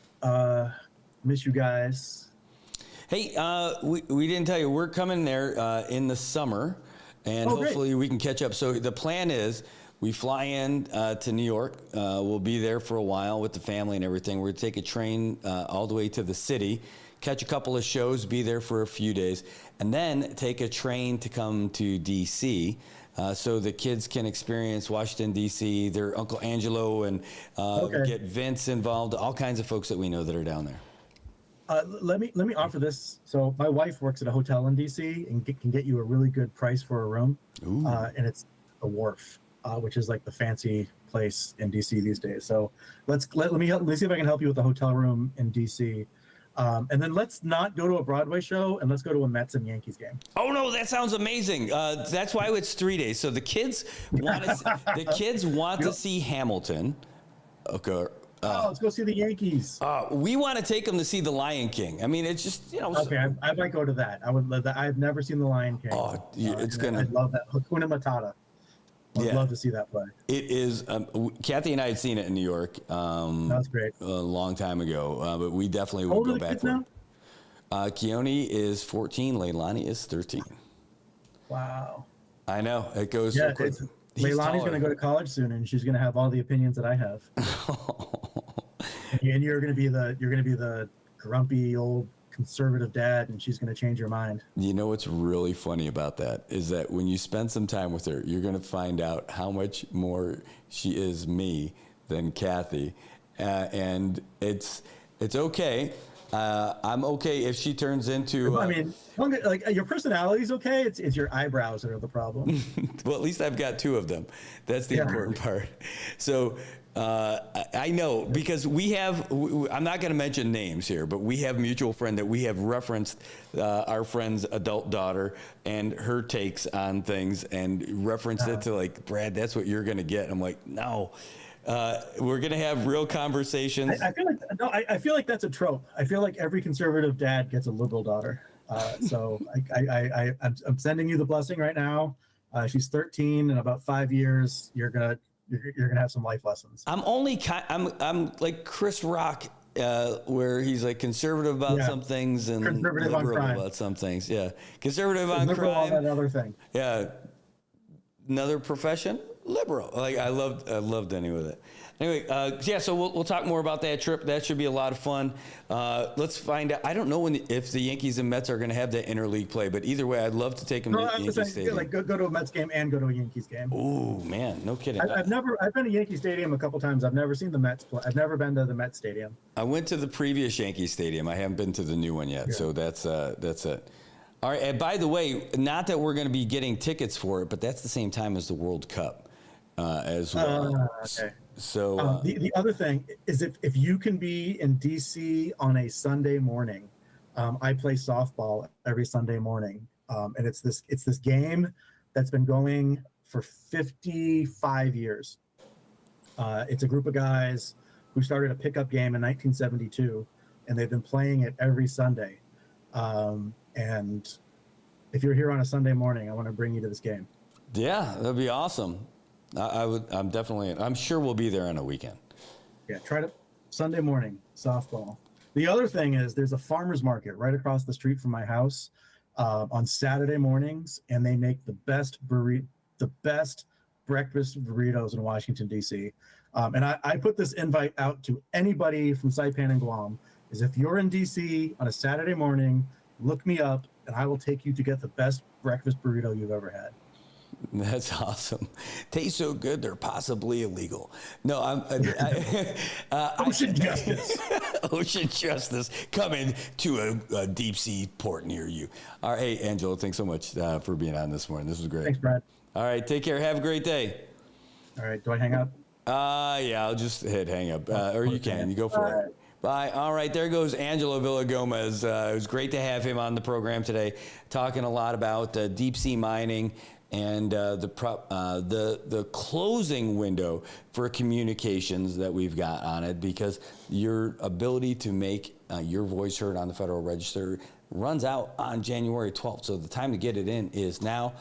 Miss you guys. Hey, we didn't tell you, we're coming there in the summer, and hopefully we can catch up. So the plan is we fly in to New York. We'll be there for a while with the family and everything. We're going to take a train all the way to the city, catch a couple of shows, be there for a few days, and then take a train to come to D.C., so the kids can experience Washington, D.C., their Uncle Angelo, and get Vince involved, all kinds of folks that we know that are down there. Let me offer this. So my wife works at a hotel in DC and can get you a really good price for a room. And it's a Wharf, which is like the fancy place in DC these days. So let me see if I can help you with the hotel room in DC. And then let's not go to a Broadway show, and let's go to a Mets and Yankees game. Oh no, that sounds amazing. That's why it's 3 days. So the kids want to see Hamilton. Okay. Let's go see the Yankees. We want to take them to see The Lion King. I mean, it's just, Okay, I might go to that. I would love that. I've never seen The Lion King. It's gonna. I love that. Hakuna Matata. I'd love to see that play. It is. Kathy and I had seen it in New York. That's great. A long time ago, but we definitely would go back. Keone is 14. Leilani is 13. Wow. I know, it goes so quick. Leilani's going to go to college soon, and she's going to have all the opinions that I have. And you're going to be the grumpy old conservative dad, and she's going to change your mind. You know what's really funny about that is that when you spend some time with her, you're going to find out how much more she is me than Kathy, and it's okay. I'm okay if she turns into. I mean, like your personality's okay. It's your eyebrows that are the problem. Well, at least I've got two of them. That's the important part. So I know, because we have. I'm not going to mention names here, but we have a mutual friend that we have referenced our friend's adult daughter and her takes on things, and referenced it to like, Brad, that's what you're going to get. I'm like, no. We're gonna have real conversations. I feel like that's a trope. I feel like every conservative dad gets a liberal daughter. So I'm sending you the blessing right now. She's 13. In about 5 years, you're gonna have some life lessons. I'm like Chris Rock, where he's like conservative about some things and liberal about some things. Yeah, conservative on liberal crime. on that other thing. Yeah, another profession. Liberal. Like I loved any with it. Anyway, so we'll talk more about that trip. That should be a lot of fun. Let's find out. I don't know if the Yankees and Mets are going to have that interleague play, but either way, I'd love to take them to Yankee Stadium. Like go to a Mets game and go to a Yankees game. Ooh, man, no kidding. I've been to Yankee Stadium a couple times. I've never seen the Mets play. I've never been to the Mets Stadium. I went to the previous Yankee Stadium. I haven't been to the new one yet, so that's it. All right. And by the way, not that we're going to be getting tickets for it, but that's the same time as the World Cup. As well. Okay. So the other thing is if you can be in DC on a Sunday morning, I play softball every Sunday morning, and it's this game that's been going for 55 years. It's a group of guys who started a pickup game in 1972, and they've been playing it every Sunday. And if you're here on a Sunday morning, I want to bring you to this game. Yeah, that'd be awesome. I'm sure we'll be there on a weekend. Yeah, try to Sunday morning softball. The other thing is there's a farmer's market right across the street from my house on Saturday mornings, and they make the best breakfast burritos in Washington, D.C. And I put this invite out to anybody from Saipan and Guam, is if you're in D.C. on a Saturday morning, look me up, and I will take you to get the best breakfast burrito you've ever had. That's awesome. Tastes so good, they're possibly illegal. No, Ocean justice. Ocean justice coming to a deep sea port near you. All right, hey, Angelo, thanks so much for being on this morning. This was great. Thanks, Brad. All right, take care. Have a great day. All right, do I hang up? Yeah, I'll just hit hang up. Or you can. You go for it. Bye. All right, there goes Angelo Villagomez. It was great to have him on the program today, talking a lot about deep sea mining and the closing window for communications that we've got on it, because your ability to make your voice heard on the Federal Register runs out on January 12th. So the time to get it in is now.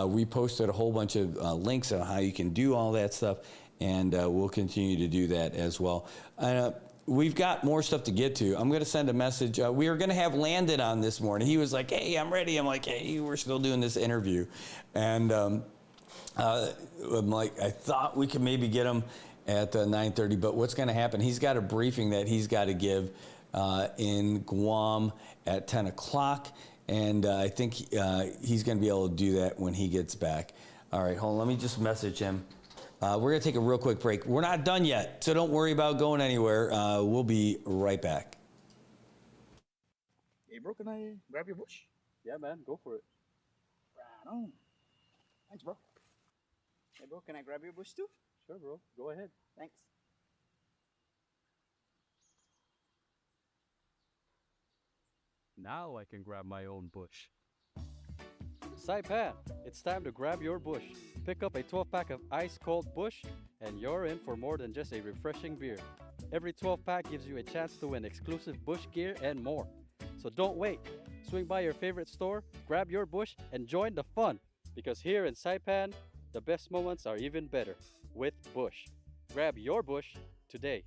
We posted a whole bunch of links on how you can do all that stuff, and we'll continue to do that as well. We've got more stuff to get to. I'm going to send a message. We were going to have Landon on this morning. He was like, hey, I'm ready. I'm like, hey, we're still doing this interview. And I'm like, I thought we could maybe get him at 9:30, but what's going to happen? He's got a briefing that he's got to give in Guam at 10 o'clock, and I think he's going to be able to do that when he gets back. All right, hold on. Let me just message him. We're going to take a real quick break. We're not done yet, so don't worry about going anywhere. We'll be right back. Hey, bro, can I grab your bush? Yeah, man, go for it. Right on. Thanks, bro. Hey, bro, can I grab your bush too? Sure, bro. Go ahead. Thanks. Now I can grab my own bush. Saipan, it's time to grab your bush. Pick up a 12-pack of ice-cold Bush, and you're in for more than just a refreshing beer. Every 12-pack gives you a chance to win exclusive Bush gear and more. So don't wait. Swing by your favorite store, grab your Bush, and join the fun. Because here in Saipan, the best moments are even better with Bush. Grab your Bush today.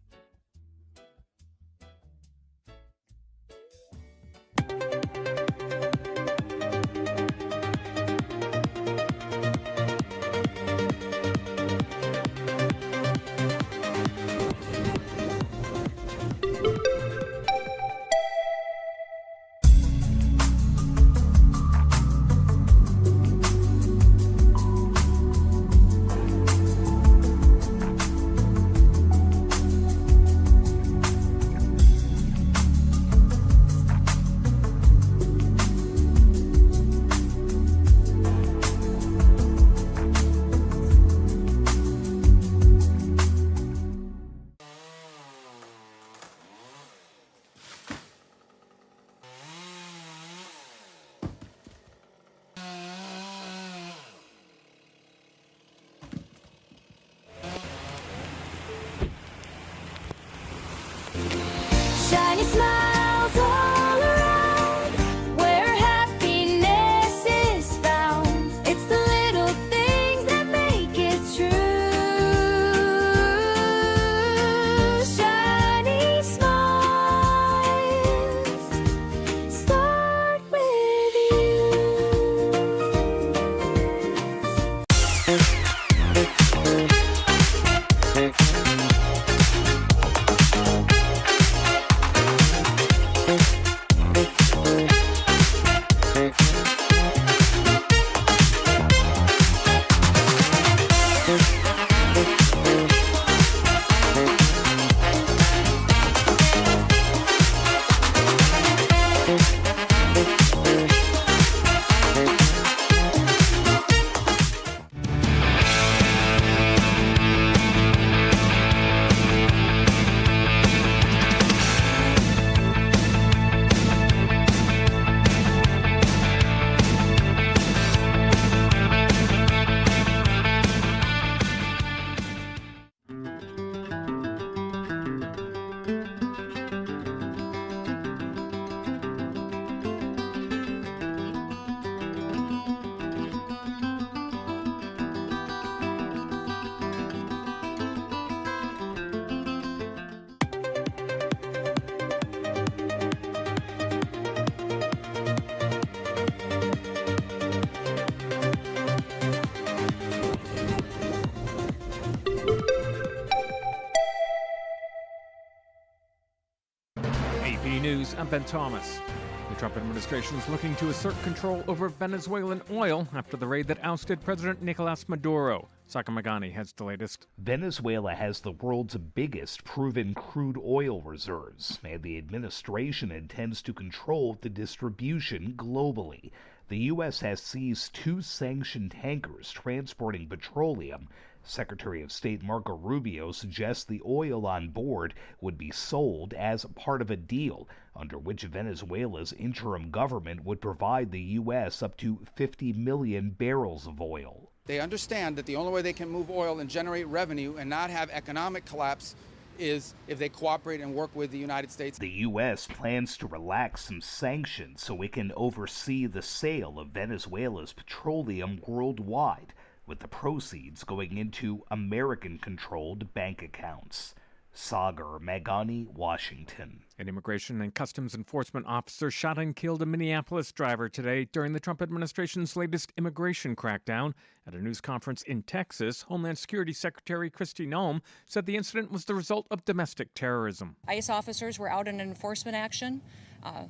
News, I'm Ben Thomas. The Trump administration is looking to assert control over Venezuelan oil after the raid that ousted President Nicolas Maduro. Saka Magani has the latest. Venezuela has the world's biggest proven crude oil reserves, and the administration intends to control the distribution globally. The U.S. has seized 2 sanctioned tankers transporting petroleum. Secretary of State Marco Rubio suggests the oil on board would be sold as part of a deal under which Venezuela's interim government would provide the U.S. up to 50 million barrels of oil. They understand that the only way they can move oil and generate revenue and not have economic collapse is if they cooperate and work with the United States. The U.S. plans to relax some sanctions so it can oversee the sale of Venezuela's petroleum worldwide, with the proceeds going into American-controlled bank accounts. Sagar Magani, Washington. An immigration and customs enforcement officer shot and killed a Minneapolis driver today during the Trump administration's latest immigration crackdown. At a news conference in Texas, Homeland Security Secretary Kristi Noem said the incident was the result of domestic terrorism. ICE officers were out in an enforcement action.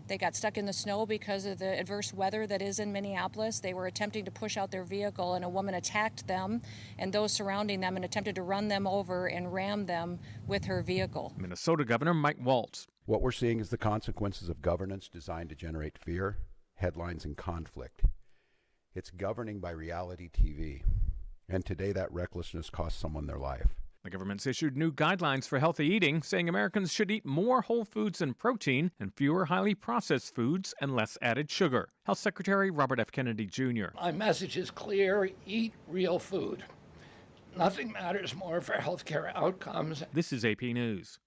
They got stuck in the snow because of the adverse weather that is in Minneapolis. They were attempting to push out their vehicle, and a woman attacked them and those surrounding them and attempted to run them over and ram them with her vehicle. Minnesota Governor Mike Waltz. What we're seeing is the consequences of governance designed to generate fear, headlines, and conflict. It's governing by reality TV. And today that recklessness costs someone their life. The government's issued new guidelines for healthy eating, saying Americans should eat more whole foods and protein and fewer highly processed foods and less added sugar. Health Secretary Robert F. Kennedy Jr. My message is clear: eat real food. Nothing matters more for healthcare outcomes. This is AP News.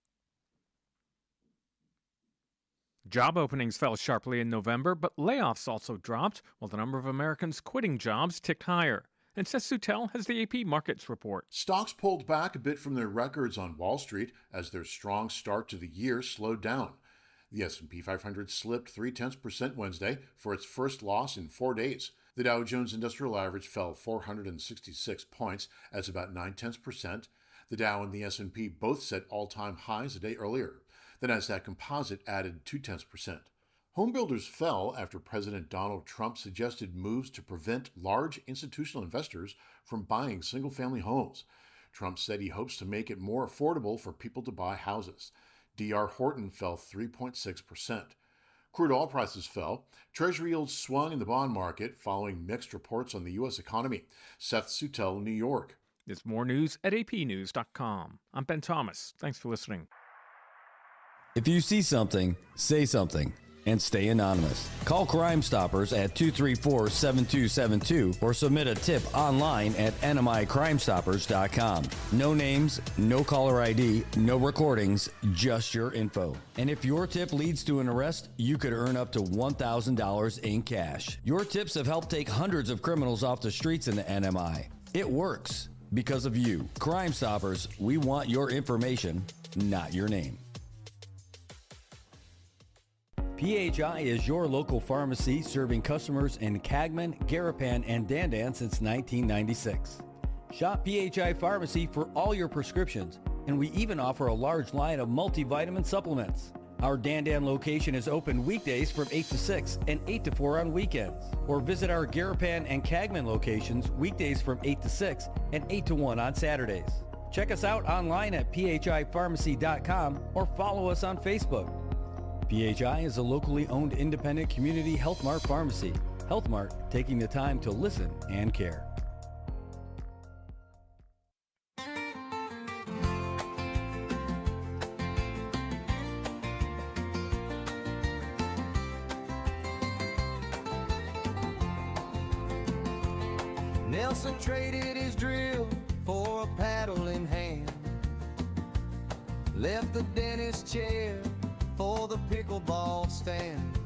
Job openings fell sharply in November, but layoffs also dropped, while the number of Americans quitting jobs ticked higher. And Seth Sutel has the AP Markets report. Stocks pulled back a bit from their records on Wall Street as their strong start to the year slowed down. The S&P 500 slipped 0.3% Wednesday for its first loss in 4 days. The Dow Jones Industrial Average fell 466 points as about 0.9%. The Dow and the S&P both set all-time highs a day earlier. The Nasdaq Composite added 0.2%. Homebuilders fell after President Donald Trump suggested moves to prevent large institutional investors from buying single-family homes. Trump said he hopes to make it more affordable for people to buy houses. D.R. Horton fell 3.6%. Crude oil prices fell. Treasury yields swung in the bond market following mixed reports on the U.S. economy. Seth Sutel, New York. There's more news at apnews.com. I'm Ben Thomas. Thanks for listening. If you see something, say something. And stay anonymous. Call Crime Stoppers at 234-7272 or submit a tip online at nmicrimestoppers.com. No names, no caller ID, no recordings, just your info. And if your tip leads to an arrest, you could earn up to $1,000 in cash. Your tips have helped take hundreds of criminals off the streets in the NMI. It works because of you. Crime Stoppers, we want your information, not your name. PHI is your local pharmacy serving customers in Cagman, Garapan, and Dandan since 1996. Shop PHI Pharmacy for all your prescriptions, and we even offer a large line of multivitamin supplements. Our Dandan location is open weekdays from 8 to 6 and 8 to 4 on weekends. Or visit our Garapan and Cagman locations weekdays from 8 to 6 and 8 to 1 on Saturdays. Check us out online at phipharmacy.com or follow us on Facebook. PHI is a locally owned independent community Health Mart pharmacy. Health Mart, taking the time to listen and care. Nelson traded his drill for a paddle in hand. Left the dentist chair for the pickleball stand.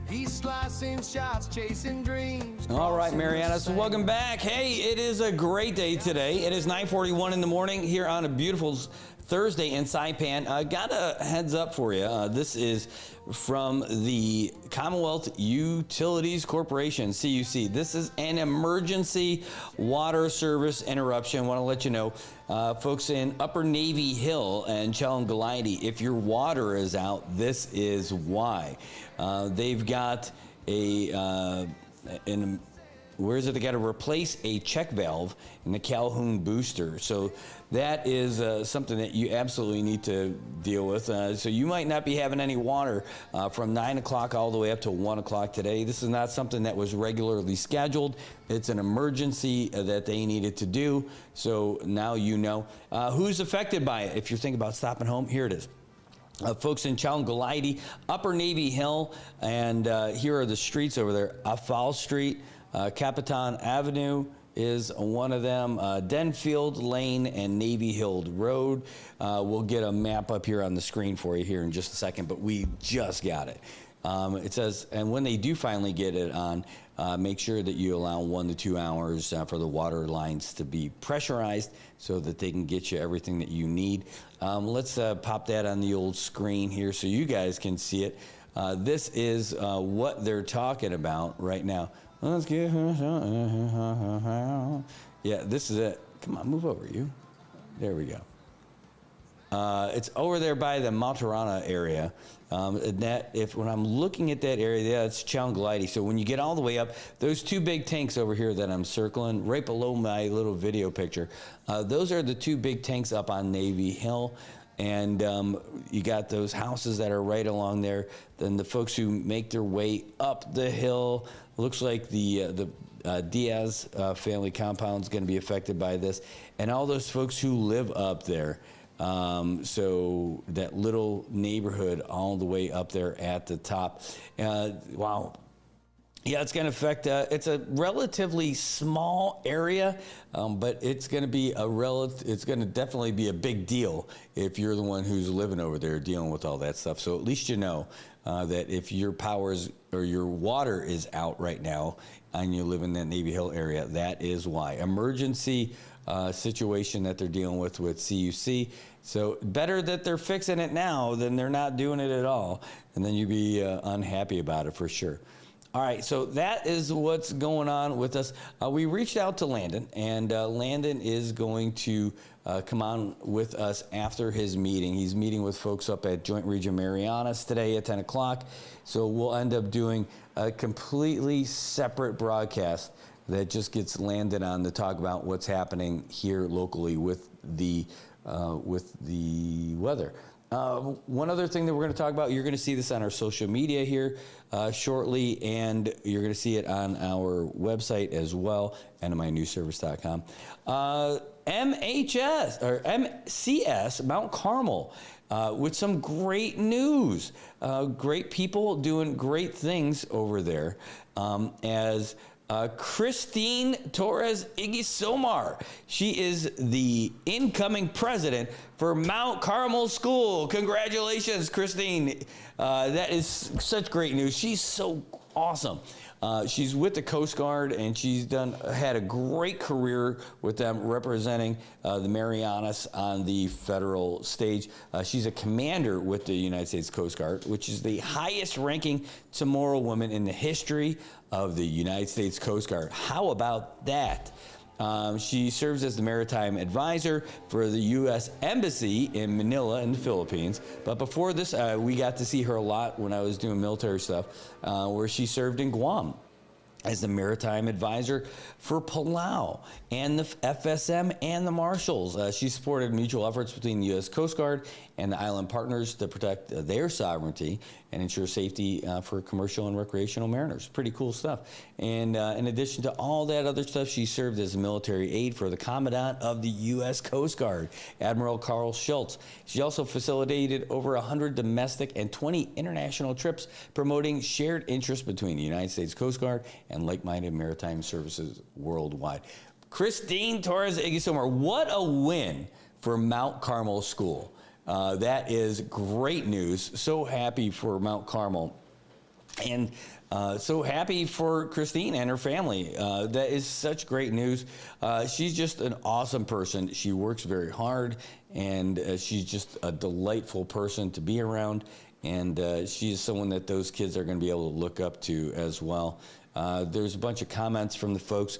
He's slicing shots, chasing dreams. All right, Marianas, welcome back. Hey, it is a great day today. It is 9:41 in the morning here on a beautiful Thursday in Saipan. Got a heads up for you. This is from the Commonwealth Utilities Corporation, CUC. This is an emergency water service interruption. Want to let you know, folks in Upper Navy Hill and Chalon-Galati, if your water is out, this is why. They've got where is it? They got to replace a check valve in the Calhoun booster. So that is something that you absolutely need to deal with. So you might not be having any water from 9 o'clock all the way up to 1 o'clock today. This is not something that was regularly scheduled. It's an emergency that they needed to do. So now you know. Who's affected by it? If you're thinking about stopping home, here it is. Folks in Chalon-Galati, Upper Navy Hill, and here are the streets over there. Afal Street, Capitan Avenue is one of them. Denfield Lane and Navy Hill Road. We'll get a map up here on the screen for you here in just a second, but we just got it. It says, and when they do finally get it on, make sure that you allow 1 to 2 hours for the water lines to be pressurized so that they can get you everything that you need. Let's pop that on the old screen here so you guys can see it. This is what they're talking about right now. Let's get yeah, this is it. Come on, move over, you. There we go. It's over there by the Maltarana area. When I'm looking at that area, yeah, it's Chalon-Galati. So when you get all the way up, those two big tanks over here that I'm circling, right below my little video picture, those are the two big tanks up on Navy Hill. And you got those houses that are right along there. Then the folks who make their way up the hill, looks like the Diaz family compound is going to be affected by this. And all those folks who live up there. So that little neighborhood all the way up there at the top. Wow. Yeah, it's going to affect, it's a relatively small area, but it's going to be it's going to definitely be a big deal if you're the one who's living over there dealing with all that stuff. So at least you know that if your or your water is out right now and you live in that Navy Hill area, that is why. Emergency situation that they're dealing with CUC. So better that they're fixing it now than they're not doing it at all. And then you'd be unhappy about it for sure. All right, so that is what's going on with us. We reached out to Landon, and Landon is going to come on with us after his meeting. He's meeting with folks up at Joint Region Marianas today at 10 o'clock. So we'll end up doing a completely separate broadcast that just gets Landon on to talk about what's happening here locally with the weather. One other thing that we're going to talk about, you're going to see this on our social media here shortly, and you're going to see it on our website as well, nminewsservice.com. MCS, Mount Carmel, with some great news. Great people doing great things over there as Christine Torres Igisomar. She is the incoming president for Mount Carmel School. Congratulations, Christine. That is such great news. She's so awesome. She's with the Coast Guard, and she's had a great career with them representing the Marianas on the federal stage. She's a commander with the United States Coast Guard, which is the highest ranking Chamorro woman in the history of the United States Coast Guard. How about that? She serves as the maritime advisor for the U.S. Embassy in Manila in the Philippines. But before this, we got to see her a lot when I was doing military stuff, where she served in Guam as the maritime advisor for Palau and the FSM and the Marshals. She supported mutual efforts between the U.S. Coast Guard and the island partners to protect their sovereignty and ensure safety for commercial and recreational mariners. Pretty cool stuff. And in addition to all that other stuff, she served as a military aide for the Commandant of the U.S. Coast Guard, Admiral Carl Schultz. She also facilitated over 100 domestic and 20 international trips promoting shared interests between the United States Coast Guard and like-minded maritime services worldwide. Christine Torres Igisomar, what a win for Mount Carmel School. That is great news. So happy for Mount Carmel. And So happy for Christine and her family. That is such great news. She's just an awesome person. She works very hard, and she's just a delightful person to be around. And she's someone that those kids are going to be able to look up to as well. There's a bunch of comments from the folks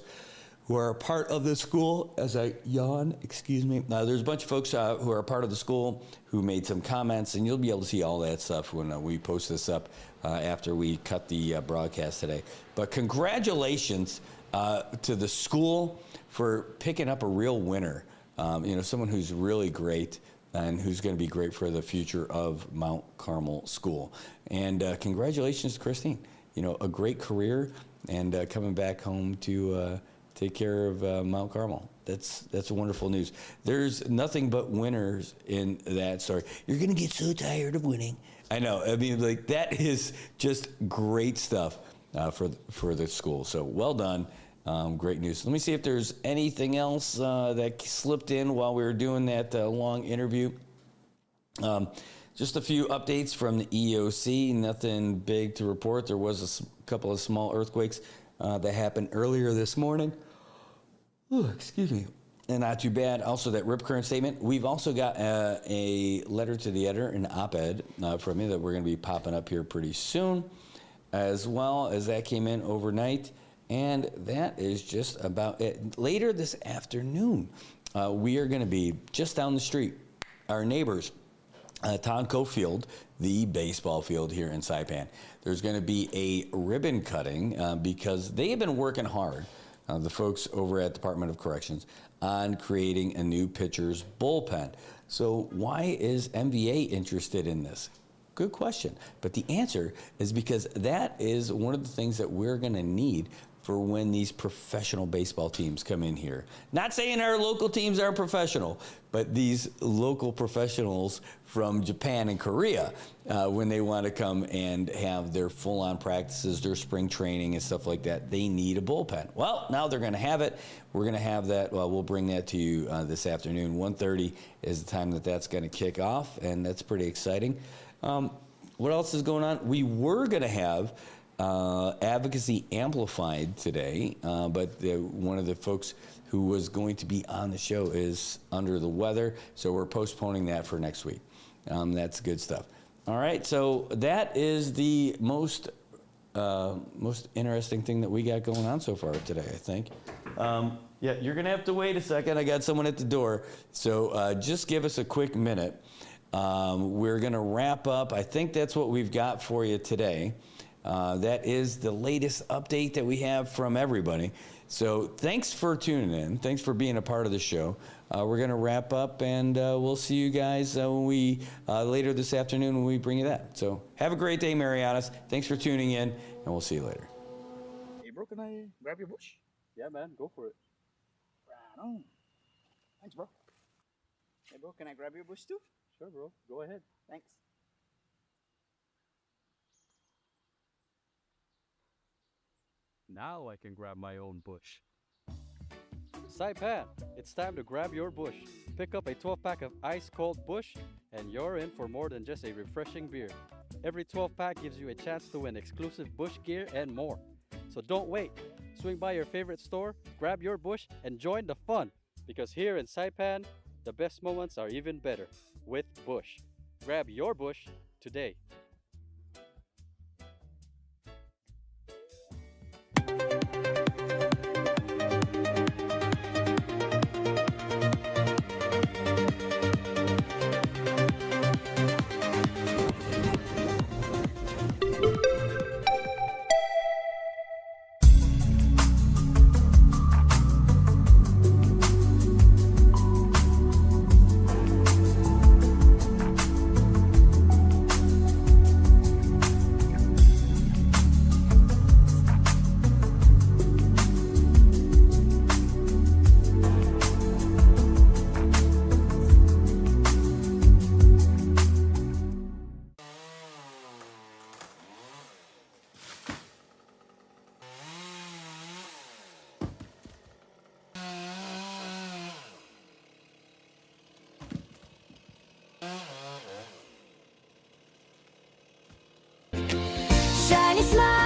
who are a part of the school. As I yawn, excuse me. There's a bunch of folks who are a part of the school who made some comments, and you'll be able to see all that stuff when we post this up after we cut the broadcast today. But congratulations to the school for picking up a real winner. Someone who's really great and who's going to be great for the future of Mount Carmel School. And congratulations to Christine. A great career and coming back home to take care of Mount Carmel. That's wonderful news. There's nothing but winners in that story. You're going to get so tired of winning. I know. I mean, that is just great stuff for the school. So well done. Great news. Let me see if there's anything else that slipped in while we were doing that long interview. Just a few updates from the EOC. Nothing big to report. There was a couple of small earthquakes that happened earlier this morning. Ooh, excuse me. And not too bad. Also, that rip current statement. We've also got a letter to the editor, an op-ed from me that we're going to be popping up here pretty soon, as well as that came in overnight. And that is just about it. Later this afternoon, we are going to be just down the street, our neighbors, Tonko Field, the baseball field here in Saipan. There's going to be a ribbon cutting because they have been working hard, the folks over at Department of Corrections, on creating a new pitcher's bullpen. So why is MVA interested in this? Good question. But the answer is because that is one of the things that we're going to need for when these professional baseball teams come in here. Not saying our local teams aren't professional, but these local professionals from Japan and Korea, when they want to come and have their full-on practices, their spring training and stuff like that, they need a bullpen. Well, now they're going to have it. We're going to have that. Well, we'll bring that to you this afternoon. 1:30 is the time that's going to kick off, and that's pretty exciting. What else is going on? We were going to have Advocacy Amplified today, but one of the folks who was going to be on the show is under the weather, so we're postponing that for next week. That's good stuff. All right, so that is the most interesting thing that we got going on so far today, I think. Yeah, you're going to have to wait a second. I got someone at the door, so just give us a quick minute. We're going to wrap up. I think that's what we've got for you today. That is the latest update that we have from everybody. So thanks for tuning in. Thanks for being a part of the show. We're going to wrap up, and we'll see you guys when we later this afternoon when we bring you that. So have a great day, Marianas. Thanks for tuning in, and we'll see you later. Hey, bro, can I grab your bush? Yeah, man, go for it. Right on. Thanks, bro. Hey, bro, can I grab your bush too? Sure, bro. Go ahead. Thanks. Now I can grab my own bush. Saipan, it's time to grab your bush. Pick up a 12-pack of ice-cold Bush, and you're in for more than just a refreshing beer. Every 12-pack gives you a chance to win exclusive Bush gear and more. So don't wait. Swing by your favorite store, grab your Bush, and join the fun. Because here in Saipan, the best moments are even better with Bush. Grab your Bush today. Shiny smile.